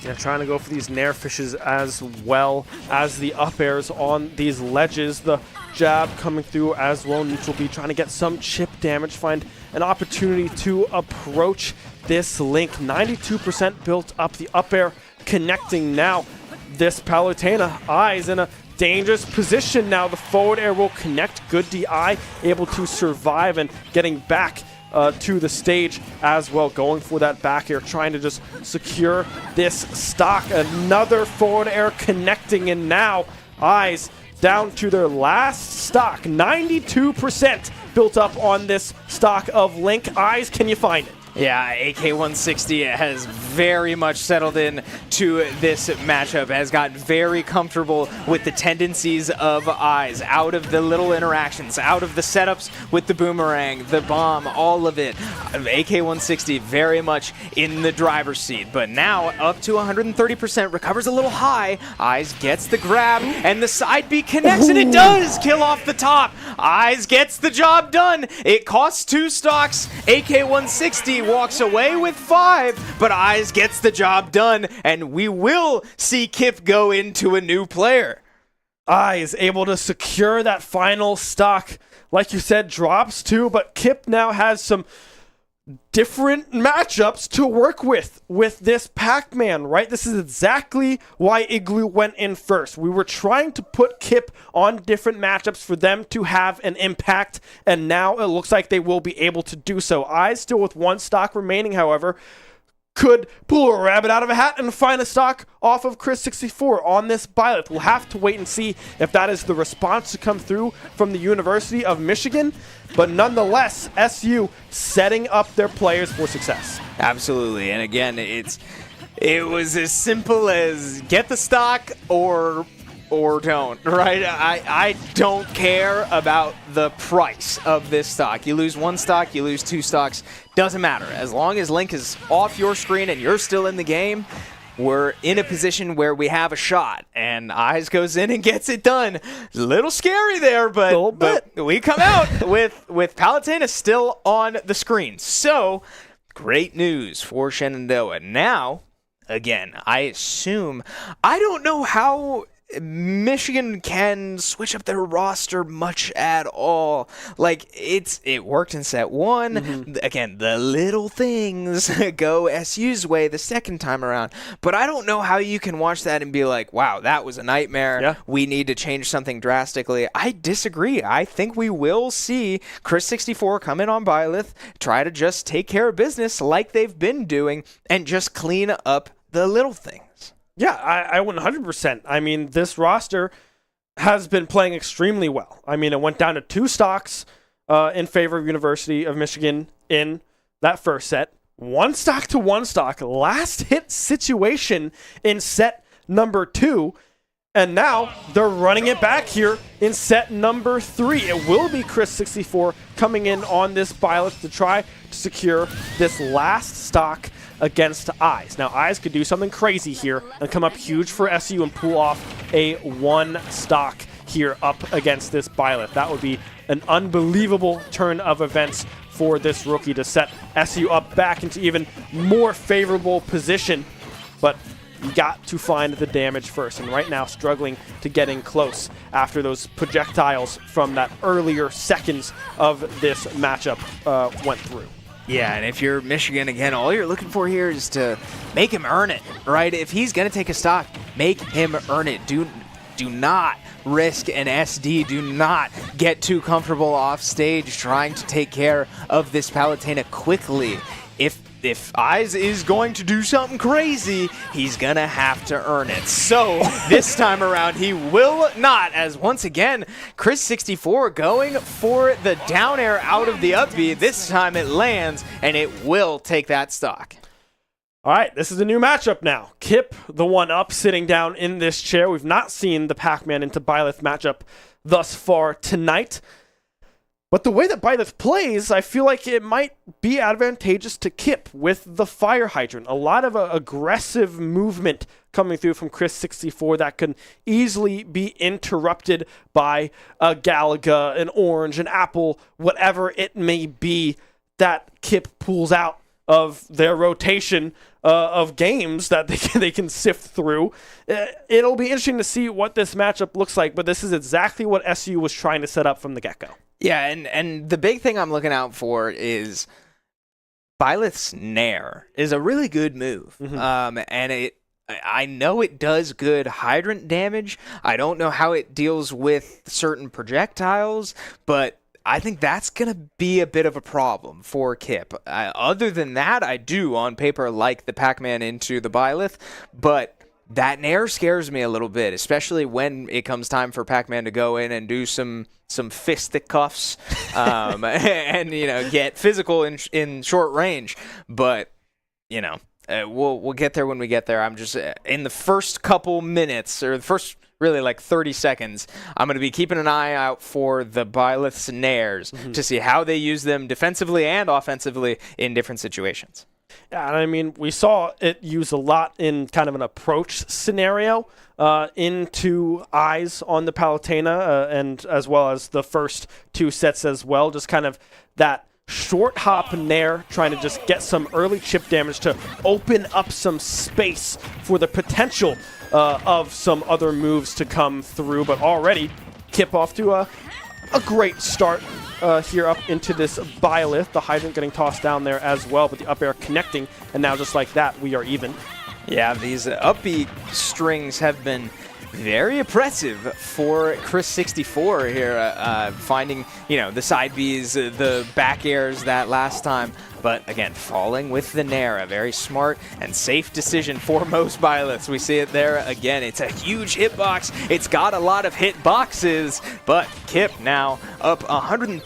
Yeah, trying to go for these Nair fishes as well as the up airs on these ledges. The jab coming through as well. Neutral B trying to get some chip damage, find an opportunity to approach this Link. 92% built up, the up air connecting now. This Palutena, Eyes in a dangerous position now. The forward air will connect. Good DI, able to survive and getting back to the stage as well, going for that back air, trying to just secure this stock. Another forward air connecting, and now Eyes down to their last stock. 92% built up on this stock of Link. Eyes, can you find it? Yeah, AK-160 has very much settled in to this matchup, has gotten very comfortable with the tendencies of Eyes, out of the little interactions, out of the setups with the boomerang, the bomb, all of it. AK-160 very much in the driver's seat, but now up to 130%, recovers a little high. Eyes gets the grab, and the side B connects, and it does kill off the top. Eyes gets the job done. It costs 2 stocks. AK-160 walks away with 5, but Eyes gets the job done, and we will see Kip go into a new player. Eyes able to secure that final stock. Like you said, drops 2, but Kip now has some different matchups to work with this Pac-Man, right? This is exactly why Igloo went in first. We were trying to put Kip on different matchups for them to have an impact, and now it looks like they will be able to do so. Eyes still with 1 stock remaining, however, could pull a rabbit out of a hat and find a stock off of Chris64 on this Byleth. We'll have to wait and see if that is the response to come through from the University of Michigan. But nonetheless, SU setting up their players for success. Absolutely, and again, it was as simple as get the stock or don't, right? I don't care about the price of this stock. You lose 1 stock, you lose 2 stocks, doesn't matter. As long as Link is off your screen and you're still in the game, we're in a position where we have a shot, and Eyes goes in and gets it done. A little scary there, but we come out with Palutena still on the screen. So, great news for Shenandoah. Now, again, I don't know how Michigan can switch up their roster much at all. Like, it worked in set 1. Mm-hmm. Again, the little things go SU's way the second time around. But I don't know how you can watch that and be like, wow, that was a nightmare. Yeah. We need to change something drastically. I disagree. I think we will see Chris64 come in on Byleth, try to just take care of business like they've been doing, and just clean up the little things. Yeah, I 100%. I mean, this roster has been playing extremely well. I mean, it went down to 2 stocks in favor of University of Michigan in that first set. 1 stock to 1 stock. Last hit situation in set number 2. And now they're running it back here in set number 3. It will be Chris64 coming in on this Byleth to try to secure this last stock against Eyes. Now, Eyes could do something crazy here and come up huge for SU and pull off a 1 stock here up against this Byleth. That would be an unbelievable turn of events for this rookie to set SU up back into even more favorable position. But you got to find the damage first, and right now struggling to get in close after those projectiles from that earlier seconds of this matchup went through. Yeah, and if you're Michigan, again, all you're looking for here is to make him earn it, right? If he's going to take a stock, make him earn it. Do not risk an SD. Do not get too comfortable off stage trying to take care of this Palutena quickly. If Eyes is going to do something crazy, he's going to have to earn it. So this time around, he will not, as once again, Chris64 going for the down air out of the up B. This time it lands, and it will take that stock. All right, this is a new matchup now. Kip, the one up, sitting down in this chair. We've not seen the Pac-Man into Byleth matchup thus far tonight. But the way that Byleth plays, I feel like it might be advantageous to Kip with the Fire Hydrant. A lot of aggressive movement coming through from Chris64 that can easily be interrupted by a Galaga, an Orange, an Apple, whatever it may be that Kip pulls out of their rotation of games that they can sift through. It'll be interesting to see what this matchup looks like, but this is exactly what SU was trying to set up from the get-go. Yeah, and the big thing I'm looking out for is Byleth's Nair is a really good move. Mm-hmm. And I know it does good hydrant damage. I don't know how it deals with certain projectiles, but I think that's going to be a bit of a problem for Kip. Other than that, I do, on paper, like the Pac-Man into the Byleth, but that Nair scares me a little bit, especially when it comes time for Pac-Man to go in and do some fisticuffs and, get physical in short range. But, we'll get there when we get there. I'm just, in the first couple minutes, or the first really like 30 seconds, I'm going to be keeping an eye out for the Byleth's Nairs to see how they use them defensively and offensively in different situations. Yeah, and I mean, we saw it used a lot in kind of an approach scenario into Eyes on the Palutena, and as well as the first 2 sets as well. Just kind of that short hop Nair, trying to just get some early chip damage to open up some space for the potential of some other moves to come through. But already, Kip off to a great start here up into this Byleth. The Hydrant getting tossed down there as well, but the up air connecting, and now just like that, we are even. Yeah, these up B strings have been very oppressive for Chris64 here, finding, the side Bs, the back airs that last time. But again, falling with the Nair, a very smart and safe decision for most Byleths. We see it there again. It's a huge hitbox. It's got a lot of hitboxes, but Kip now up 130%.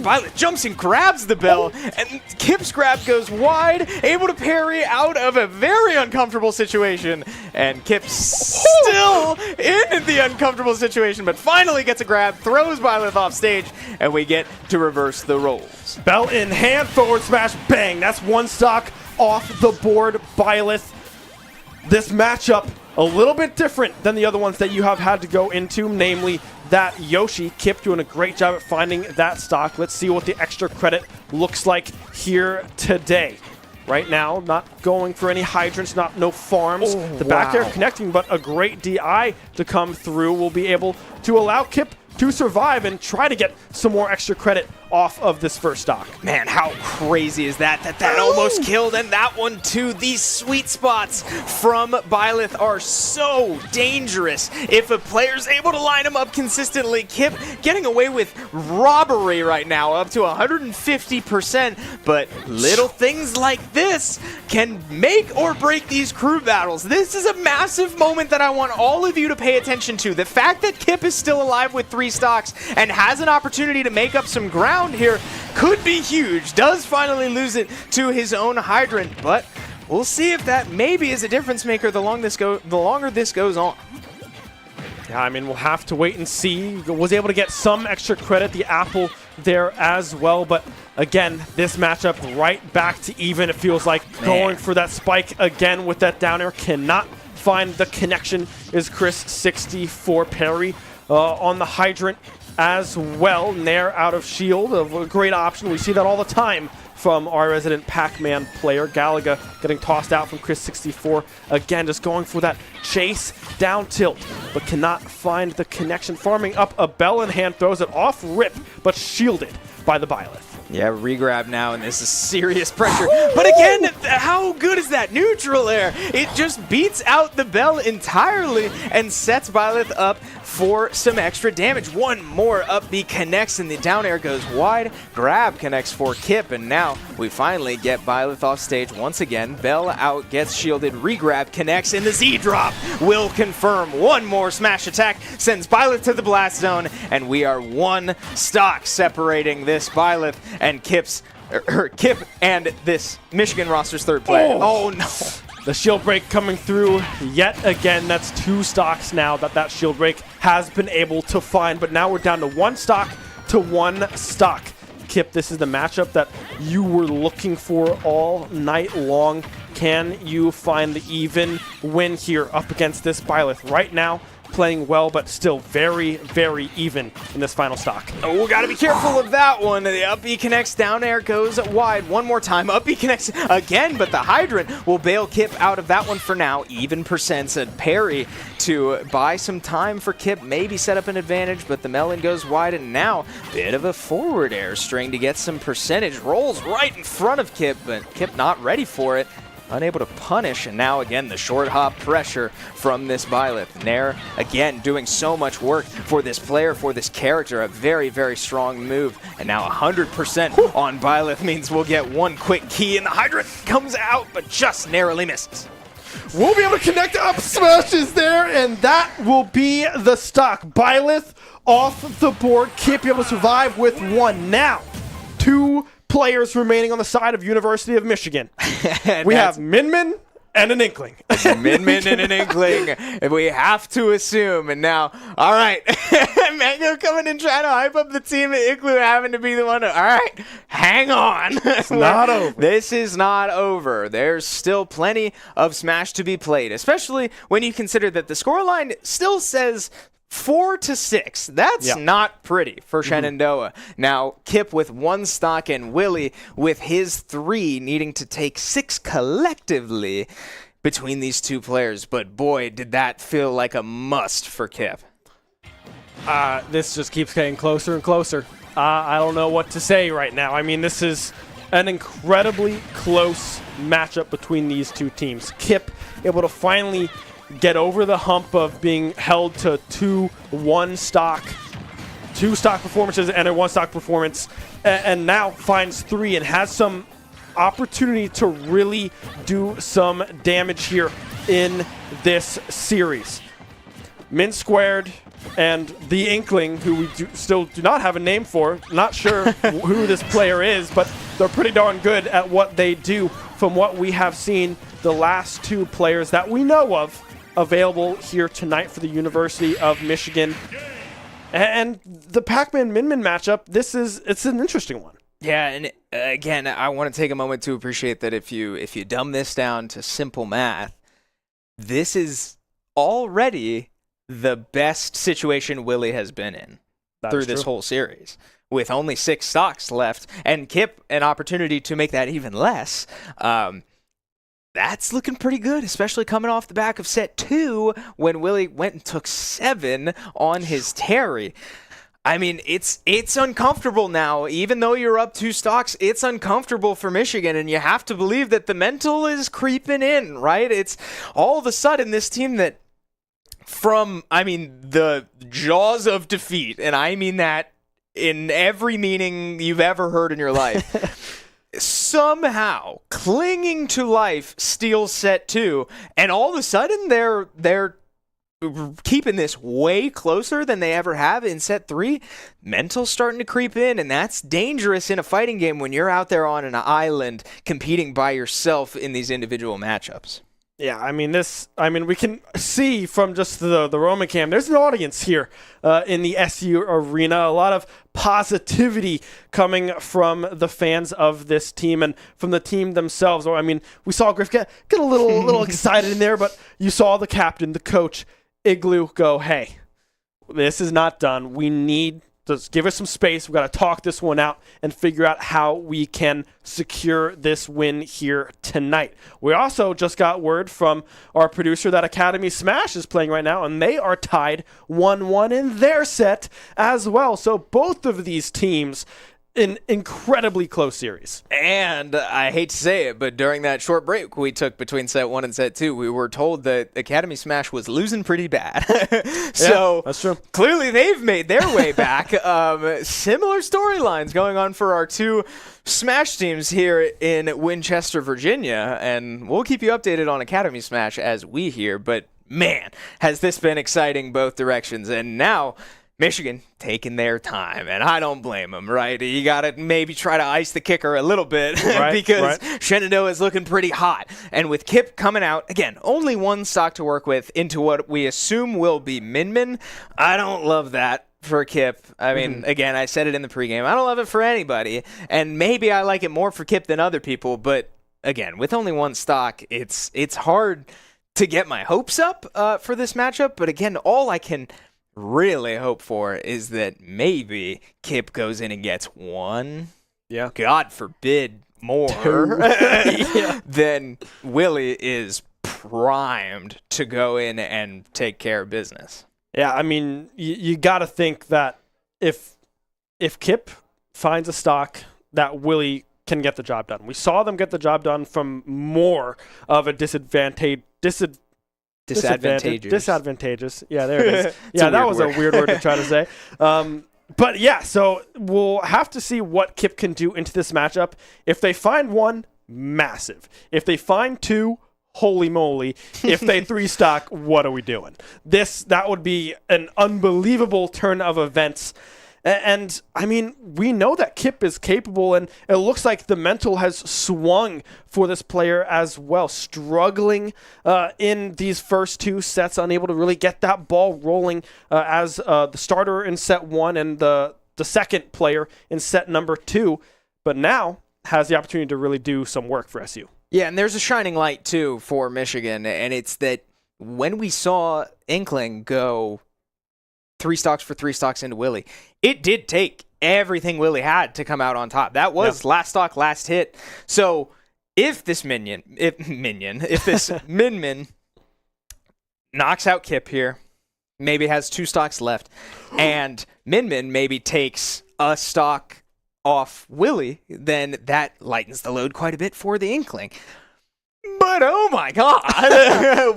Byleth jumps and grabs the bell, and Kip's grab goes wide, able to parry out of a very uncomfortable situation. And Kip's still in the uncomfortable situation, but finally gets a grab, throws Byleth off stage, and we get to reverse the roles. Bell in hand, forward smash, bang. That's 1 stock off the board, Byleth. This matchup, a little bit different than the other ones that you have had to go into, namely that Yoshi. Kip doing a great job at finding that stock. Let's see what the extra credit looks like here today. Right now, not going for any hydrants, no farms. The back air connecting, but a great DI to come through will be able to allow Kip to survive and try to get some more extra credit off of this first stock. Man, how crazy is that almost killed, and that one too. These sweet spots from Byleth are so dangerous. If a player's able to line them up consistently, Kip getting away with robbery right now, up to 150%, but little things like this can make or break these crew battles. This is a massive moment that I want all of you to pay attention to. The fact that Kip is still alive with 3 stocks and has an opportunity to make up some ground here could be huge. Does finally lose it to his own hydrant, but we'll see if that maybe is a difference maker the longer this goes on. Yeah, I mean, we'll have to wait and see. Was able to get some extra credit, the apple there as well, but again, this matchup right back to even. It feels like going for that spike again with that down air. Cannot find the connection is Chris 64 parry on the hydrant as well. Nair out of shield, a great option. We see that all the time from our resident Pac-Man player. Galaga getting tossed out from Chris 64. Again, just going for that chase down tilt, but cannot find the connection. Farming up a bell in hand, throws it off rip, but shielded by the Byleth. Yeah, regrab now, and this is serious pressure. But again, how good is that neutral air? It just beats out the bell entirely and sets Byleth up for some extra damage. One more up B connects, and the down air goes wide. Grab connects for Kip, and now we finally get Byleth off stage once again. Bell out, gets shielded, regrab connects, and the Z drop will confirm. One more smash attack sends Byleth to the blast zone, and we are 1 stock separating this Byleth and Kip and this Michigan roster's 3rd player. Oh no. The shield break coming through yet again. That's 2 stocks now that shield break has been able to find, but now we're down to 1 stock to 1 stock. Kip, this is the matchup that you were looking for all night long. Can you find the even win here up against this Byleth? Right now, playing well, but still very, very even in this final stock. Oh, gotta be careful of that one. The up B connects, down air goes wide. One more time, up B connects again, but the hydrant will bail Kip out of that one for now. Even percents, a parry to buy some time for Kip, maybe set up an advantage, but the melon goes wide, and now bit of a forward air string to get some percentage. Rolls right in front of Kip, but Kip not ready for it. Unable to punish, and now again the short hop pressure from this Byleth. Nair again doing so much work for this player, for this character. A very, very strong move, and now 100% on Byleth means we'll get 1 quick key, and the hydrant comes out, but just narrowly misses. We'll be able to connect up smashes there, and that will be the stock. Byleth off the board. Kip able to survive with 1. Now, 2 players remaining on the side of University of Michigan. We have Min and an Inkling. Min and an Inkling. We have to assume. And now, all right, Mango coming in trying to hype up the team, and Inkling having to be the one to, all right, hang on. It's not over. This is not over. There's still plenty of Smash to be played, especially when you consider that the scoreline still says 4-6. That's not pretty for Shenandoah. Now, Kip with 1 stock and Willie with his 3, needing to take 6 collectively between these 2 players. But boy, did that feel like a must for Kip. This just keeps getting closer and closer. I don't know what to say right now. I mean, this is an incredibly close matchup between these 2 teams. Kip able to finally get over the hump of being held to 2 stock performances and a 1 stock performance, and now finds 3 and has some opportunity to really do some damage here in this series. Min Squared and the Inkling, who we still do not have a name for, not sure who this player is, but they're pretty darn good at what they do from what we have seen. The last 2 players that we know of available here tonight for the University of Michigan. And the Pac-Man Min matchup, it's an interesting one. Yeah, and again, I want to take a moment to appreciate that if you dumb this down to simple math, this is already the best situation Willie has been in through this whole series, with only 6 stocks left, and Kip an opportunity to make that even less. That's looking pretty good, especially coming off the back of set 2 when Willie went and took 7 on his Terry. I mean, it's uncomfortable now. Even though you're up 2 stocks, it's uncomfortable for Michigan, and you have to believe that the mental is creeping in, right? It's all of a sudden this team that from, the jaws of defeat, and I mean that in every meaning you've ever heard in your life, somehow clinging to life steals set 2, and all of a sudden they're keeping this way closer than they ever have in set 3. Mental's starting to creep in, and that's dangerous in a fighting game when you're out there on an island competing by yourself in these individual matchups. Yeah, we can see from just the Roman cam, there's an audience here in the SU arena. A lot of positivity coming from the fans of this team and from the team themselves. We saw Griff get a little excited in there, but you saw the captain, the coach, Igloo, go, hey, this is not done. We need to give us some space. We've got to talk this one out and figure out how we can secure this win here tonight. We also just got word from our producer that Academy Smash is playing right now, and they are tied 1-1 in their set as well. So both of these teams, an incredibly close series. And I hate to say it, but during that short break we took between set 1 and set 2, we were told that Academy Smash was losing pretty bad. So yeah, that's true. Clearly they've made their way back. Similar storylines going on for our 2 Smash teams here in Winchester, Virginia, and we'll keep you updated on Academy Smash as we hear. But man, has this been exciting both directions. And now Michigan taking their time, and I don't blame them, right? You got to maybe try to ice the kicker a little bit because Shenandoah is looking pretty hot. And with Kip coming out, again, only 1 stock to work with into what we assume will be Min. I don't love that for Kip. Again, I said it in the pregame. I don't love it for anybody, and maybe I like it more for Kip than other people, but again, with only 1 stock, it's hard to get my hopes up for this matchup. But again, all I can really hope for is that maybe Kip goes in and gets 1. Yeah. God forbid more. Then Willie is primed to go in and take care of business. Yeah, you got to think that if Kip finds a stock, that Willie can get the job done. We saw them get the job done from more of a disadvantageous. Yeah, there it is. Yeah, that was a weird word to try to say. But yeah, so we'll have to see what Kip can do into this matchup. If they find 1, massive. If they find 2, holy moly. If they 3 stock, what are we doing? That would be an unbelievable turn of events. And we know that Kip is capable, and it looks like the mental has swung for this player as well. Struggling in these first 2 sets, unable to really get that ball rolling as the starter in set 1 and the second player in set number 2, but now has the opportunity to really do some work for SU. Yeah, and there's a shining light, too, for Michigan, and it's that when we saw Inkling go 3 stocks for 3 stocks into Willie, it did take everything Willie had to come out on top. That was last stock, last hit. So if this Min knocks out Kip here, maybe has 2 stocks left, and Min maybe takes a stock off Willie, then that lightens the load quite a bit for the Inkling. But oh my God,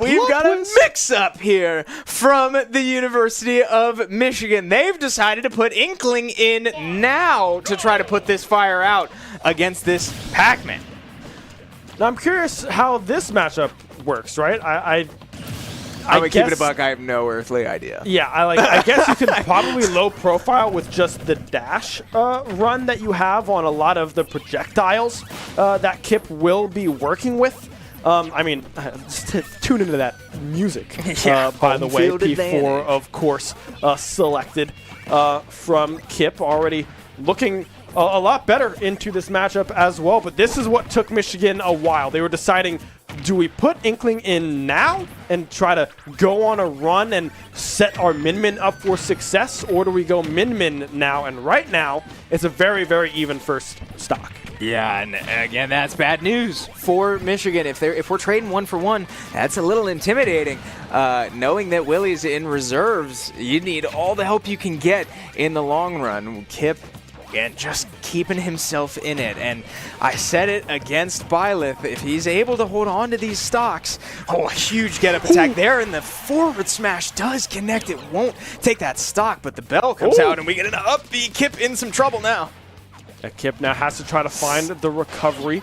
we've got a mix-up here from the University of Michigan. They've decided to put Inkling in now to try to put this fire out against this Pac-Man. Now I'm curious how this matchup works, right? I'm gonna keep it a buck. I have no earthly idea. Yeah, I guess you could probably low profile with just the dash run that you have on a lot of the projectiles that Kip will be working with. Just tune into that music, by the way. P4, of course, selected from Kip, already looking a lot better into this matchup as well. But this is what took Michigan a while. They were deciding, do we put Inkling in now and try to go on a run and set our Min up for success, or do we go Min now? And right now, it's a very, very even first stock. Yeah, and again, that's bad news for Michigan. If we're trading 1-for-1, that's a little intimidating. Knowing that Willie's in reserves, you need all the help you can get in the long run. Kip, again, just keeping himself in it. And I said it against Byleth, if he's able to hold on to these stocks, a huge get-up attack there, and the forward smash does connect. It won't take that stock, but the bell comes out, and we get an up B. Kip in some trouble now. Kip now has to try to find the recovery.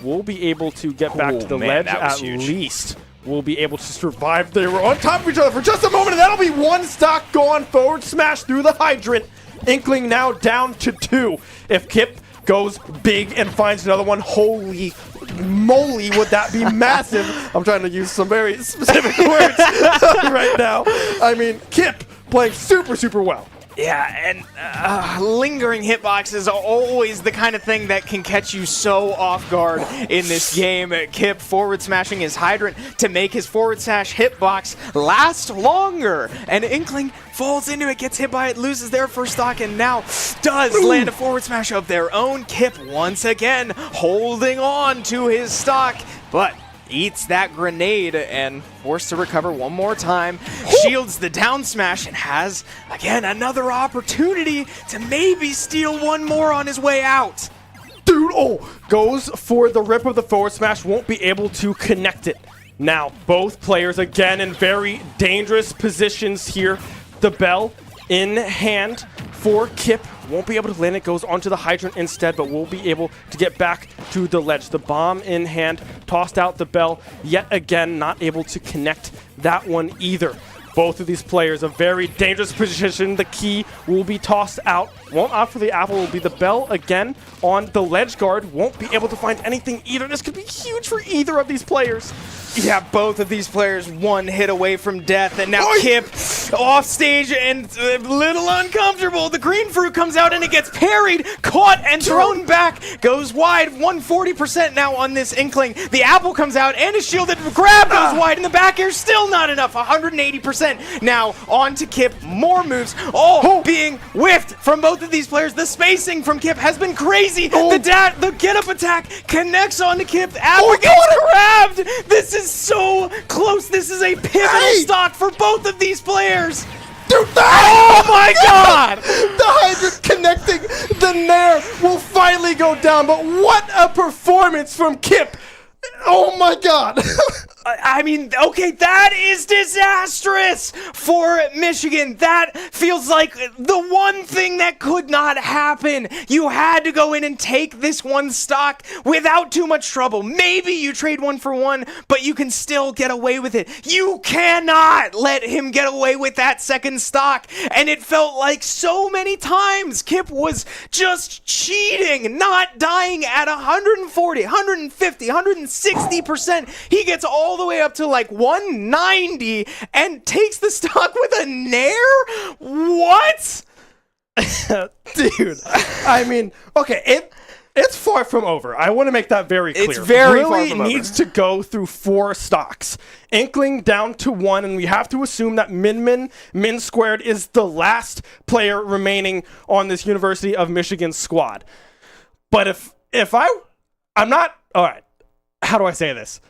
We'll be able to get back to the ledge at least. We'll be able to survive. They were on top of each other for just a moment, and that'll be one stock gone. Forward smash through the hydrant. Inkling now down to 2. If Kip goes big and finds another one, holy moly, would that be massive. I'm trying to use some very specific words right now. I mean, Kip playing super, super well. Yeah, and lingering hitboxes are always the kind of thing that can catch you so off guard in this game. Kip forward smashing his hydrant to make his forward smash hitbox last longer. And Inkling falls into it, gets hit by it, loses their first stock, and now does land a forward smash of their own. Kip once again holding on to his stock, but eats that grenade and forced to recover one more time. Shields the down smash and has, again, another opportunity to maybe steal one more on his way out. Dude, goes for the rip of the forward smash, won't be able to connect it. Now, both players, again, in very dangerous positions here. The bell in hand for Kip. Won't be able to land it, goes onto the hydrant instead, but will be able to get back to the ledge. The bomb in hand, tossed out the bell, yet again not able to connect that one either. Both of these players, a very dangerous position. The key will be tossed out. Won't opt for the apple, will be the bell again on the ledge guard. Won't be able to find anything either. This could be huge for either of these players. Yeah, both of these players one hit away from death, and now Kip off stage and a little uncomfortable. The green fruit comes out and it gets parried, caught, and thrown back. Goes wide, 140% now on this Inkling. The apple comes out and is shielded. Grab goes wide, and the back air still not enough, 180%. Now on to Kip, more moves, all being whiffed from both of these players. The spacing from Kip has been crazy. The get-up attack connects onto Kip. Apple gets grabbed. This is so close. This is a pivotal stock for both of these players. Dude, oh my god! The hydrant connecting, the Nair will finally go down, but what a performance from Kip! Oh my god! I mean, okay, that is disastrous for Michigan. That feels like the one thing that could not happen. You had to go in and take this one stock without too much trouble. Maybe you trade 1-for-1, but you can still get away with it. You cannot let him get away with that second stock. And it felt like so many times Kip was just cheating, not dying at 140, 150, 160%. He gets all the way up to like 190 and takes the stock with a Nair? What? Dude, I mean, okay, it's far from over. I want to make that very clear. It's very really far from over. Needs to go through 4 stocks. Inkling down to 1, and we have to assume that Min Squared is the last player remaining on this University of Michigan squad. But if I'm not, all right, how do I say this?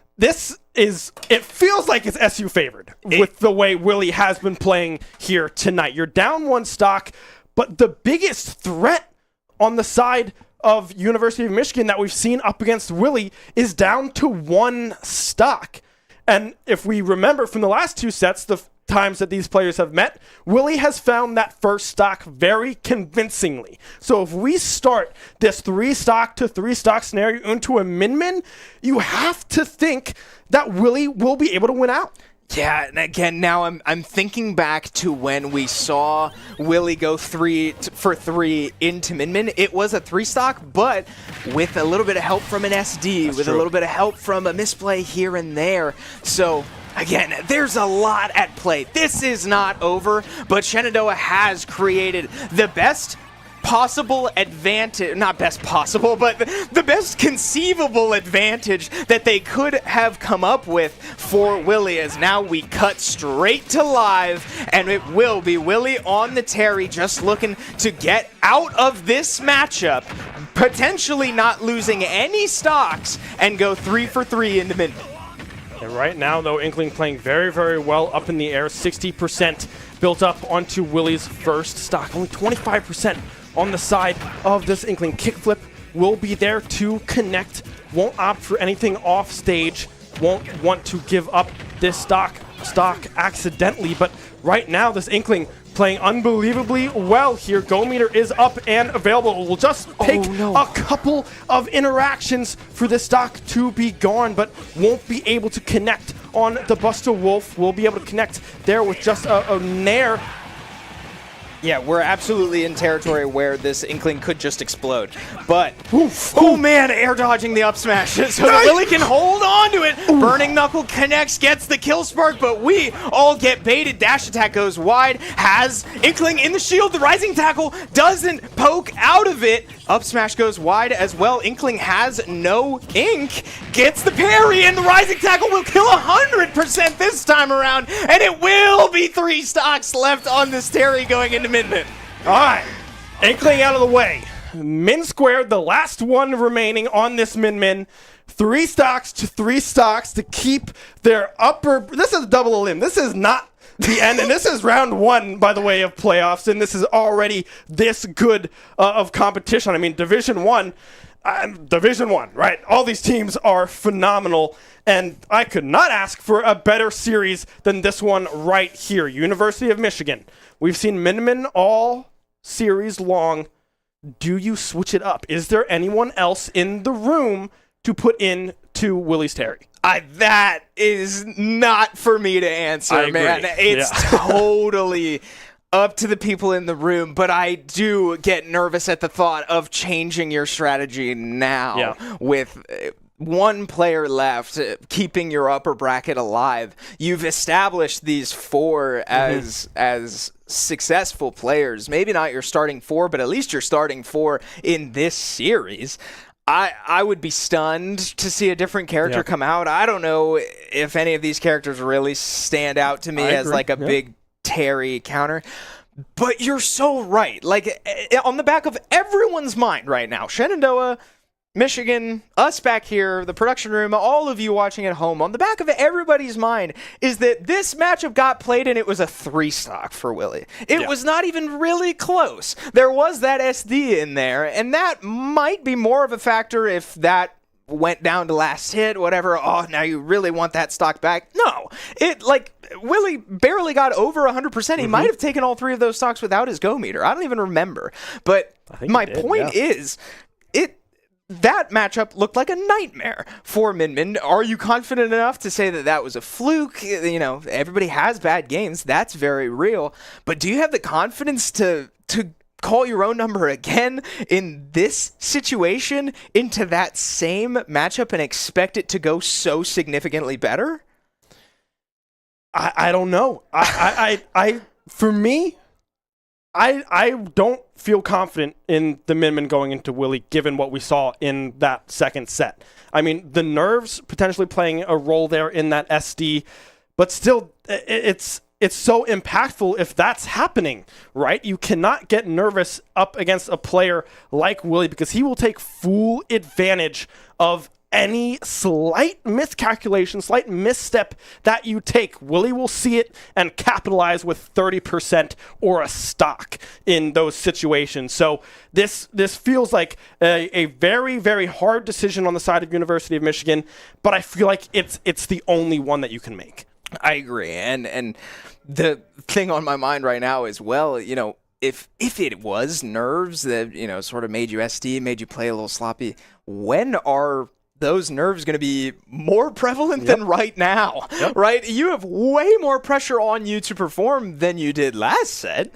It feels like it's SU favored with the way Willie has been playing here tonight. You're down 1 stock, but the biggest threat on the side of University of Michigan that we've seen up against Willie is down to 1 stock. And if we remember from the last 2 sets, the times that these players have met, Willie has found that first stock very convincingly. So if we start this 3 stock to 3 stock scenario into a min, you have to think that Willie will be able to win out. Yeah, and again, now I'm thinking back to when we saw Willie go 3 for 3 into Min. It was a 3 stock, but with a little bit of help from an SD, That's with true. a little bit of help from a misplay here and there. So again, there's a lot at play. This is not over, but Shenandoah has created the best possible advantage, not best possible, but the best conceivable advantage that they could have come up with for Willie, as now we cut straight to live, and it will be Willie on the Terry, just looking to get out of this matchup. potentially not losing any stocks and go 3 for 3 into mid. And right now, though, Inkling playing very, very well up in the air. 60% built up onto Willie's first stock. Only 25% on the side of this Inkling. Kickflip will be there to connect. Won't opt for anything off stage. Won't want to give up this stock accidentally. But right now, this Inkling playing unbelievably well here. Go meter is up and available. It will just take a couple of interactions for this stock to be gone, but won't be able to connect on the Buster Wolf. Will be able to connect there with just a nair. Yeah, we're absolutely in territory where this Inkling could just explode. But, oh man, air dodging the up smash so that Willie can hold on to it. Burning Knuckle connects, gets the kill spark, but we all get baited. Dash attack goes wide, has Inkling in the shield. The rising tackle doesn't poke out of it. Up smash goes wide as well. Inkling has no ink, gets the parry, and the rising tackle will kill 100% this time around, and it will be 3 stocks left on this Terry going into mid-mid. All right, Inkling out of the way. Min squared, the last one remaining on this min-min. 3 stocks to keep their upper. This is a double elim. This is not the end, and this is round 1, by the way, of playoffs, and this is already this good of competition. I mean, Division 1, right? All these teams are phenomenal, and I could not ask for a better series than this one right here. University of Michigan. We've seen Min-Min all series long. Do you switch it up? Is there anyone else in the room to put in to Willie's Terry? That is not for me to answer, man. It's totally up to the people in the room, but I do get nervous at the thought of changing your strategy now with one player left, keeping your upper bracket alive. You've established these 4 as successful players. Maybe not your starting 4, but at least your starting 4 in this series. I would be stunned to see a different character come out. I don't know if any of these characters really stand out to me as like a big Terry counter. But you're so right. Like, on the back of everyone's mind right now, Shenandoah, Michigan, us back here, the production room, all of you watching at home, on the back of everybody's mind is that this matchup got played and it was a 3 stock for Willie. It was not even really close. There was that SD in there, and that might be more of a factor if that went down to last hit, whatever. Oh, now you really want that stock back? No. Willie barely got over 100%. He might have taken all 3 of those stocks without his go meter. I don't even remember. But my point is, that matchup looked like a nightmare for Min-Min. Are you confident enough to say that that was a fluke? You know, everybody has bad games. That's very real. But do you have the confidence to call your own number again in this situation into that same matchup and expect it to go so significantly better? I don't know. For me, I don't feel confident in the Min-Min going into Willie, given what we saw in that second set. I mean, the nerves potentially playing a role there in that SD, but still, it's so impactful if that's happening, right? You cannot get nervous up against a player like Willie because he will take full advantage of any slight miscalculation, slight misstep that you take. Willie will see it and capitalize with 30% or a stock in those situations. So this feels like a very, very hard decision on the side of University of Michigan, but I feel like it's the only one that you can make. I agree. And the thing on my mind right now is, well, you know, if it was nerves that, you know, sort of made you SD, made you play a little sloppy, when are those nerves going to be more prevalent than right now, right? You have way more pressure on you to perform than you did last set.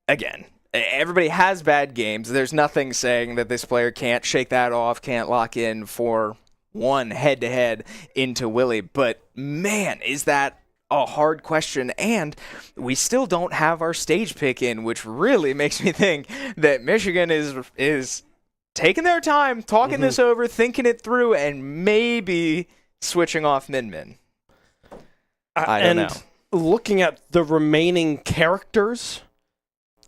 Again, everybody has bad games. There's nothing saying that this player can't shake that off, can't lock in for one head-to-head into Willie. But man, is that a hard question, and we still don't have our stage pick in, which really makes me think that Michigan is taking their time, talking this over, thinking it through, and maybe switching off Min-Min. I don't know. Looking at the remaining characters,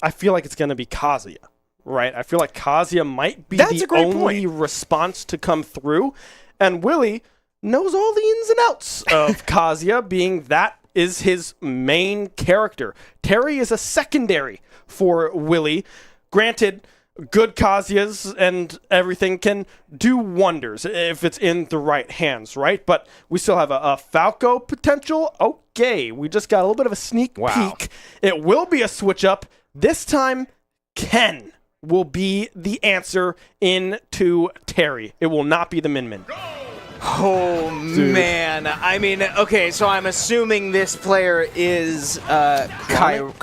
I feel like it's going to be Kazuya, right? I feel like Kazuya might be That's the a great only response to come through, and Willie knows all the ins and outs of Kazuya, being that is his main character. Terry is a secondary for Willie. Granted, good Kazuyas and everything can do wonders if it's in the right hands, right? But we still have a Falco potential. Okay, we just got a little bit of a sneak peek. It will be a switch up. This time, Ken will be the answer into Terry. It will not be the Min Min. Oh, man. I mean, okay, so I'm assuming this player is Chironic.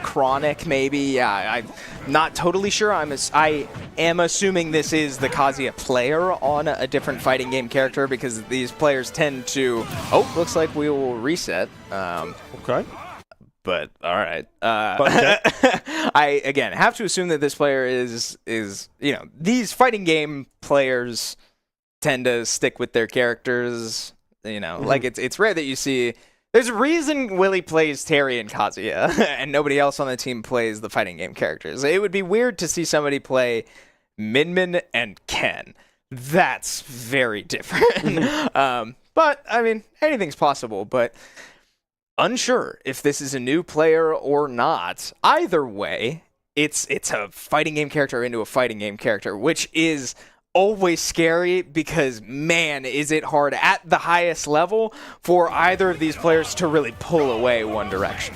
Chronic, maybe. Yeah, I'm not totally sure. I am assuming this is the Kazuya player on a different fighting game character, because these players tend to... Oh, looks like we will reset. Okay. But, all right. I, again, have to assume that this player is, you know, these fighting game players tend to stick with their characters, you know, like it's rare that you see. There's a reason Willie plays Terry and Kazuya and nobody else on the team plays the fighting game characters. It would be weird to see somebody play Min Min and Ken. That's very different. But I mean, anything's possible, but unsure if this is a new player or not. Either way, it's a fighting game character into a fighting game character, which is always scary, because man, is it hard at the highest level for either of these players to really pull away one direction.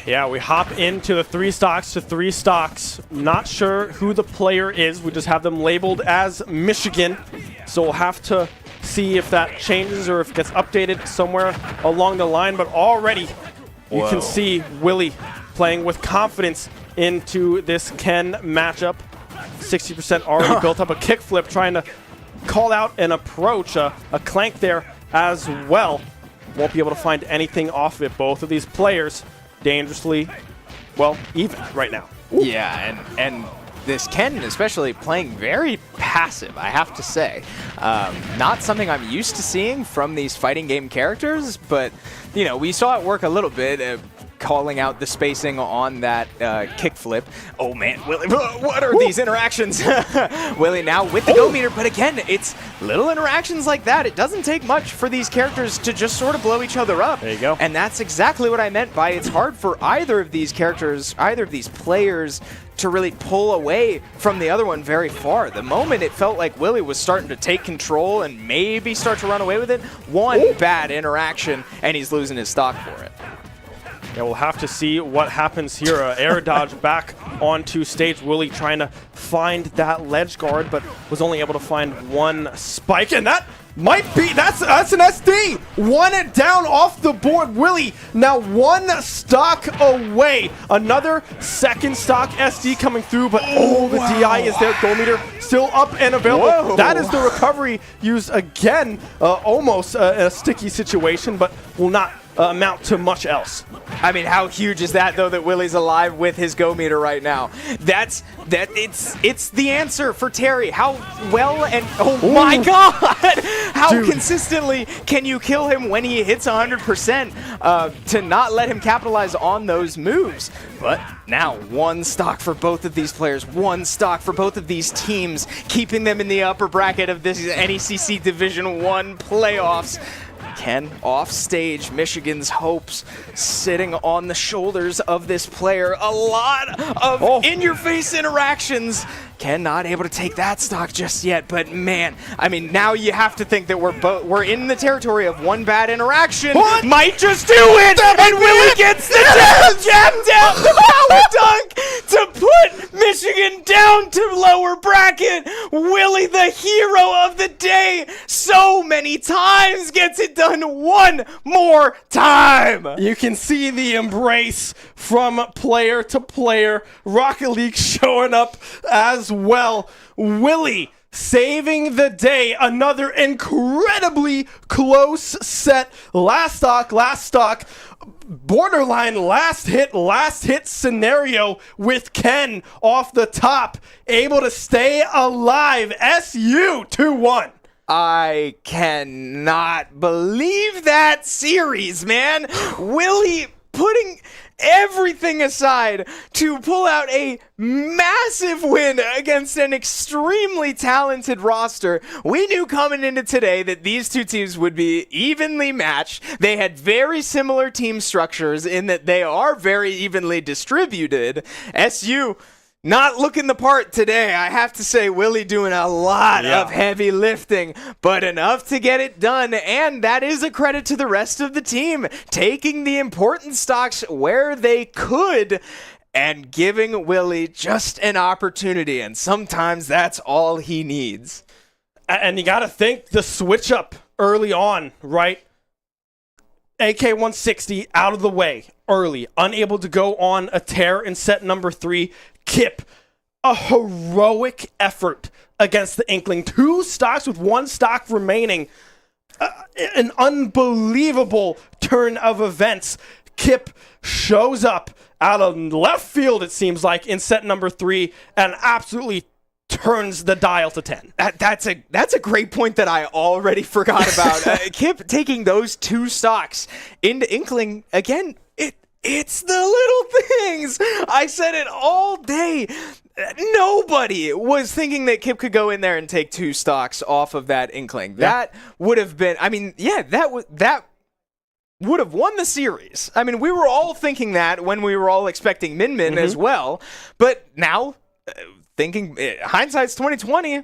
Yeah, we hop into the 3 stocks to 3 stocks. Not sure who the player is. We just have them labeled as Michigan. So we'll have to see if that changes or if it gets updated somewhere along the line. But already you can see Willie playing with confidence into this Ken matchup. 60% already built up, a kickflip, trying to call out an approach, a clank there as well. Won't be able to find anything off of it. Both of these players dangerously, well, even right now. Ooh. Yeah, and this Ken especially playing very passive, I have to say. Not something I'm used to seeing from these fighting game characters, but, you know, we saw it work a little bit, calling out the spacing on that kickflip. Oh man, Willie, what are these interactions? Willie now with the go meter, but again, it's little interactions like that. It doesn't take much for these characters to just sort of blow each other up. There you go. And that's exactly what I meant by it's hard for either of these characters, either of these players, to really pull away from the other one very far. The moment it felt like Willie was starting to take control and maybe start to run away with it, one bad interaction and he's losing his stock for it. Yeah, we'll have to see what happens here. Air dodge back onto stage. Willie trying to find that ledge guard, but was only able to find one spike, and that might be, that's an SD. One down off the board. Willie now 1 stock away. Another second stock SD coming through, but the DI is there. Goal meter still up and available. Whoa. That is the recovery used again. Almost a sticky situation, but will not amount to much else. I mean, how huge is that, though, that Willie's alive with his go meter right now? It's the answer for Terry. How well and my God, how consistently can you kill him when he hits 100%? To not let him capitalize on those moves. But now 1 stock for both of these players, 1 stock for both of these teams, keeping them in the upper bracket of this NECC Division 1 playoffs. Ken off stage, Michigan's hopes sitting on the shoulders of this player. A lot of in-your-face interactions. Ken not able to take that stock just yet, but man, I mean, now you have to think that we're in the territory of 1 bad interaction. What? Might just do it, and Willie gets the jab down, the power dunk to put Michigan down to lower bracket. Willie, the hero of the day, so many times, gets it done 1 more time. You can see the embrace from player to player. Rocket League showing up as well. Willie saving the day. Another incredibly close set. Last stock. Borderline last hit scenario with Ken off the top. Able to stay alive. SU 2-1. I cannot believe that series, man. Willie putting... everything aside to pull out a massive win against an extremely talented roster. We knew coming into today that these two teams would be evenly matched. They had very similar team structures in that they are very evenly distributed. SU not looking the part today. I have to say, Willie doing a lot of heavy lifting, but enough to get it done, and that is a credit to the rest of the team, taking the important stocks where they could and giving Willie just an opportunity, and sometimes that's all he needs. And you got to think the switch up early on, right? AK-160 out of the way early, unable to go on a tear in set number 3. Kip, a heroic effort against the Inkling. 2 stocks with 1 stock remaining. An unbelievable turn of events. Kip shows up out of left field, it seems like, in set number 3 and absolutely turns the dial to 10. That's a great point that I already forgot about. Kip taking those 2 stocks into Inkling again. It's the little things. I said it all day. Nobody was thinking that Kip could go in there and take 2 stocks off of that Inkling. That would have been, that would have won the series. I mean, we were all thinking that when we were all expecting Min as well. But now, thinking, hindsight's 2020,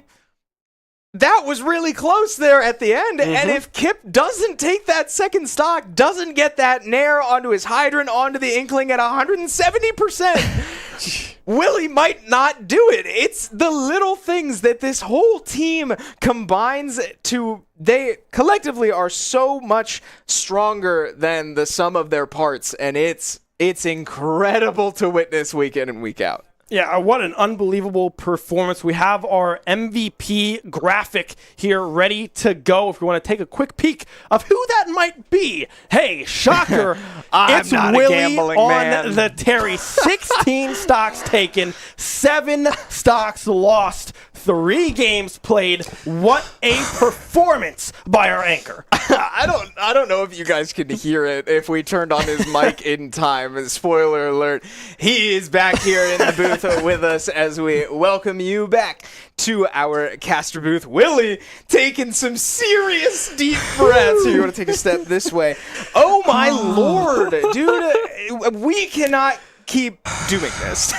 that was really close there at the end. And if Kip doesn't take that second stock, doesn't get that Nair onto his Hydrant, onto the Inkling at 170%, Willie might not do it. It's the little things that this whole team combines to, they collectively are so much stronger than the sum of their parts. And it's incredible to witness week in and week out. Yeah, what an unbelievable performance. We have our MVP graphic here ready to go if you want to take a quick peek of who that might be. Hey, shocker, it's Willie on the Terry. 16 stocks taken, 7 stocks lost, 3 games played. What a performance by our anchor. I don't know if you guys can hear it if we turned on his mic in time. Spoiler alert, he is back here in the booth with us as we welcome you back to our caster booth. Willie taking some serious deep breaths. So you want to take a step this way. Oh my lord, dude, we cannot keep doing this.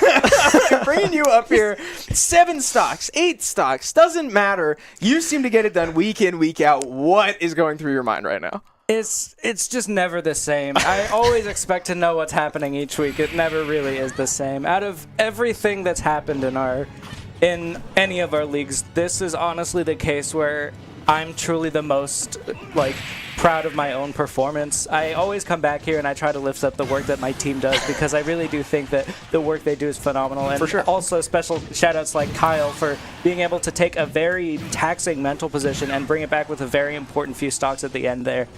Bringing you up here, 7 stocks, 8 stocks, doesn't matter. You seem to get it done week in, week out. What is going through your mind right now? It's just never the same. I always expect to know what's happening each week. It never really is the same. Out of everything that's happened in any of our leagues, this is honestly the case where I'm truly the most proud of my own performance. I always come back here and I try to lift up the work that my team does because I really do think that the work they do is phenomenal. And for sure. Also special shout-outs like Kyle for being able to take a very taxing mental position and bring it back with a very important few stocks at the end there.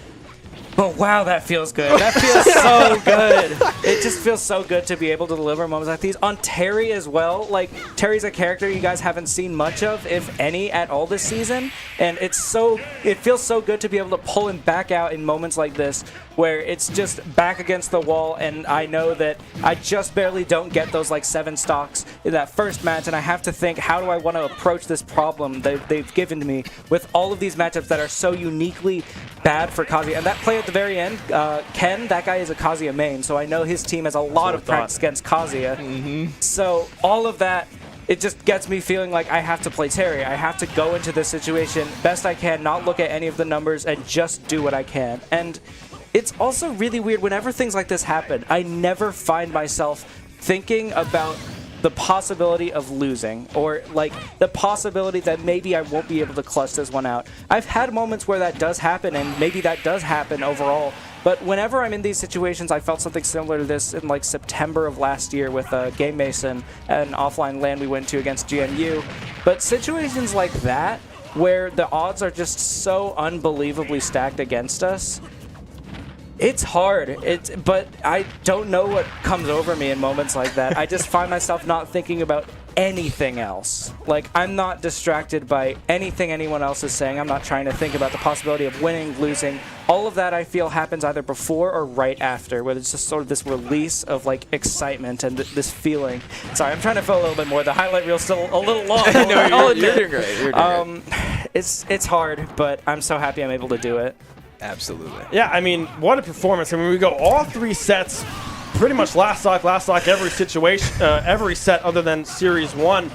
Oh, wow, that feels good. That feels so good. It just feels so good to be able to deliver moments like these. On Terry as well. Terry's a character you guys haven't seen much of, if any, at all this season. And it feels so good to be able to pull him back out in moments like this where it's just back against the wall, and I know that I just barely don't get those 7 stocks in that first match, and I have to think, how do I want to approach this problem they've given to me with all of these matchups that are so uniquely bad for Kazuya. And that play at the very end, Ken, that guy is a Kazuya main, so I know his team has a lot of practice against Kazuya. So all of that, it just gets me feeling like I have to play Terry. I have to go into this situation best I can, not look at any of the numbers, and just do what I can. And it's also really weird whenever things like this happen. I never find myself thinking about the possibility of losing or the possibility that maybe I won't be able to clutch this one out. I've had moments where that does happen, and maybe that does happen overall. But whenever I'm in these situations, I felt something similar to this in September of last year with Game Mason, an offline LAN we went to against GNU. But situations like that, where the odds are just so unbelievably stacked against us, it's hard, but I don't know what comes over me in moments like that. I just find myself not thinking about anything else. Like, I'm not distracted by anything anyone else is saying. I'm not trying to think about the possibility of winning, losing. All of that I feel happens either before or right after, where it's just sort of this release of like excitement and this feeling. Sorry, I'm trying to fill a little bit more. The highlight reel's still a little long. No, you're doing great. You're doing great. It's hard, but I'm so happy I'm able to do it. Absolutely. Yeah, I mean, what a performance. I mean, we go all 3 sets, pretty much last stock, every situation, every set other than Series 1.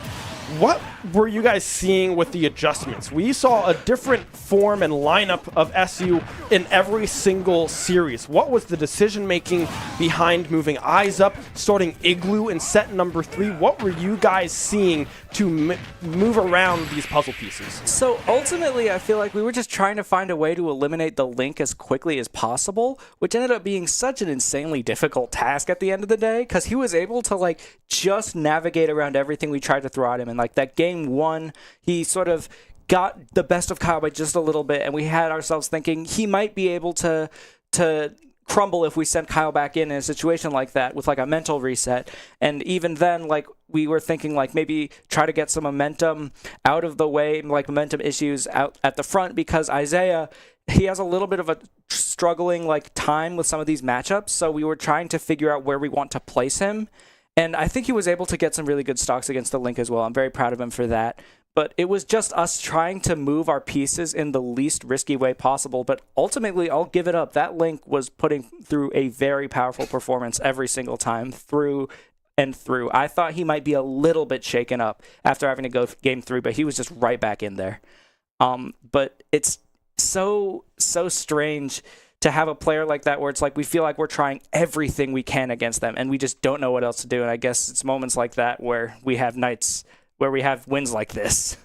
What were you guys seeing with the adjustments? We saw a different form and lineup of SU in every single series. What was the decision-making behind moving Eyes Up, starting Igloo in set number 3? What were you guys seeing to move around these puzzle pieces? So ultimately, I feel like we were just trying to find a way to eliminate the Link as quickly as possible, which ended up being such an insanely difficult task at the end of the day, because he was able to like just navigate around everything we tried to throw at him. And like that game 1, he sort of got the best of Kyle by just a little bit, and we had ourselves thinking he might be able to crumble if we sent Kyle back in a situation like that with like a mental reset. And even then, like we were thinking like maybe try to get some momentum out of the way, like momentum issues out at the front, because Isaiah, he has a little bit of a struggling like time with some of these matchups. So we were trying to figure out where we want to place him. And I think he was able to get some really good stocks against the Link as well. I'm very proud of him for that. But it was just us trying to move our pieces in the least risky way possible. But ultimately, I'll give it up. That Link was putting through a very powerful performance every single time, through and through. I thought he might be a little bit shaken up after having to go game 3, but he was just right back in there. But it's so strange to have a player like that where it's like we feel like we're trying everything we can against them and we just don't know what else to do. And I guess it's moments like that where we have nights where we have wins like this.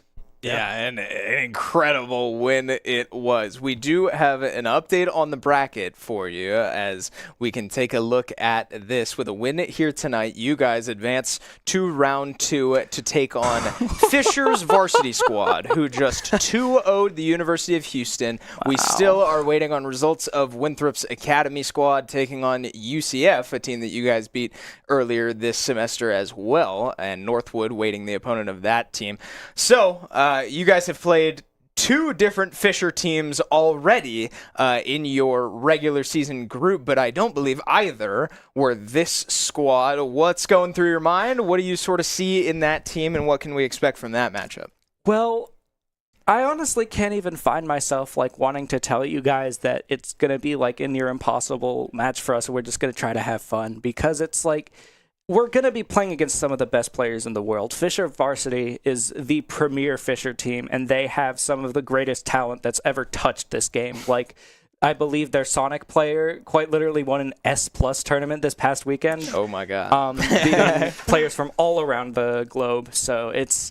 Yeah, and an incredible win it was. We do have an update on the bracket for you as we can take a look at this. With a win here tonight, you guys advance to round 2 to take on Fisher's Varsity squad, who just 2-0'd the University of Houston. Wow. We still are waiting on results of Winthrop's Academy squad taking on UCF, a team that you guys beat earlier this semester as well, and Northwood waiting the opponent of that team. So, you guys have played 2 different Fisher teams already in your regular season group, but I don't believe either were this squad. What's going through your mind? What do you sort of see in that team, and what can we expect from that matchup? Well, I honestly can't even find myself like wanting to tell you guys that it's going to be like a near impossible match for us. We're just going to try to have fun, because it's like we're going to be playing against some of the best players in the world. Fisher Varsity is the premier Fisher team, and they have some of the greatest talent that's ever touched this game. Like, I believe their Sonic player quite literally won an S+ tournament this past weekend. Oh, my God. Beating players from all around the globe. So it's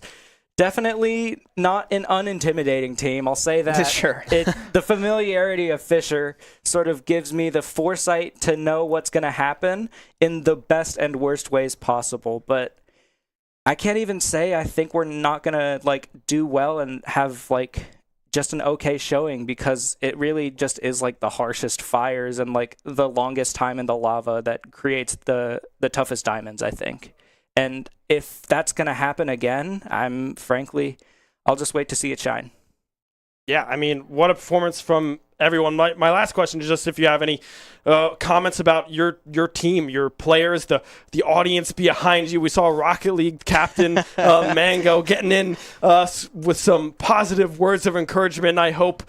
definitely not an unintimidating team. I'll say that. Sure. The familiarity of Fisher sort of gives me the foresight to know what's going to happen in the best and worst ways possible. But I can't even say I think we're not going to like do well and have like just an okay showing, because it really just is like the harshest fires and like the longest time in the lava that creates the toughest diamonds, I think. And if that's going to happen again, I'll just wait to see it shine. Yeah, I mean, what a performance from everyone. My last question is just if you have any comments about your team, your players, the audience behind you. We saw Rocket League captain Mango getting in with some positive words of encouragement, I hope.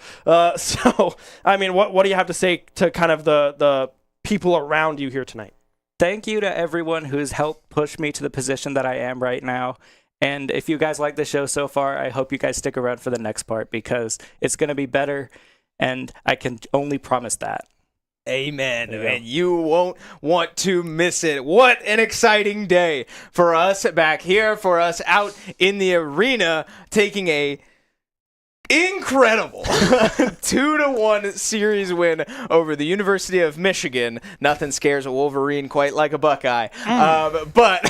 So, I mean, what do you have to say to kind of the people around you here tonight? Thank you to everyone who's helped push me to the position that I am right now. And if you guys like the show so far, I hope you guys stick around for the next part, because it's going to be better, and I can only promise that. Amen. And you won't want to miss it. What an exciting day for us back here, for us out in the arena, taking a incredible 2-1 series win over the University of Michigan. Nothing scares a Wolverine quite like a Buckeye. But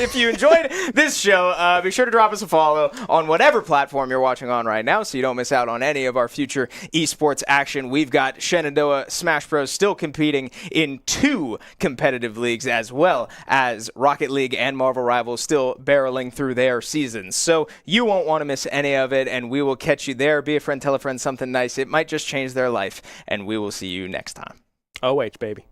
if you enjoyed this show, be sure to drop us a follow on whatever platform you're watching on right now so you don't miss out on any of our future esports action. We've got Shenandoah Smash Bros. Still competing in 2 competitive leagues, as well as Rocket League and Marvel Rivals still barreling through their seasons. So you won't want to miss any of it, and we will catch you there. Be a friend, tell a friend something nice. It might just change their life, and we will see you next time. OH, baby.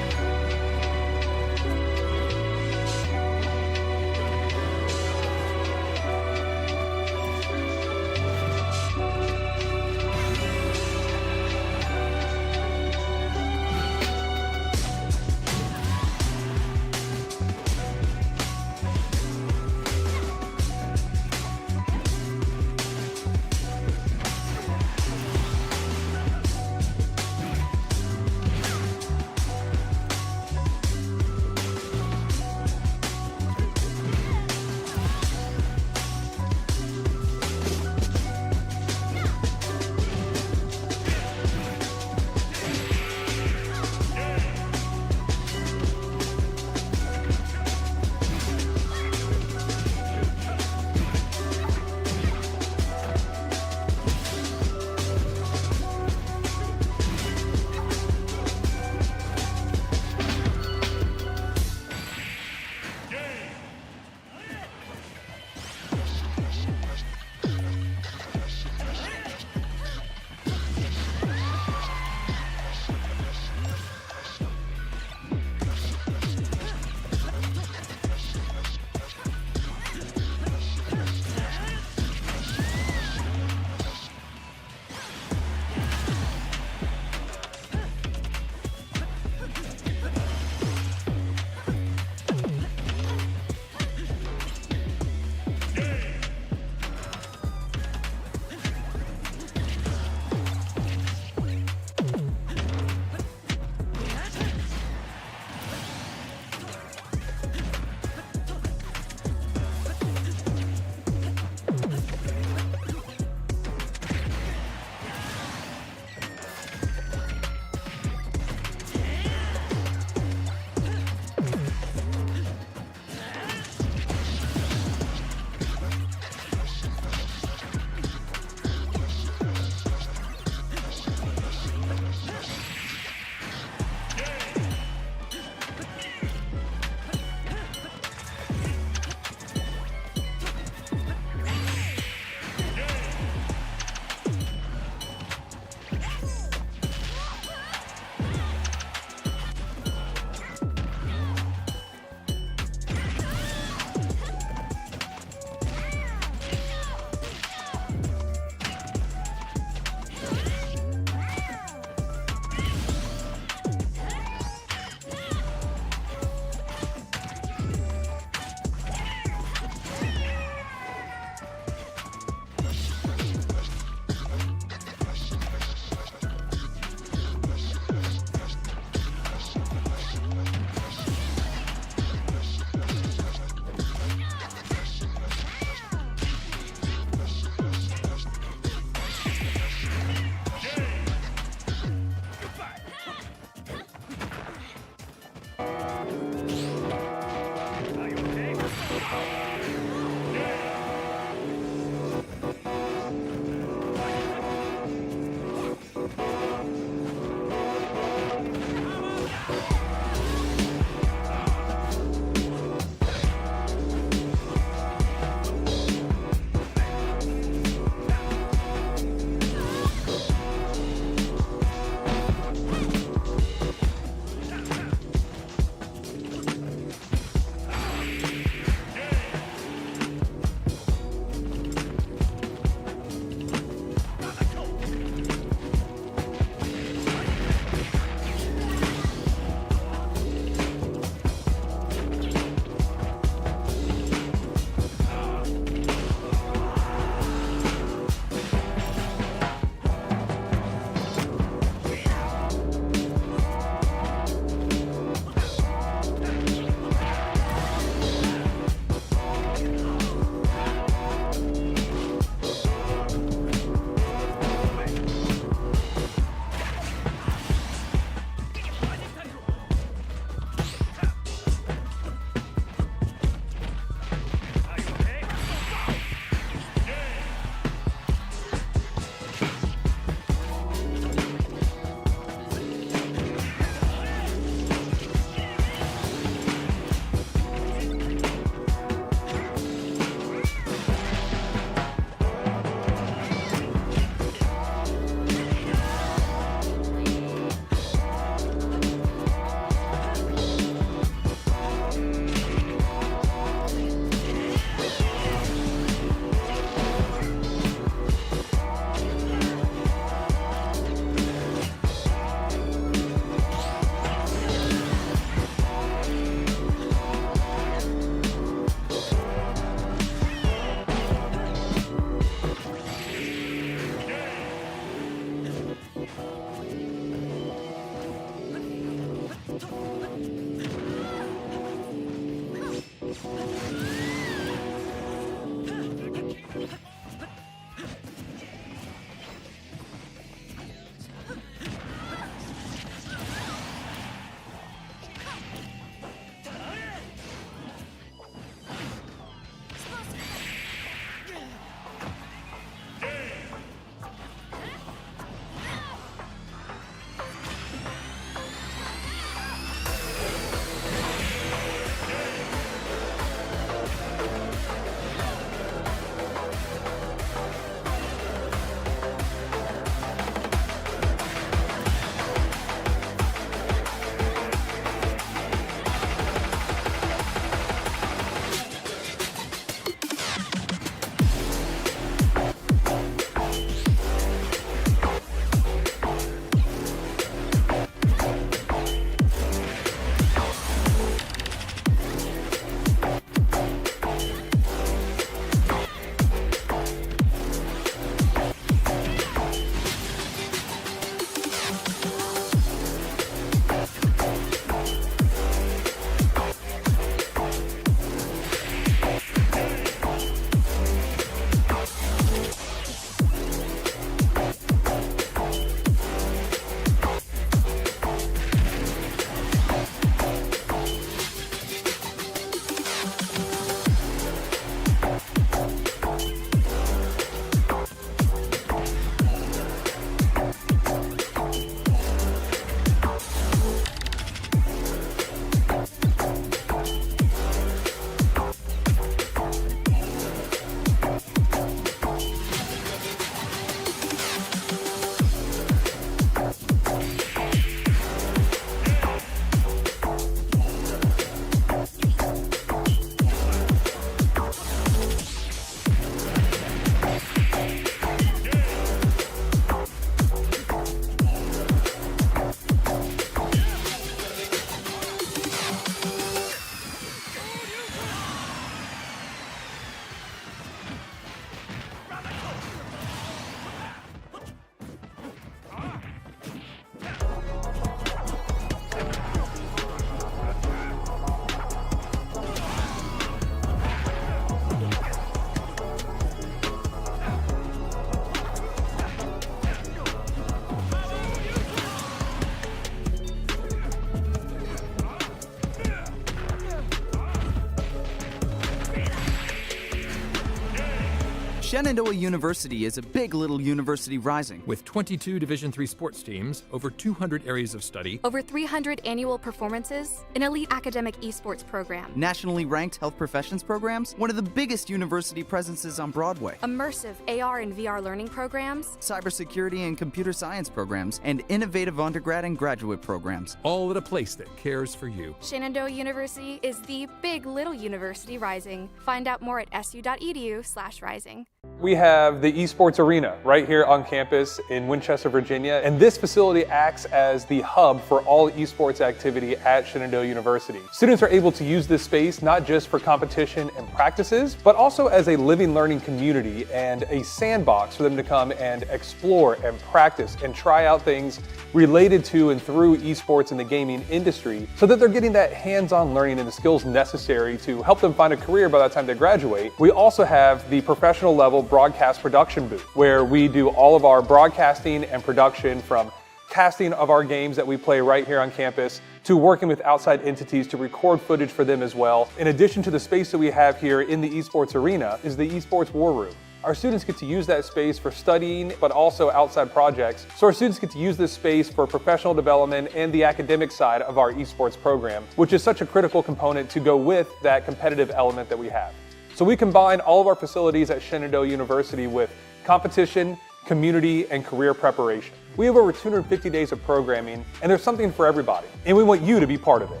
Shenandoah University is a big little university rising. With 22 Division III sports teams, over 200 areas of study, over 300 annual performances, an elite academic esports program, nationally ranked health professions programs, one of the biggest university presences on Broadway, immersive AR and VR learning programs, cybersecurity and computer science programs, and innovative undergrad and graduate programs. all at a place that cares for you. Shenandoah University is the big little university rising. Find out more at su.edu/rising. We have the Esports Arena right here on campus in Winchester, Virginia, and this facility acts as the hub for all esports activity at Shenandoah University. Students are able to use this space not just for competition and practices, but also as a living learning community and a sandbox for them to come and explore and practice and try out things related to and through esports in the gaming industry, so that they're getting that hands-on learning and the skills necessary to help them find a career by the time they graduate. We also have the professional level broadcast production booth, where we do all of our broadcasting and production, from casting of our games that we play right here on campus to working with outside entities to record footage for them as well. In addition to the space that we have here in the Esports Arena is the Esports War Room. Our students get to use that space for studying, but also outside projects. So our students get to use this space for professional development and the academic side of our esports program, which is such a critical component to go with that competitive element that we have. So we combine all of our facilities at Shenandoah University with competition, community, and career preparation. We have over 250 days of programming, and there's something for everybody, and we want you to be part of it.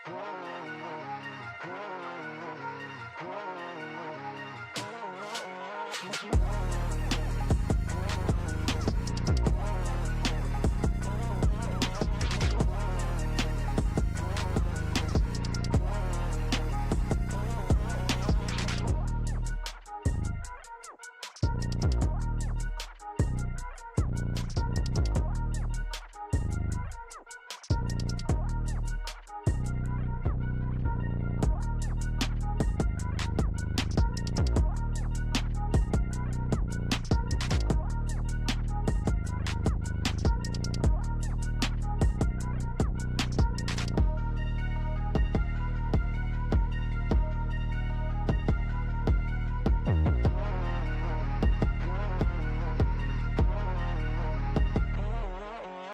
Wow.